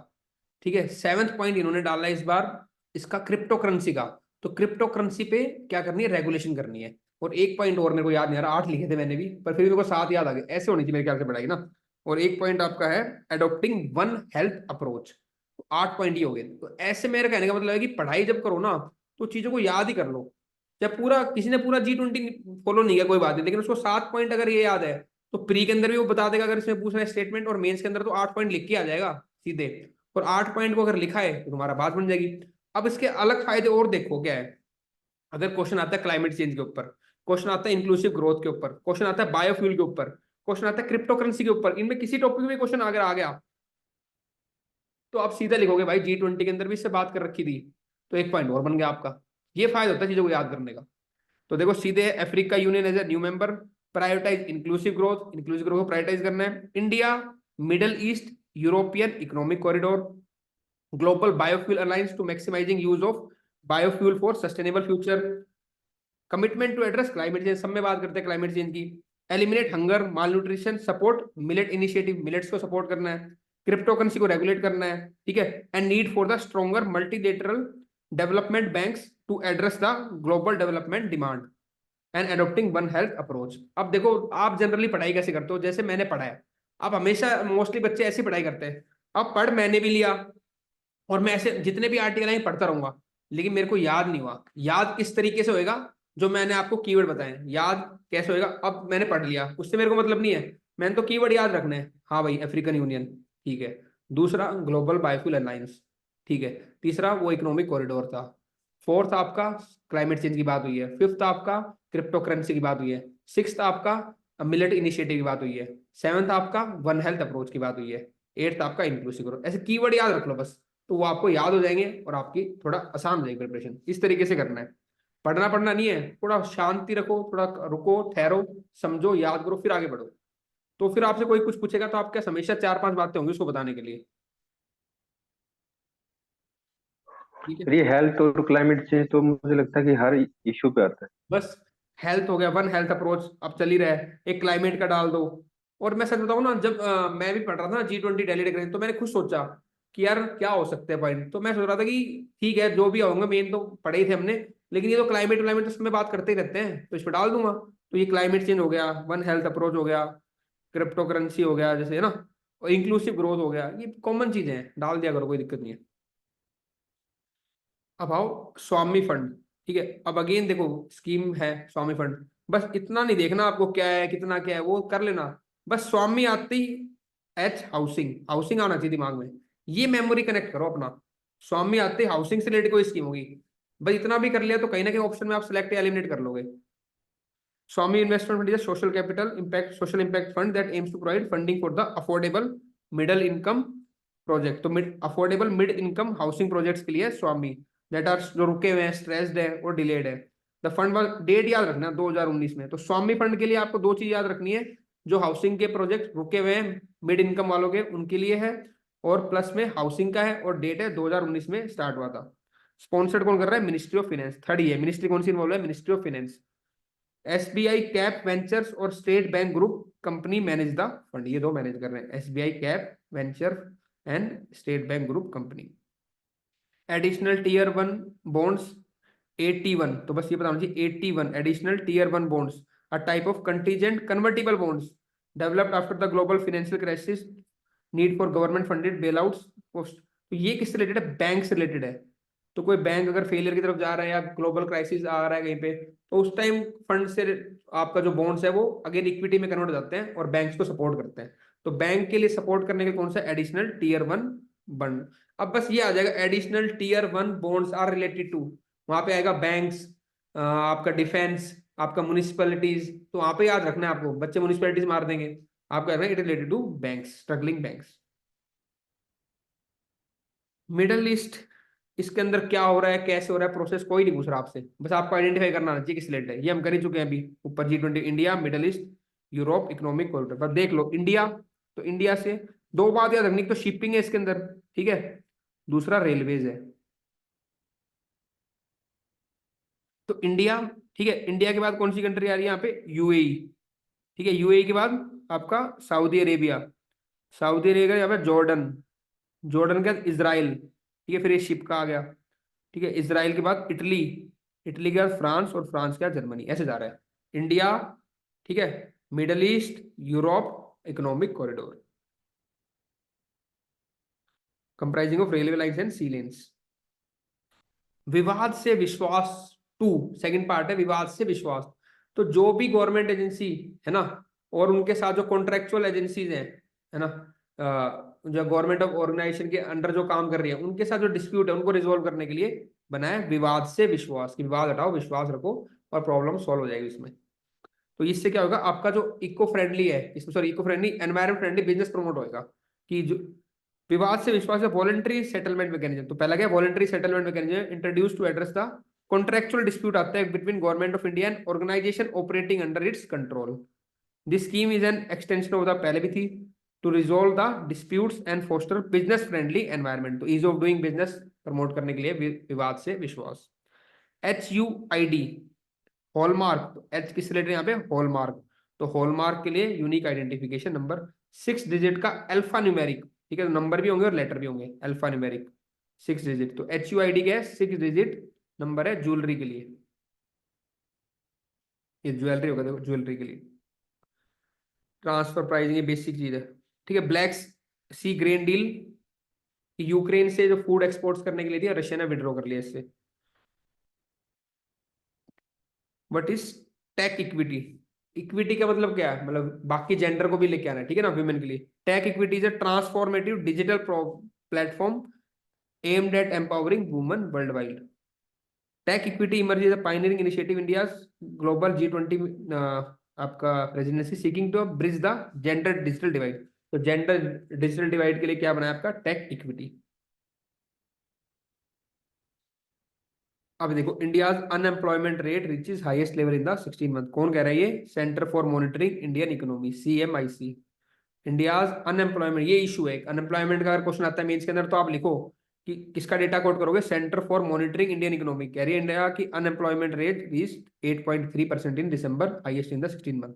ठीक है। सेवंथ पॉइंट इन्होंने डाला इस बार इसका क्रिप्टो करेंसी का, तो क्रिप्टो करेंसी पे क्या करनी है, रेगुलेशन करनी है। और एक पॉइंट और मेरे को याद नहीं आ रहा, 8 लिखे थे मैंने भी, पर फिर मेरे को 7 याद आ गए, ऐसे होनी चाहिए मेरे ख्याल से पढ़ाई ना। और एक पॉइंट आपका है adopting one health approach, 8 point ही हो गए। तो ऐसे मेरे कहने का मतलब है कि पढ़ाई जब करो ना, तो चीजों को याद ही कर लो। जब पूरा किसी ने पूरा G20 फॉलो नहीं किया कोई बात नहीं, लेकिन उसको 7 पॉइंट अगर ये याद है, तो प्री के अंदर भी वो बता देगा अगर इसमें पूछ रहा है स्टेटमेंट, और मेंस के अंदर तो 8 पॉइंट लिख के आ जाएगा सीधे। और 8 पॉइंट को अगर लिखा है तो तुम्हारा बात बन जाएगी। अब इसके अलग फायदे और देखो क्या है। अगर क्वेश्चन आता है क्लाइमेट चेंज के ऊपर, क्वेश्चन आता है इंक्लूसिव ग्रोथ के ऊपर, क्वेश्चन आता है बायोफ्यूल के ऊपर, क्वेश्चन आता है क्रिप्टो करेंसी के ऊपर, इनमें किसी टॉपिक में क्वेश्चन अगर आ गया, तो आप सीधा लिखोगे भाई G20 के अंदर भी इससे बात कर रखी थी, तो एक पॉइंट और बन गया आपका। ये फायदा होता है चीजों को याद करने का। तो देखो सीधे Africa union as a new member, prioritise inclusive growth, inclusive growth को प्रायोरिटाइज करना है। India, Middle East, European economic corridor, global biofuel alliance to maximising use of biofuel for sustainable future, commitment to address climate change, सब में बात करते हैं क्लाइमेट चेंज की। Eliminate hunger, malnutrition, support millet initiative, millets को सपोर्ट करना है। क्रिप्टो करेंसी को रेगुलेट करना है, ठीक है। And need for the stronger multilateral development banks to address the global development demand and adopting one health approach. अब देखो आप जनरली पढ़ाई कैसे करते हो, जैसे मैंने पढ़ा है, अब हमेशा मोस्टली बच्चे ऐसी पढ़ाई करते हैं। अब पढ़ मैंने भी लिया, और मैं ऐसे जितने भी आर्टिकल हैं पढ़ता रहूंगा, लेकिन मेरे को याद नहीं हुआ। याद किस तरीके से होएगा, जो मैंने आपको कीवर्ड बताए, याद कैसे होएगा। अब मैंने पढ़ लिया, उससे मेरे को मतलब नहीं है, मैंने तो कीवर्ड याद रखने हैं। हाँ भाई अफ्रीकन यूनियन, ठीक है। दूसरा ग्लोबल बायोफ्यूल अलायंस, ठीक है। तीसरा वो इकोनॉमिक कॉरिडोर था। फोर्थ आपका क्लाइमेट चेंज की बात हुई है। फिफ्थ आपका क्रिप्टो करेंसी की बात हुई है। सिक्स्थ आपका मिलेट इनिशिएटिव की बात हुई है। सेवंथ आपका वन हेल्थ अप्रोच की बात हुई है। एट्थ आपका इंक्लूसिव ग्रोथ। ऐसे कीवर्ड याद रख लो बस, तो वो आपको याद हो जाएंगे और आपकी थोड़ा आसान हो जाएगी प्रिपरेशन। इस तरीके से करना है, पढ़ना नहीं है, थोड़ा शांति रखो, थोड़ा रुको, ठहरो, समझो, याद करो, फिर आगे बढ़ो। तो फिर आपसे कोई कुछ पूछेगा तो आपके हमेशा 4-5 बातें होंगी उसको बताने के लिए, ठीक है। सर ये हेल्थ और क्लाइमेट चेंज तो मुझे लगता है कि हर इशू पे आता है। बस हेल्थ हो गया, वन हेल्थ अप्रोच अब चल ही रहा है, एक क्लाइमेट का डाल दो। और मैं सच बताऊं ना, जब मैं भी पढ़ रहा था G20 डेली डेक्रेशन, तो मैंने खुद सोचा कि यार क्या हो सकते हैं पॉइंट। तो मैं सोच रहा था कि ठीक है जो भी होंगे, मेन तो पढ़े ही थे हमने, लेकिन ये तो क्लाइमेट तो उसमें बात करते ही रहते हैं, तो इस पर डाल दूंगा। तो ये क्लाइमेट चेंज हो गया, वन हेल्थ अप्रोच हो गया, क्रिप्टो करेंसी हो गया जैसे, है ना, और इंक्लूसिव ग्रोथ हो गया, ये कॉमन चीजें हैं, डाल दिया करो, कोई दिक्कत नहीं है। अब आओ स्वामी फंड, ठीक है। अब अगेन देखो स्कीम है स्वामी फंड, बस इतना नहीं देखना आपको क्या है कितना क्या है वो कर लेना, बस स्वामी आती एच हाउसिंग, हाउसिंग आना चाहिए दिमाग में, ये मेमोरी कनेक्ट करो अपना। स्वामी आते हाउसिंग से रिलेटेड कोई स्कीम होगी, बस इतना भी कर लिया तो कहीं ना कहीं ऑप्शन में आप सिलेक्ट या एलिमिनेट कर लोगे। Swamih investment fund is social capital impact, social impact fund that aims to provide funding for the affordable middle income project. तो affordable mid income housing projects के लिए स्वामी, दैट आर जो रुके हुए हैं, स्ट्रेस्ड है और डिलेड है। द फंड वाज, डेट याद रखना 2019 में। तो स्वामी फंड के लिए आपको 2 चीज याद रखनी है, जो हाउसिंग के प्रोजेक्ट रुके हुए हैं मिड इनकम वालों के, उनके लिए है, और प्लस में हाउसिंग का है, और डेट है 2019 में स्टार्ट हुआ था। स्पॉन्सर्ड कौन कर रहा है, मिनिस्ट्री ऑफ फाइनेंस। थर्ड ही है, मिनिस्ट्री कौन सी इन्वॉल्व है, ministry of finance. SBI Cap Ventures और State Bank group company manage the fund, ये दो मैनेज कर रहे हैं, SBI Cap Venture and State Bank group company. Additional tier 1 bonds 81, तो बस ये बताना चाहिए 81 additional tier 1 bonds, a type of contingent convertible bonds developed after the global financial crisis need for government funded bailouts post. तो ये किससे रिलेटेड है? बैंक से रिलेटेड है। तो कोई बैंक अगर फेलियर की तरफ जा रहा है या ग्लोबल क्राइसिस आ रहा है कहीं पे, तो उस टाइम फंड से आपका जो बॉन्ड्स है वो अगेन इक्विटी में कन्वर्ट हो जाते हैं और बैंक्स को सपोर्ट करते हैं। तो बैंक के लिए सपोर्ट करने के कौन सा? Additional tier 1 bond. अब बस ये आ जाएगा additional tier 1 bonds are related to, वहां पे आएगा बैंक्स, आपका डिफेंस, आपका म्युनिसिपैलिटीज। तो वहां पे याद रखना है आपको, बच्चे म्युनिसिपैलिटीज मार देंगे, आपका it related to banks, struggling banks. Middle east, इसके अंदर क्या हो रहा है, कैसे हो रहा है प्रोसेस, कोई नहीं पूछ रहा आपसे, बस आपको आइडेंटिफाई करना चाहिए किस रिलेटेड है। ये हम कर ही चुके हैं अभी ऊपर, G20, India, Middle east, Europe economic corridor. बस देख लो इंडिया, तो इंडिया से दो बात याद रखनी, तो शिपिंग है इसके अंदर, ठीक है, दूसरा रेलवेज है। तो इंडिया, ठीक है, इंडिया के बाद कौन सी कंट्री आ रही है यहाँ पे? यूएई, ठीक है, यूएई के बाद आपका सऊदी अरेबिया, सऊदी अरेबिया यहाँ पे जॉर्डन, जॉर्डन के बाद इजराइल, ठीक है, फिर ये शिप का आ गया, ठीक है, इजराइल के बाद इटली, इटली के बाद फ्रांस, और फ्रांस के बाद जर्मनी, ऐसे जा रहा है इंडिया, ठीक है, middle east, Europe economic corridor comprising of railway lines and sea lanes. Vivad se विश्वास 2 सेकंड पार्ट है, विवाद से विश्वास। तो जो भी गवर्नमेंट एजेंसी है ना, और उनके साथ जो कॉन्ट्रेक्चुअल एजेंसीज हैं, है ना, जो गवर्नमेंट ऑफ ऑर्गेनाइजेशन के अंडर जो काम कर रही है, उनके साथ जो डिस्प्यूट है उनको रिजोल्व करने के लिए बनाया विवाद से विश्वास, की विवाद हटाओ, विश्वास रखो, और प्रॉब्लम सॉल्व हो जाएगी इसमें। तो इससे क्या होगा, आपका जो इको फ्रेंडली है इसमें, sorry eco friendly, environment friendly business promote होगा। कि जो विवाद से विश्वास है वॉलंटरी सेटलमेंट मैकेनिज्म, तो पहला क्या voluntary settlement mechanism introduce to address the contractual dispute आता है between government of India and organisation operating under its control. This scheme is an extension of the, पहले भी थी, to resolve the disputes and foster business friendly environment. तो ease of doing business promote करने के लिए विवाद से विश्वास। HUID हॉलमार्क, तो H किस रिलेटेड यहाँ पे? हॉलमार्क। तो हॉलमार्क के लिए यूनिक आइडेंटिफिकेशन नंबर, 6 डिजिट का अल्फा न्यूमेरिक, ठीक है, नंबर भी होंगे और लेटर भी होंगे, अल्फा न्यूमेरिक 6 डिजिट। तो HUID क्या है? 6 डिजिट नंबर है ज्वेलरी के लिए, ये ज्वेलरी होगा, देखो ज्वेलरी के लिए। ट्रांसफर प्राइसिंग ये बेसिक चीज है, ठीक है। ब्लैक सी ग्रेन डील, यूक्रेन से जो फूड एक्सपोर्ट्स करने के लिए थी, रशिया ने विड्रॉ कर लिया इससे। What is tech equity? Equity का मतलब क्या है? मतलब बाकी जेंडर को भी लेके आना है, ठीक है ना, वुमेन के लिए। Tech equity is a transformative digital platform aimed at empowering women worldwide. Tech equity emerge is a pioneering initiative India global G20 आपका presidency, seeking to bridge the gender digital divide. तो जेंडर डिजिटल डिवाइड के लिए क्या बनाया आपका? Tech equity. अब देखो, India's unemployment rate reaches highest level in the 16 month. कौन कह रहा है ये? Centre for monitoring Indian economy, CMIC। India's unemployment, ये इशू है अनएम्प्लॉयमेंट का, अगर क्वेश्चन आता है मेंस के अंदर, तो आप लिखो कि किसका डेटा कोट करोगे? Centre for monitoring Indian economy कह रही है इंडिया की unemployment rate reach 8.3% in December, highest in the 16 month.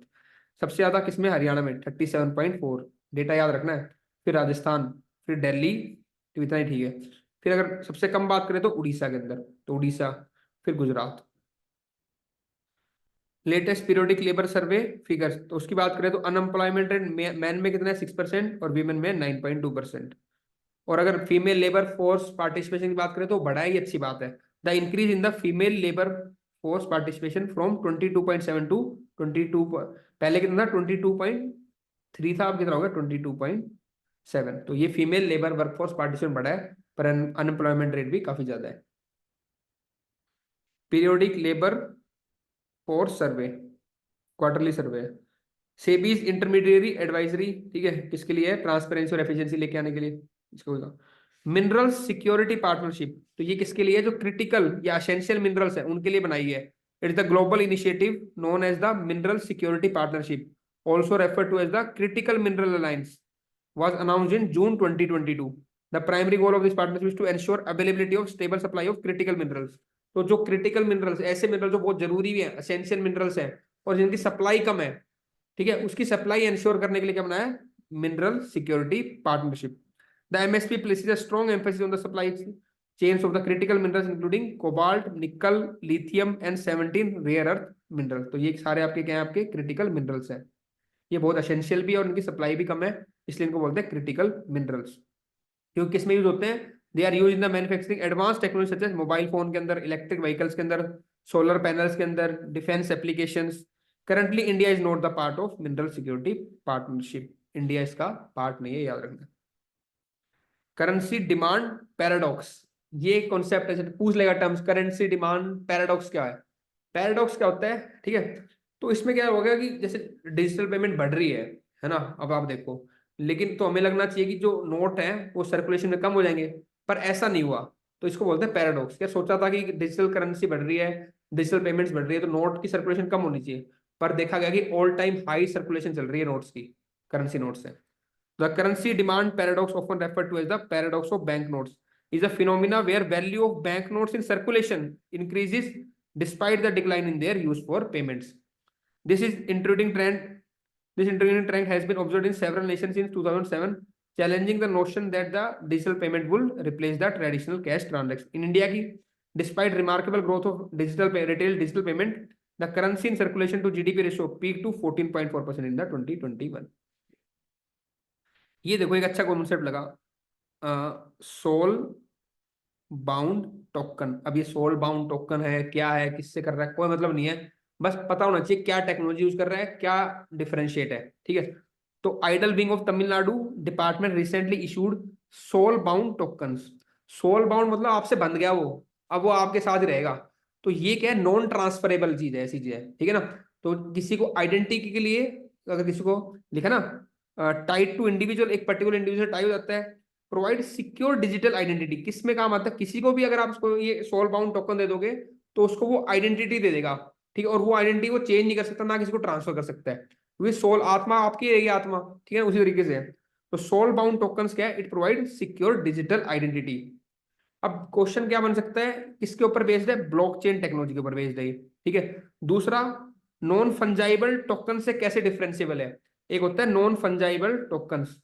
सबसे ज्यादा किसमें? हरियाणा में 37.4, डेटा याद रखना है। फिर राजस्थान, फिर दिल्ली, तो इतना ही ठीक है। फिर अगर सबसे कम बात करें तो उड़ीसा के अंदर, तो उड़ीसा, फिर गुजरात। लेटेस्ट पीरियोडिक लेबर सर्वे फिगर्स, तो उसकी बात करें तो अनएम्प्लॉयमेंट रेट मैन में कितना है? 6% और वीमेन में 9.2%। और अगर फीमेल लेबर फोर्स पार्टिसिपेशन की बात करें तो बढ़ा है, ये अच्छी बात है। The increase in the female labour force participation from 22.7 to 22, पहले कितना था? 22.3 था, अब कितना होगा? 22.7। तो ये फीमेल लेबर वर्कफोर्स पार्टिसिपेशन बढ़ा है, पर अनएम्प्लॉयमेंट रेट भी काफी ज्यादा है। Periodic labour force survey, quarterly survey. SEBI's intermediary advisory, ठीक है, किसके लिए है? ट्रांसपेरेंसी और एफिशिएंसी लेके आने के लिए इसको। मिनरल सिक्योरिटी पार्टनरशिप, तो ये किसके लिए है? जो क्रिटिकल या एसेंशियल मिनरल्स है उनके लिए बनाई है। It is the global initiative known as the mineral security partnership, also refer to as the critical mineral alliance, was announced in June 2022. The primary goal of this partnership is to ensure availability of stable supply of critical minerals. तो जो क्रिटिकल मिनरल्स, ऐसे मिनरल जो बहुत जरूरी भी है, एसेंशियल मिनरल्स हैं, और जिनकी सप्लाई कम है, ठीक है, उसकी सप्लाई इंश्योर करने के लिए क्या बनाया है? Mineral security partnership. The MSP places a strong emphasis on the supply chains of the critical minerals including cobalt, nickel, lithium and 17 rare earth minerals। तो ये सारे आपके क्या हैं? आपके क्रिटिकल मिनरल्स हैं। ये बहुत एसेंशियल भी है और इनकी सप्लाई भी कम है, इसलिए इनको बोलते हैं क्रिटिकल मिनरल्स। क्योंकि किस में यूज होते हैं? They are use in the manufacturing advance technology such as mobile phone के अंदर, इलेक्ट्रिक व्हीकल्स के अंदर, सोलर पैनल्स के अंदर, defence applications. Currently India is not the part of mineral security partnership, India इसका पार्ट नहीं है, याद रखना। करेंसी डिमांड पैराडॉक्स, ये कॉन्सेप्ट है, पूछ लेगा टर्म्स, करेंसी डिमांड पैराडॉक्स क्या है? पैराडॉक्स क्या होता है, ठीक है? तो इसमें क्या होगा कि जैसे डिजिटल पेमेंट बढ़ रही है ना, अब आप देखो, लेकिन तो हमें लगना चाहिए कि जो नोट है वो सर्कुलेशन में कम हो जाएंगे, पर ऐसा नहीं हुआ, तो इसको बोलते हैं पैराडॉक्स। क्या सोचा था कि डिजिटल करेंसी बढ़ रही है, डिजिटल पेमेंट्स बढ़ रही है, तो नोट की सर्कुलेशन कम होनी चाहिए, पर देखा गया कि ऑल टाइम हाई सर्कुलेशन चल रही है नोट्स की, करेंसी नोट्स है। The currency demand paradox, often referred to as the paradox of banknotes, is a phenomena where value of banknotes in circulation increases despite the decline in their use for payments. This intriguing trend has been observed in several nations since 2007, challenging the notion that the digital payment will replace the traditional cash transaction. In India, despite remarkable growth of retail digital payment, the currency in circulation to GDP ratio peaked to 14.4% in the 2021. ये देखो एक अच्छा कॉन्सेप्ट लगा, सोल बाउंड टोकन। अब ये सोल बाउंड टोकन है, क्या है, किससे कर रहा है, कोई मतलब नहीं है, बस पता होना चाहिए क्या टेक्नोलॉजी यूज कर रहा है, क्या डिफरेंशिएट है, ठीक है? तो idol wing of Tamil Nadu department recently issued soul bound tokens. Soul bound मतलब आपसे बंध गया वो, अब वो आपके साथ ही रहेगा। तो ये क्या है? नॉन ट्रांसफरेबल चीज है, ऐसी चीज है, ठीक है ना? तो किसी को आइडेंटिटी के लिए, अगर किसी को लिखा ना टाइड टू इंडिविजुअल, एक पर्टिकुलर इंडिविजुअल टाइप हो जाता है, प्रोवाइड सिक्योर डिजिटल आइडेंटिटी। किस में काम आता है? किसी को भी अगर आप उसको ये सोल बाउंड टोकन दे दोगे तो उसको वो आइडेंटिटी दे देगा, ठीक है? और वो आइडेंटिटी वो चेंज नहीं कर सकता, ना किसी को ट्रांसफर कर सकता है, क्योंकि सोल आत्मा आपकी रहेगी, आत्मा, ठीक है? उसी तरीके से तो सोल बाउंड टोकन्स क्या है? It provide secure digital identity. अब क्वेश्चन क्या बन सकता है? किसके ऊपर बेस्ड है? ब्लॉकचेन टेक्नोलॉजी के ऊपर बेस्ड है, ठीक है? दूसरा, नॉन फंजाइबल टोकन से कैसे डिफरेंशिएबल है? एक होता है नॉन फंजाइबल टोकन्स,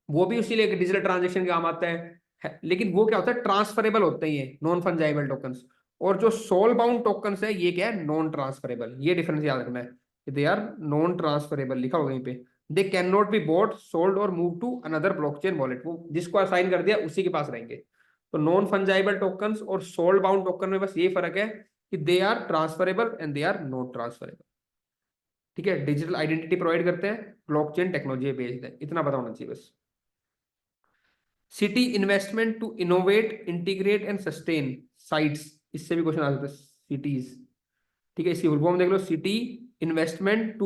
वो भी उसी लिए डिजिटल ट्रांजेक्शन के काम आता है, लेकिन वो क्या होता है? ट्रांसफरेबल होते हैं ये नॉन फंजाइबल टोकन्स। और जो सोल बाउंड टोकन्स है ये क्या है? Non transferable. ये डिफरेंस याद रखना है, दे आर नॉन ट्रांसफरेबल, लिखा होगा यहीं पे। They can not be bought, sold और move to another blockchain wallet, वो जिसको असाइन कर दिया उसी के पास रहेंगे। तो नॉन फंजाइबल टोकन्स और सोल बाउंड टोकन में बस ये फर्क है कि they are transferable and they are not transferable, ठीक है? डिजिटल आइडेंटिटी प्रोवाइड करते हैं, ब्लॉकचेन टेक्नोलॉजी बेस्ड है, इतना पता होना चाहिए बस। City investment to innovate, integrate and sustain sites, इससे भी क्वेश्चन आ सकता है, सिटीज, ठीक है? इसकी फुल फॉर्म देख लो, city investment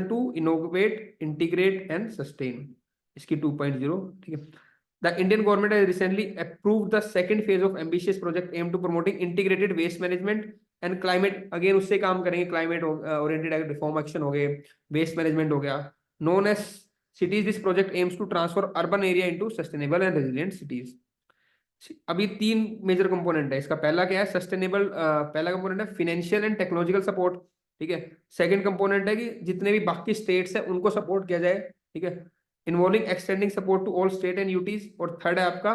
to innovate, integrate and sustain, इसकी 2.0, ठीक है? The Indian government has recently approved the second phase of ambitious project aimed to promoting integrated waste management and climate, again उससे काम करेंगे, climate oriented reform action हो गए, waste management हो गया, known as cities. This project aims to transfer urban area into sustainable and resilient cities. अभी 3 मेजर कंपोनेंट है इसका। पहला क्या है? सस्टेनेबल, पहला कंपोनेंट है फाइनेंशियल एंड टेक्नोलॉजिकल सपोर्ट, ठीक है? सेकंड कंपोनेंट है कि जितने भी बाकी स्टेट्स है उनको सपोर्ट किया जाए, ठीक है? Involving extending support to all state and UTs. और थर्ड है आपका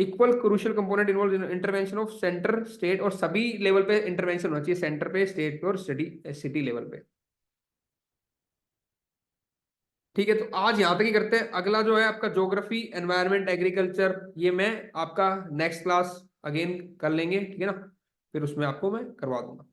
equal crucial component involve intervention of centre, state, और सभी लेवल पे इंटरवेंशन होना चाहिए, सेंटर पे, स्टेट पे और सिटी लेवल पे, ठीक है? तो आज यहाँ तक ही करते हैं। अगला जो है आपका ज्योग्राफी, एनवायरनमेंट, एग्रीकल्चर, ये मैं आपका नेक्स्ट क्लास अगेन कर लेंगे, ठीक है ना? फिर उसमें आपको मैं करवा दूंगा।